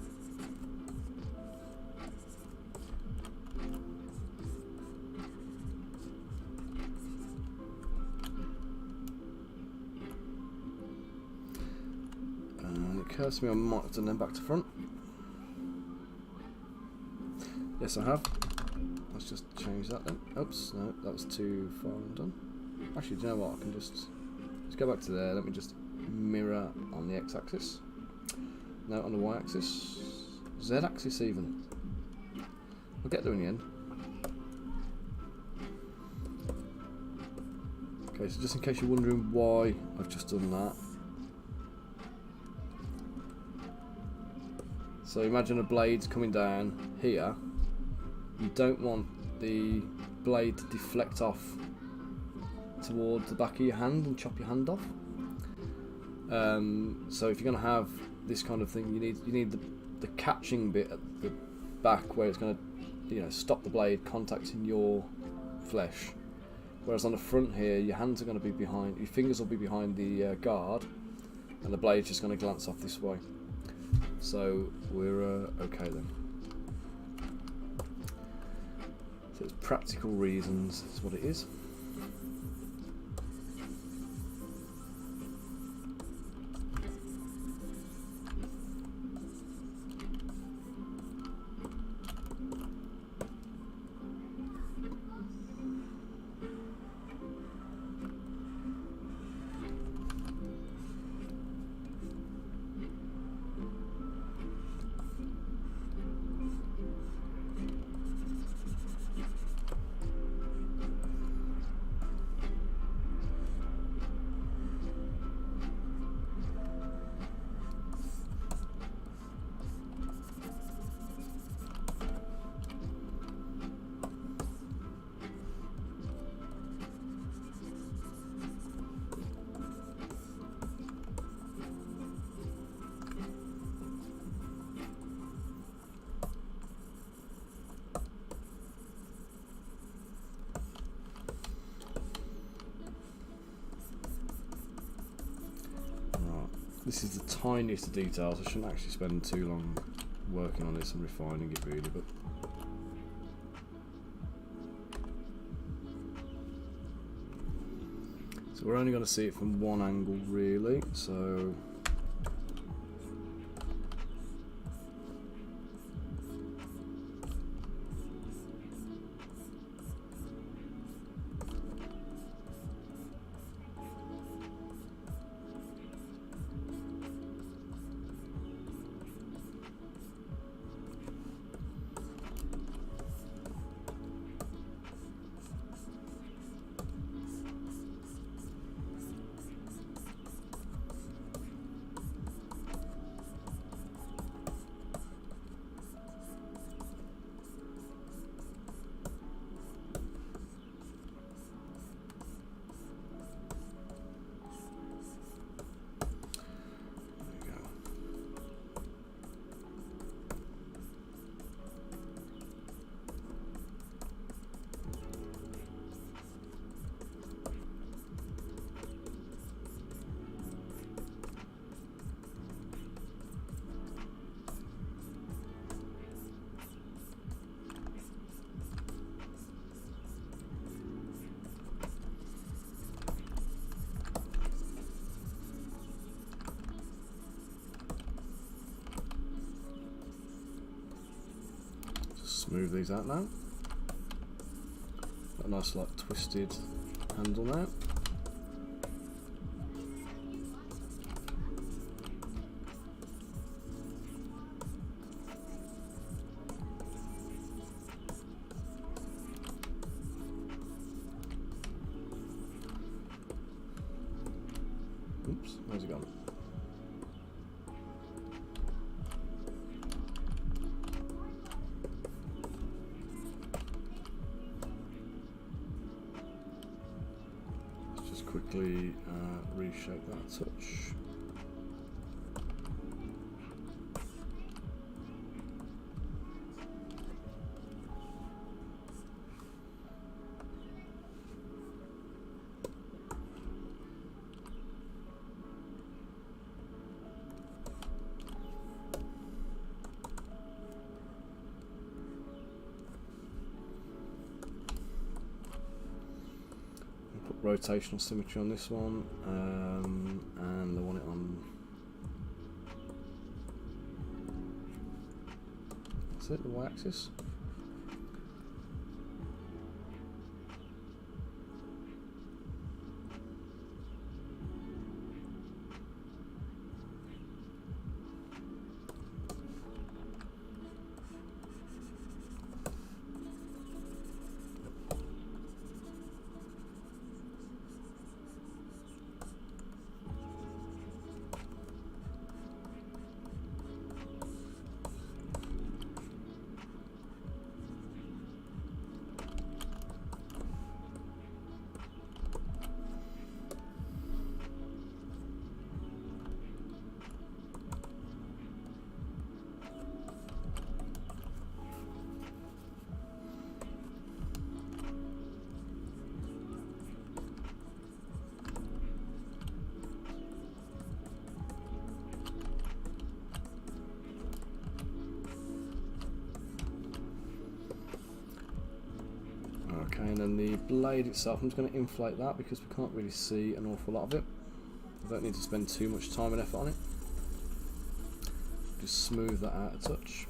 Occurs to me I might have done them back to front. Yes, I have. Let's just change that then. Oops, no, that was too far undone. Actually, do you know what? I can just go back to there. Let me just mirror on the x-axis. No, on the y-axis. Z-axis even. We'll get there in the end. Okay, so just in case you're wondering why I've just done that. So imagine a blade's coming down here. You don't want the blade to deflect off towards the back of your hand and chop your hand off. So if you're going to have this kind of thing, you need the catching bit at the back where it's going to stop the blade contacting your flesh. Whereas on the front here, your hands are going to be behind, your fingers will be behind the guard, and the blade's just going to glance off this way. So we're okay then. So it's practical reasons, is what it is. This is the tiniest of details. I shouldn't actually spend too long working on this and refining it really, but so we're only going to see it from one angle really, so smooth these out now. Got a nice like twisted handle now. Oops, where's it gone? Quickly reshape that a touch. Rotational symmetry on this one, and I want it on. That's it, the y-axis. Okay, and then the blade itself, I'm just going to inflate that because we can't really see an awful lot of it. I don't need to spend too much time and effort on it. Just smooth that out a touch.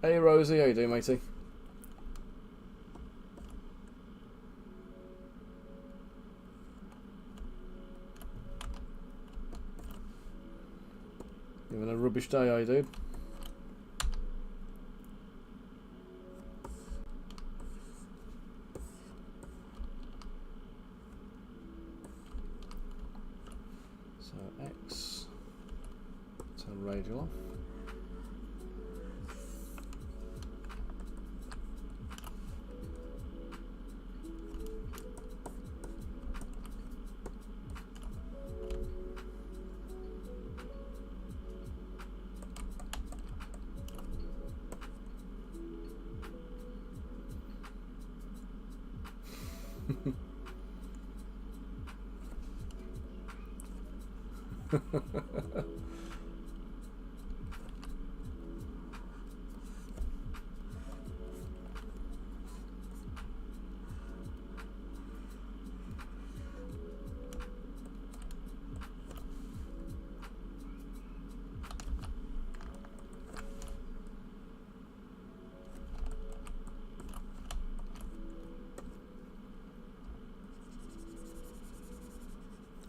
Hey Rosie, how you doing, matey? You having a rubbish day, are you, dude? So X, turn radial off.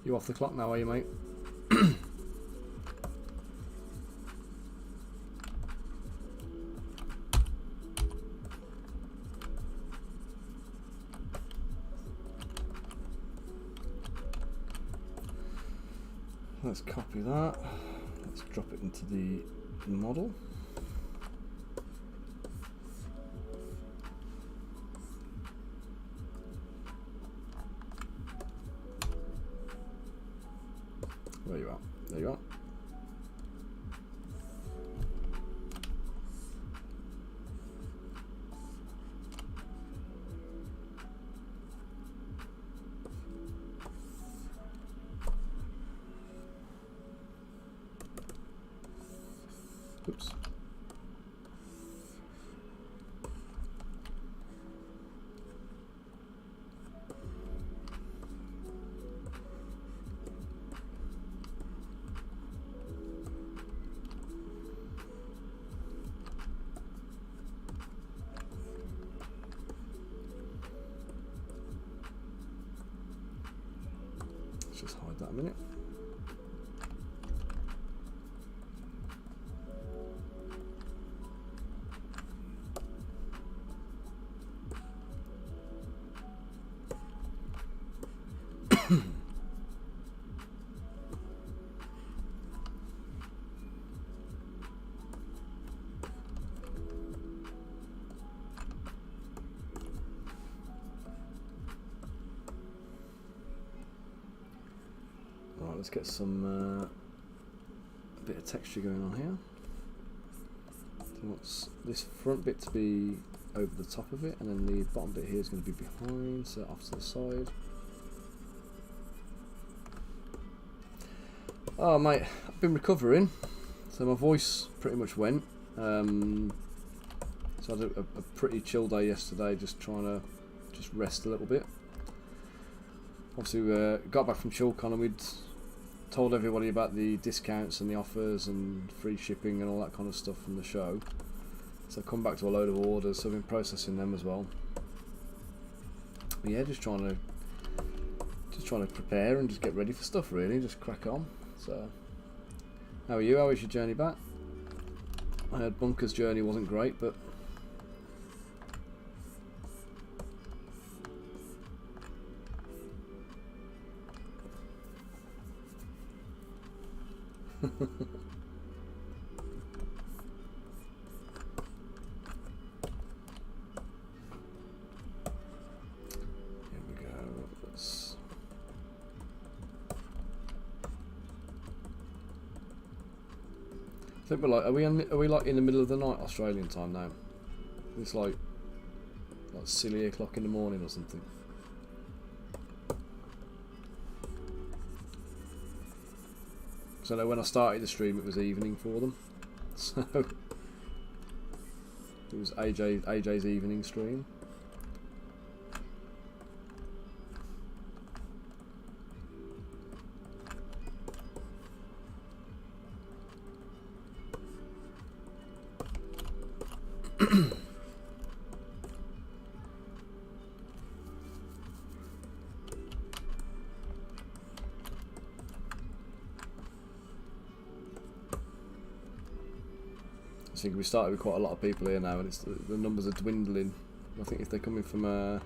You off the clock now, are you, mate? Let's copy that. Let's drop it into the model. There you are. There you are. Oops. Let's just hide that a minute. Right, let's get some a bit of texture going on here. So what's this front bit to be over the top of it, and then the bottom bit here is going to be behind, so off to the side. Oh mate, I've been recovering, so my voice pretty much went. So I had a pretty chill day yesterday, just trying to just rest a little bit. Obviously we got back from Chilcon and we'd told everybody about the discounts and the offers and free shipping and all that kind of stuff from the show. So I've come back to a load of orders, so I've been processing them as well. But yeah, just trying to prepare and just get ready for stuff really, just crack on. So, how are you? How was your journey back? I heard Bunker's journey wasn't great, but here we go. Let's I think we're like, are we like in the middle of the night Australian time now? It's like silly o'clock in the morning or something. So I know when I started the stream it was evening for them. So it was AJ's evening stream. I think we started with quite a lot of people here now, and it's the numbers are dwindling. I think if they're coming from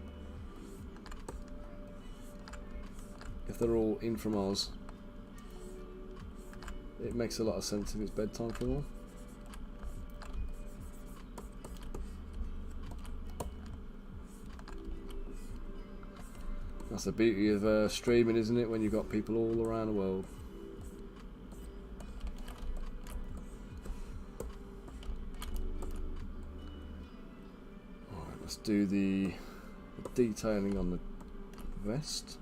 if they're all in from Oz, it makes a lot of sense if it's bedtime for them all. That's the beauty of streaming, isn't it? When you've got people all around the world. Alright, let's do the detailing on the vest.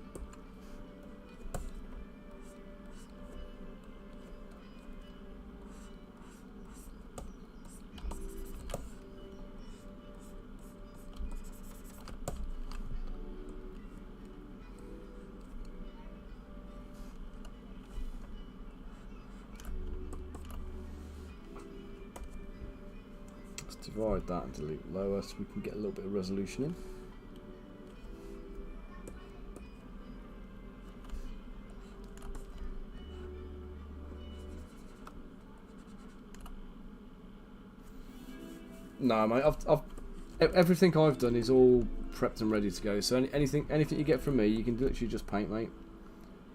divide that and delete lower so we can get a little bit of resolution in. No, mate. Everything I've done is all prepped and ready to go. So anything you get from me, you can literally just paint, mate.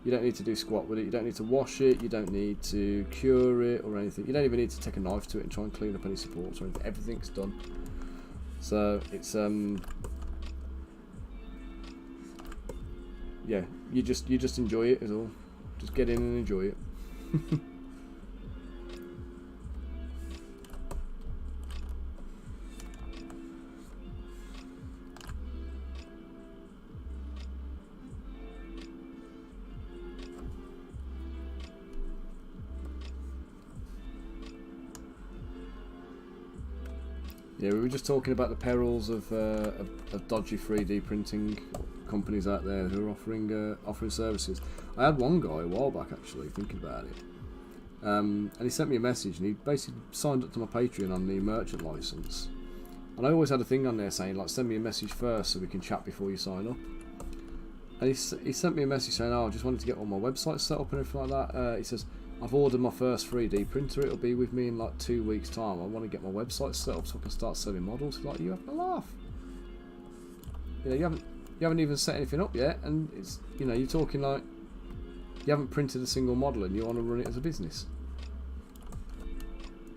You don't need to do squat with it. You don't need to wash it. You don't need to cure it or anything. You don't even need to take a knife to it and try and clean up any supports or anything. Everything's done. So it's yeah. You just enjoy it is all. Just get in and enjoy it. Yeah, we were just talking about the perils of dodgy 3D printing companies out there who are offering services. I had one guy a while back actually thinking about it, and he sent me a message and he basically signed up to my Patreon on the merchant license. And I always had a thing on there saying like send me a message first so we can chat before you sign up. And he sent me a message saying, oh, I just wanted to get all my websites set up and everything like that. He says, I've ordered my first 3D printer. It'll be with me in like 2 weeks' time. I want to get my website set up so I can start selling models. He's like, you have a laugh. You know, you haven't even set anything up yet, and it's, you know, you're talking like you haven't printed a single model and you want to run it as a business.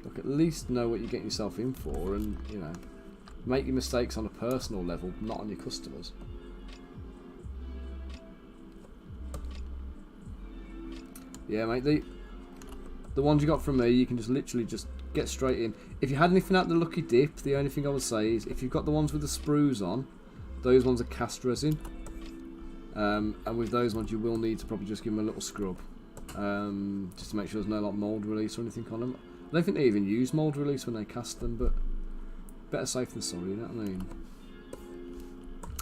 Look, at least know what you're getting yourself in for, and you know, make your mistakes on a personal level, not on your customers. Yeah, mate. The ones you got from me, you can just literally just get straight in. If you had anything out the Lucky Dip, the only thing I would say is if you've got the ones with the sprues on, those ones are cast resin. And with those ones, you will need to probably just give them a little scrub, just to make sure there's no like mold release or anything on them. I don't think they even use mold release when they cast them, but better safe than sorry. You know what I mean?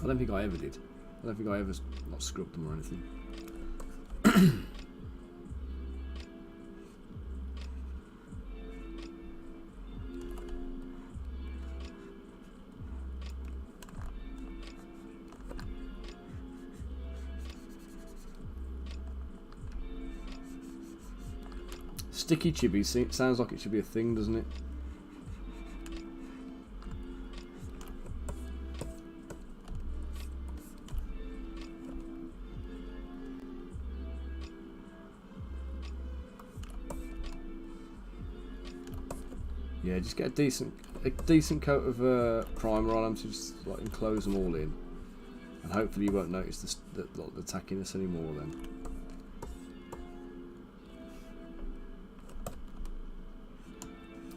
I don't think I ever did. I don't think I ever like scrubbed them or anything. Sticky chibi sounds like it should be a thing, doesn't it? Yeah, just get a decent coat of primer on them to just like enclose them all in, and hopefully you won't notice the tackiness anymore then.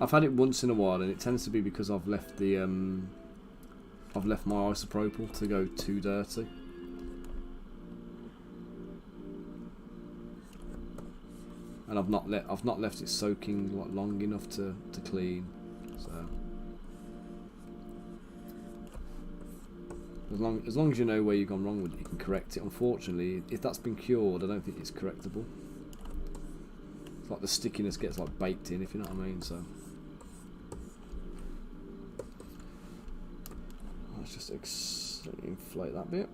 I've had it once in a while, and it tends to be because I've left my isopropyl to go too dirty. And I've not left it soaking like long enough to clean. So as long as you know where you've gone wrong with it, you can correct it. Unfortunately, if that's been cured, I don't think it's correctable. It's like the stickiness gets like baked in, if you know what I mean. So let's just inflate that bit.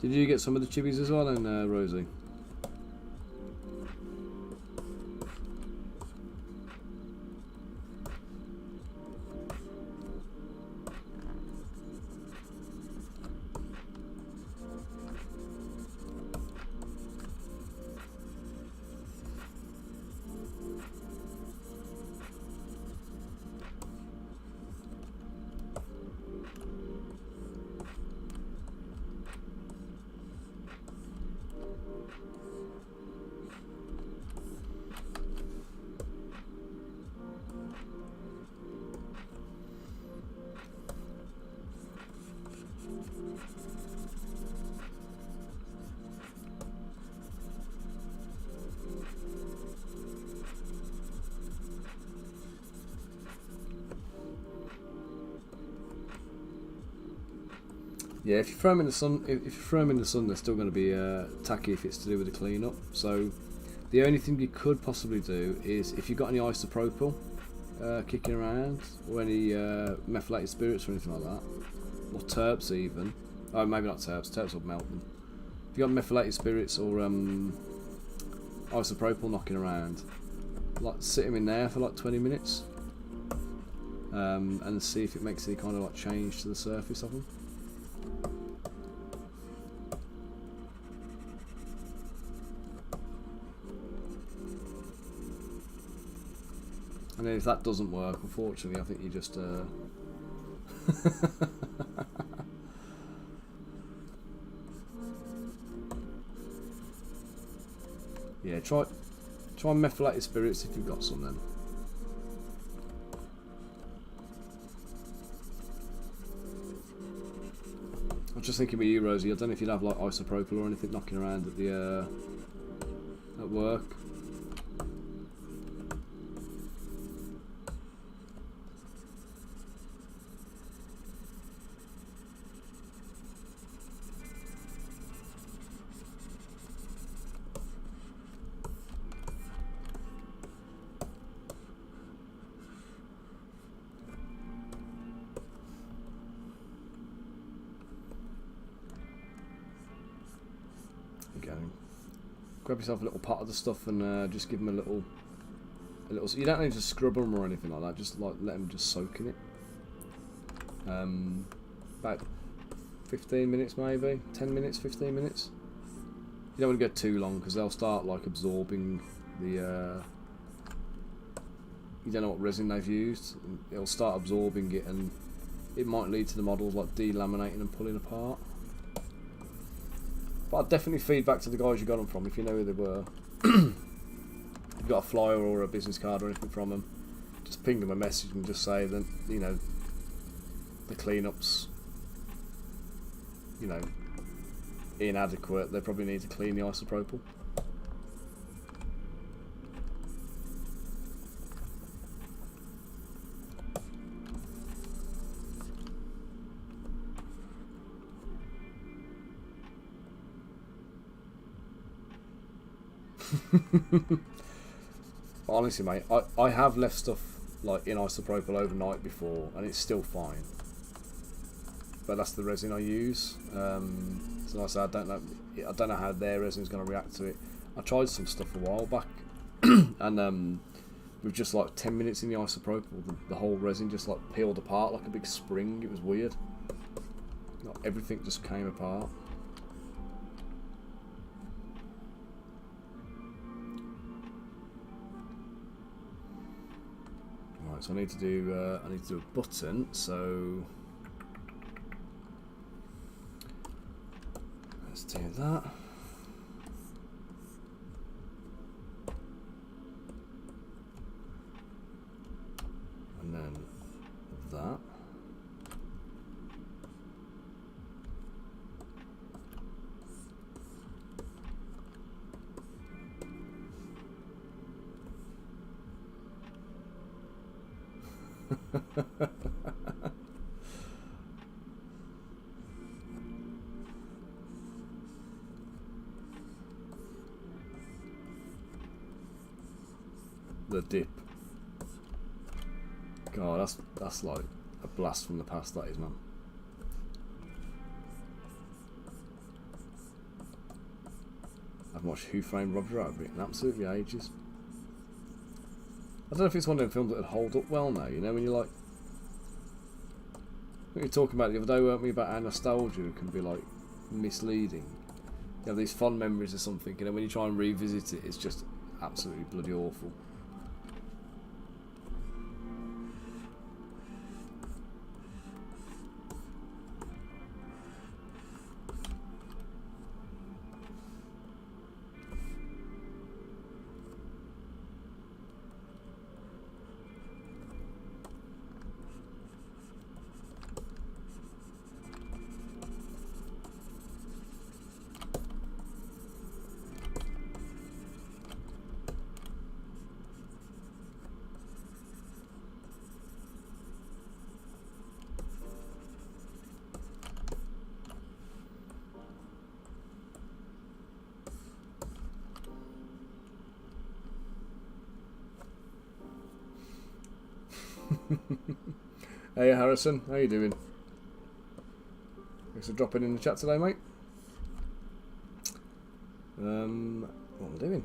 Did you get some of the chibis as well then, Rosie? Yeah, if you throw them in the sun, if you throw them in the sun, they're still going to be tacky if it's to do with the cleanup. So the only thing you could possibly do is if you've got any isopropyl kicking around, or any methylated spirits or anything like that, or terps even. Oh, maybe not terps. Terps will melt them. If you've got methylated spirits or isopropyl knocking around, like sit them in there for like 20 minutes, and see if it makes any kind of like change to the surface of them. And then if that doesn't work, unfortunately, I think you just yeah, try methylated spirits if you've got some then. I was just thinking with you, Rosie, I don't know if you'd have like isopropyl or anything knocking around at the at work. Grab yourself a little pot of the stuff and just give them a little. You don't need to scrub them or anything like that. Just like let them just soak in it. About 15 minutes, maybe 10 minutes, 15 minutes. You don't want to go too long because they'll start like absorbing the. You don't know what resin they've used. It'll start absorbing it, and it might lead to the models like delaminating and pulling apart. But I'd definitely feed back to the guys you got them from if you know who they were. If you've got a flyer or a business card or anything from them, just ping them a message and just say that, you know, the cleanup's, you know, inadequate. They probably need to clean the isopropyl. Honestly, mate, I have left stuff like in isopropyl overnight before, and it's still fine. But that's the resin I use. So like I said, I don't know how their resin is going to react to it. I tried some stuff a while back, and with just like 10 minutes in the isopropyl, the whole resin just like peeled apart like a big spring. It was weird. Like, everything just came apart. So I need to do a button. So let's do that. And then that. The dip. God, that's like a blast from the past, that is, man. I've watched Who Framed Roger Rabbit in absolutely ages. I don't know if it's one of them films that would hold up well now, you know, when you're like... What you were talking about the other day, weren't we, about how nostalgia can be, like, misleading. You have these fond memories of something, you know, when you try and revisit it, it's just absolutely bloody awful. Hey Harrison, how you doing? Thanks for dropping in the chat today, mate. What am I doing?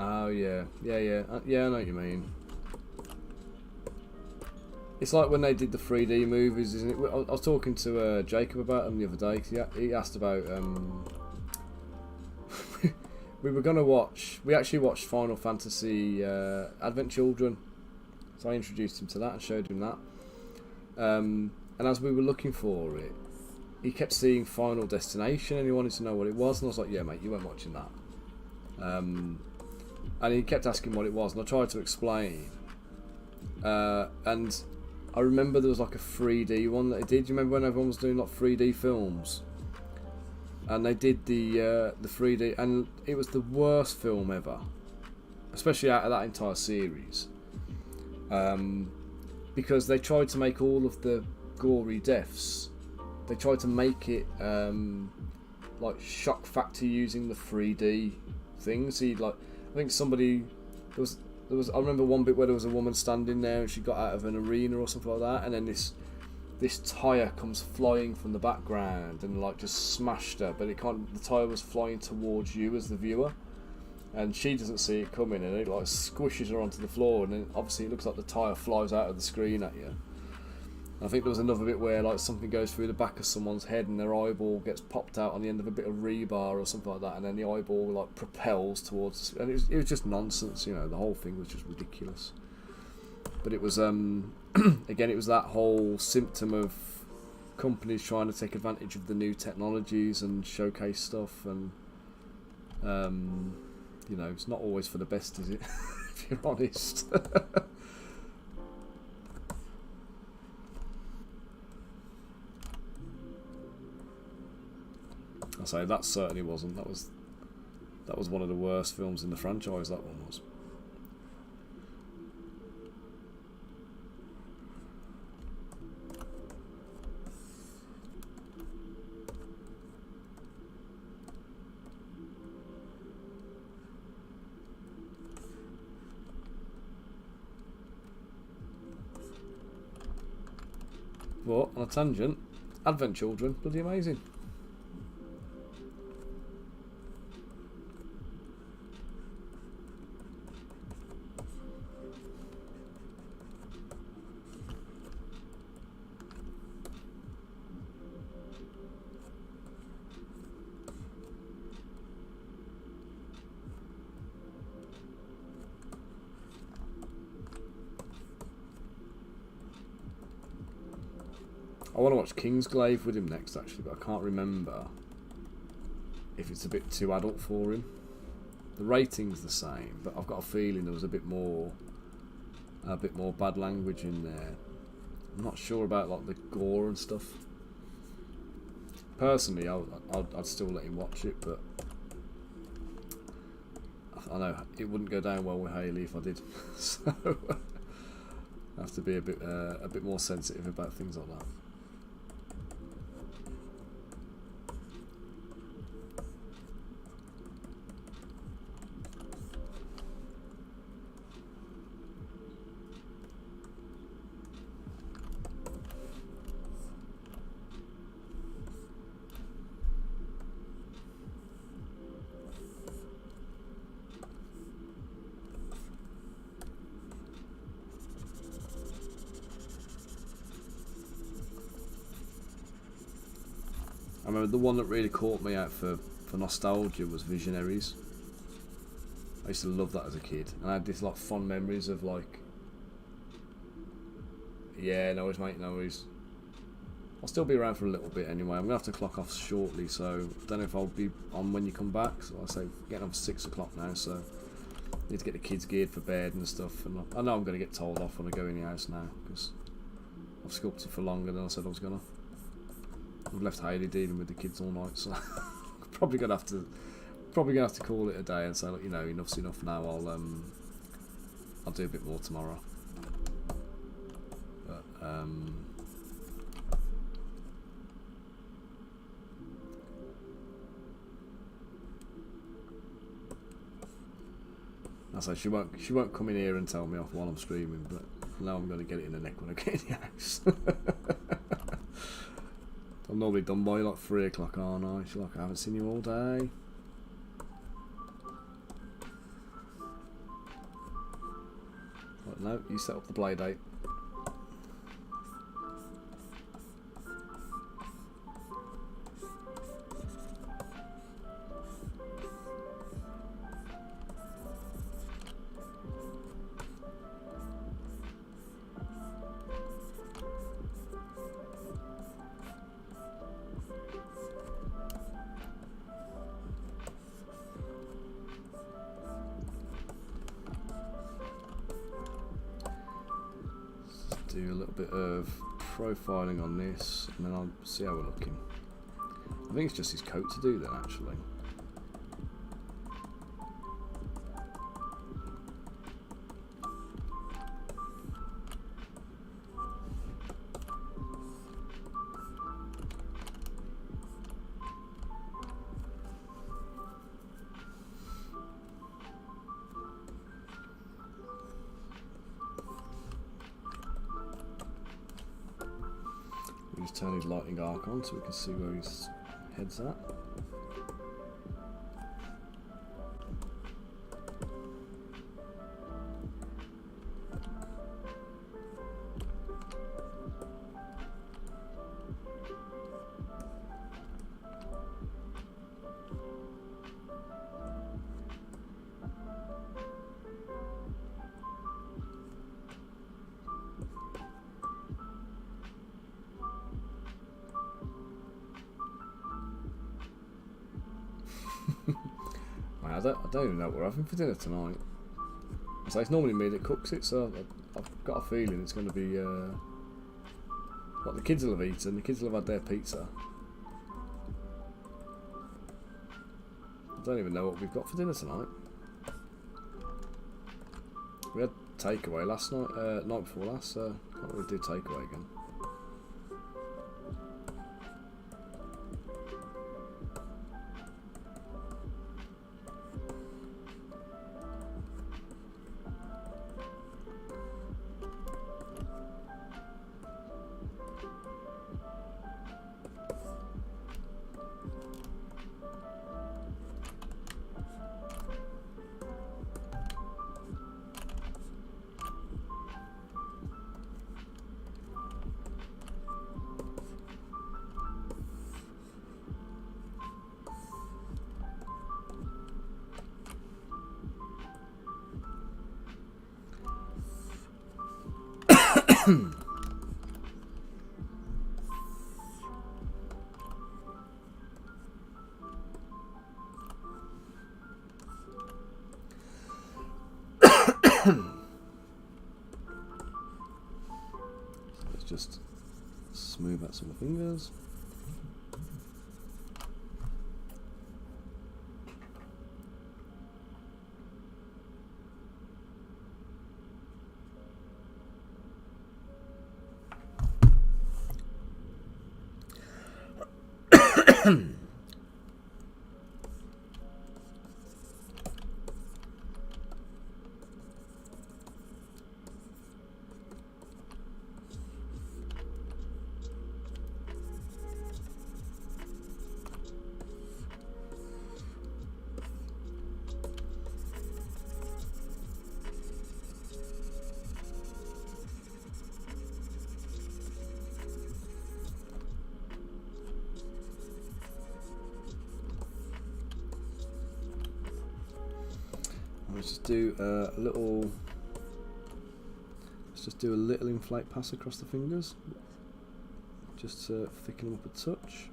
Oh yeah, yeah, I know what you mean. It's like when they did the 3D movies, isn't it? I was talking to Jacob about them the other day. 'Cause he asked about. We were gonna watch. We actually watched Final Fantasy Advent Children, so I introduced him to that and showed him that. And as we were looking for it, he kept seeing Final Destination and he wanted to know what it was, and I was like, "Yeah, mate, you weren't watching that." And he kept asking what it was, and I tried to explain. And I remember there was like a 3D one that they did. Do you remember when everyone was doing like 3D films? And they did the 3D, and it was the worst film ever, especially out of that entire series. Because they tried to make all of the gory deaths. They tried to make it like shock factor using the 3D thing. So you'd like, I think somebody there was I remember one bit where there was a woman standing there and she got out of an arena or something like that, and then this tyre comes flying from the background and like just smashed her, but the tyre was flying towards you as the viewer, and she doesn't see it coming, and it like squishes her onto the floor, and then obviously it looks like the tyre flies out of the screen at you. I think there was another bit where like something goes through the back of someone's head and their eyeball gets popped out on the end of a bit of rebar or something like that, and then the eyeball like propels towards, and it was just nonsense, you know. The whole thing was just ridiculous. But it was again, it was that whole symptom of companies trying to take advantage of the new technologies and showcase stuff, and you know, it's not always for the best, is it? If you're honest. I say that certainly wasn't. That was one of the worst films in the franchise. That one was. But on a tangent, Advent Children, bloody amazing. I want to watch Kingsglaive with him next, actually, but I can't remember if it's a bit too adult for him. The rating's the same, but I've got a feeling there was a bit more bad language in there. I'm not sure about like the gore and stuff. Personally, I'd still let him watch it, but I know it wouldn't go down well with Hayley if I did. So I have to be a bit more sensitive about things like that. I remember the one that really caught me out for nostalgia was Visionaries. I used to love that as a kid, and I had this like fond memories of like, yeah, no worries, mate, no worries. I'll still be around for a little bit anyway. I'm gonna have to clock off shortly, so don't know if I'll be on when you come back. So I say getting on for 6 o'clock now, so need to get the kids geared for bed and stuff. And I know I'm gonna get told off when I go in the house now because I've sculpted for longer than I said I was gonna. I've left Hayley dealing with the kids all night, so probably gonna have to call it a day and say, look, you know, enough's enough now. I'll do a bit more tomorrow. But I say she won't come in here and tell me off while I'm streaming, but now I'm going to get it in the neck when I get in the house. I'm normally done by like 3 o'clock, aren't I? She's like, I haven't seen you all day. But no, you set up the play date. Do a little bit of profiling on this, and then I'll see how we're looking. I think it's just his coat to do then, actually. Just turn his lightning arc on so we can see where his head's at. I don't even know what we're having for dinner tonight. So it's normally me that cooks it, so I've got a feeling it's going to be what the kids will have eaten. The kids will have had their pizza. I don't even know what we've got for dinner tonight. We had takeaway last night, night before last, so can't really do takeaway again. Let's just smooth out some of the fingers. let's just do a little. Let's just do a little inflate pass across the fingers, just to thicken them up a touch.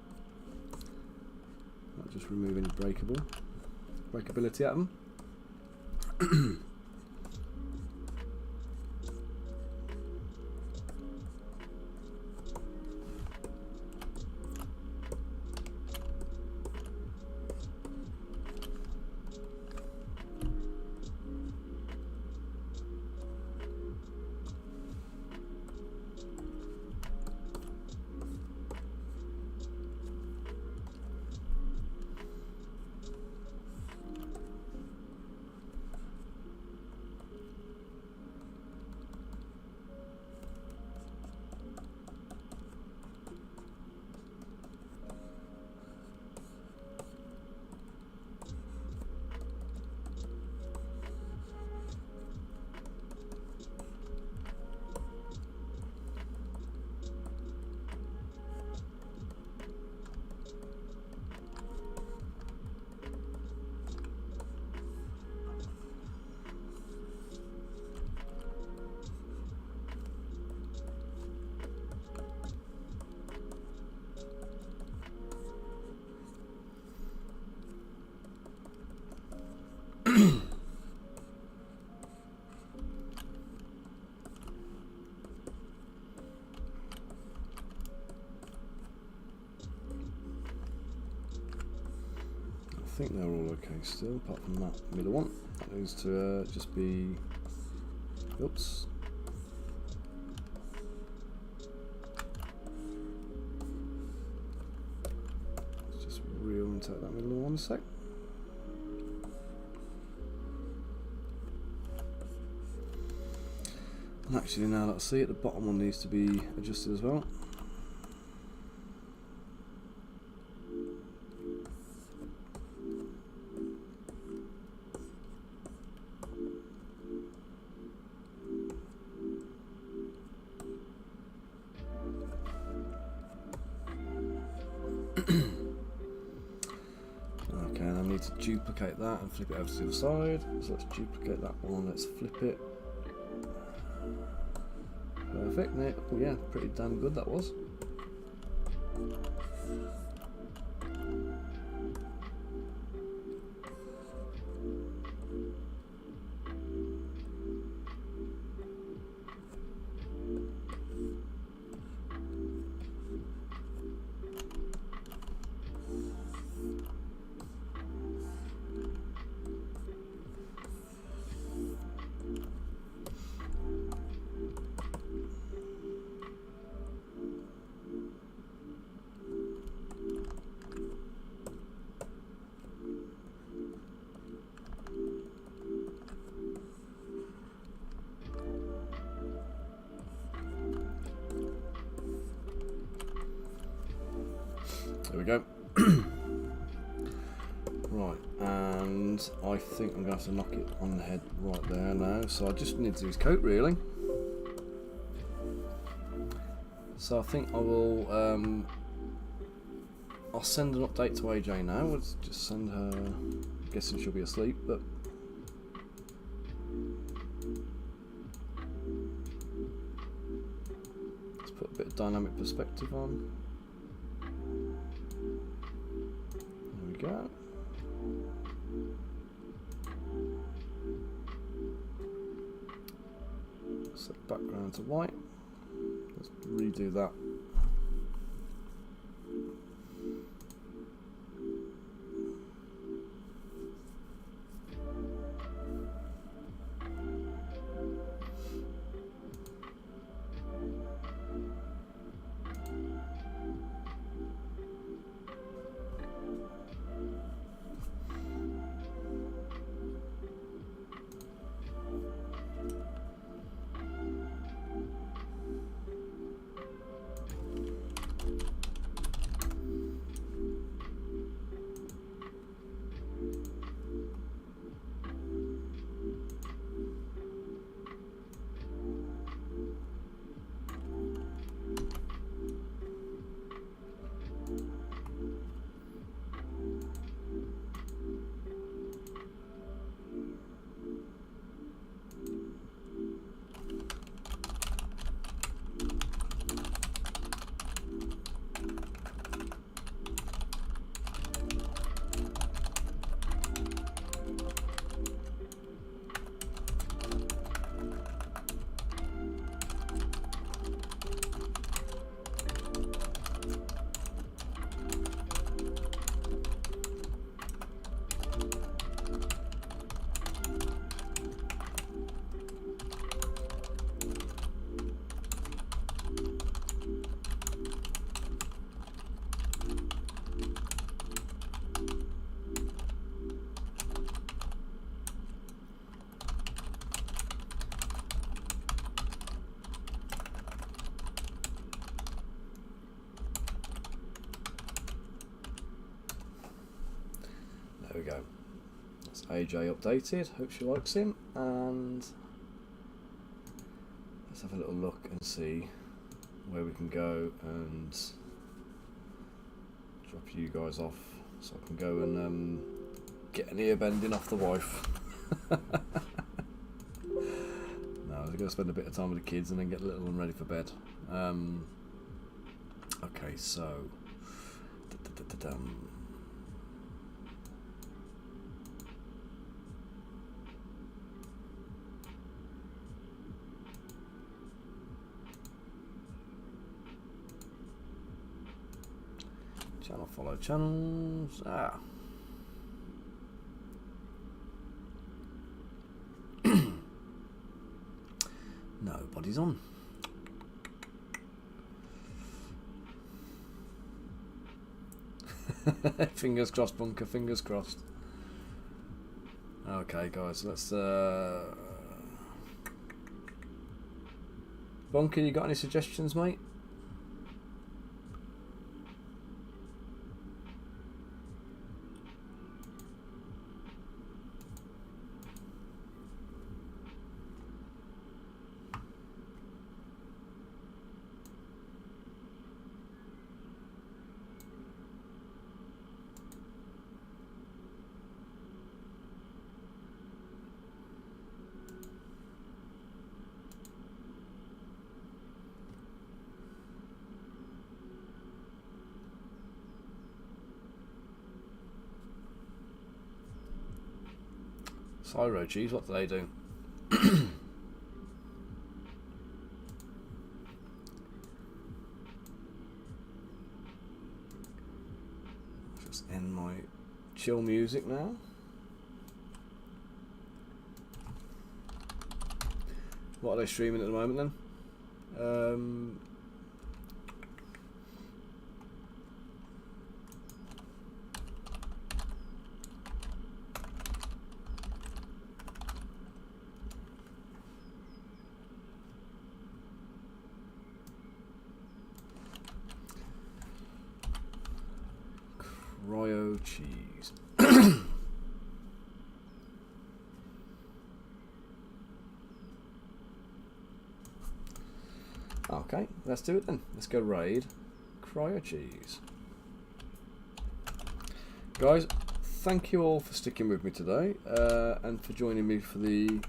Not just remove any breakability at them. I think they're all okay still, apart from that middle one. That needs to just be. Oops. Let's just reel and take that middle one a sec. And actually, now let's see it, the bottom one needs to be adjusted as well. Okay, and I need to duplicate that and flip it over to the other side. So let's duplicate that one, let's flip it. Perfect, yeah, pretty damn good that was. There we go. Right, and I think I'm going to have to knock it on the head right there now. So I just need to do his coat, really. So I think I will. I'll send an update to AJ now. Let's just send her. I'm guessing she'll be asleep, but. Let's put a bit of dynamic perspective on. Go. Set background to white. Let's redo that. we go. That's AJ updated. Hope she likes him. And let's have a little look and see where we can go and drop you guys off so I can go and get an ear bending off the wife. No, I'm going to spend a bit of time with the kids and then get the little one ready for bed. Okay, so channel follow channels. Nobody's on. Fingers crossed, Bunker, fingers crossed. Okay, guys, let's. Bunker, you got any suggestions, mate? Syro cheese, what do they do? Just end my chill music now. What are they streaming at the moment then? Cryo cheese. Okay, let's do it then. Let's go raid Cryo cheese. Guys, thank you all for sticking with me today and for joining me for the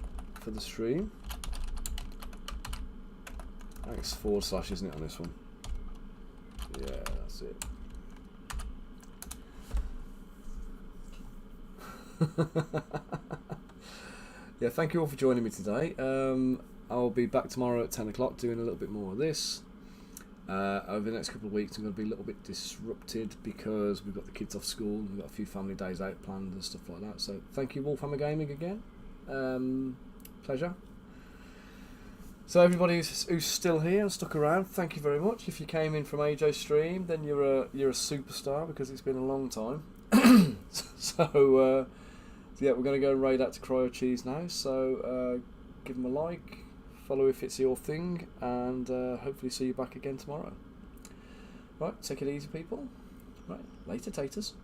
stream. I think it's / isn't it, on this one? Yeah, that's it. Yeah, thank you all for joining me today. I'll be back tomorrow at 10 o'clock doing a little bit more of this. Over the next couple of weeks I'm going to be a little bit disrupted because we've got the kids off school and we've got a few family days out planned and stuff like that. So thank you, Wolfhammer Gaming, again. Pleasure. So everybody who's still here and stuck around, thank you very much. If you came in from AJ's stream, then you're a superstar because it's been a long time. So yeah, we're going to go and raid out to Cryo Cheese now. So give them a like, follow if it's your thing, and hopefully see you back again tomorrow. Right, take it easy, people. Right, later, taters.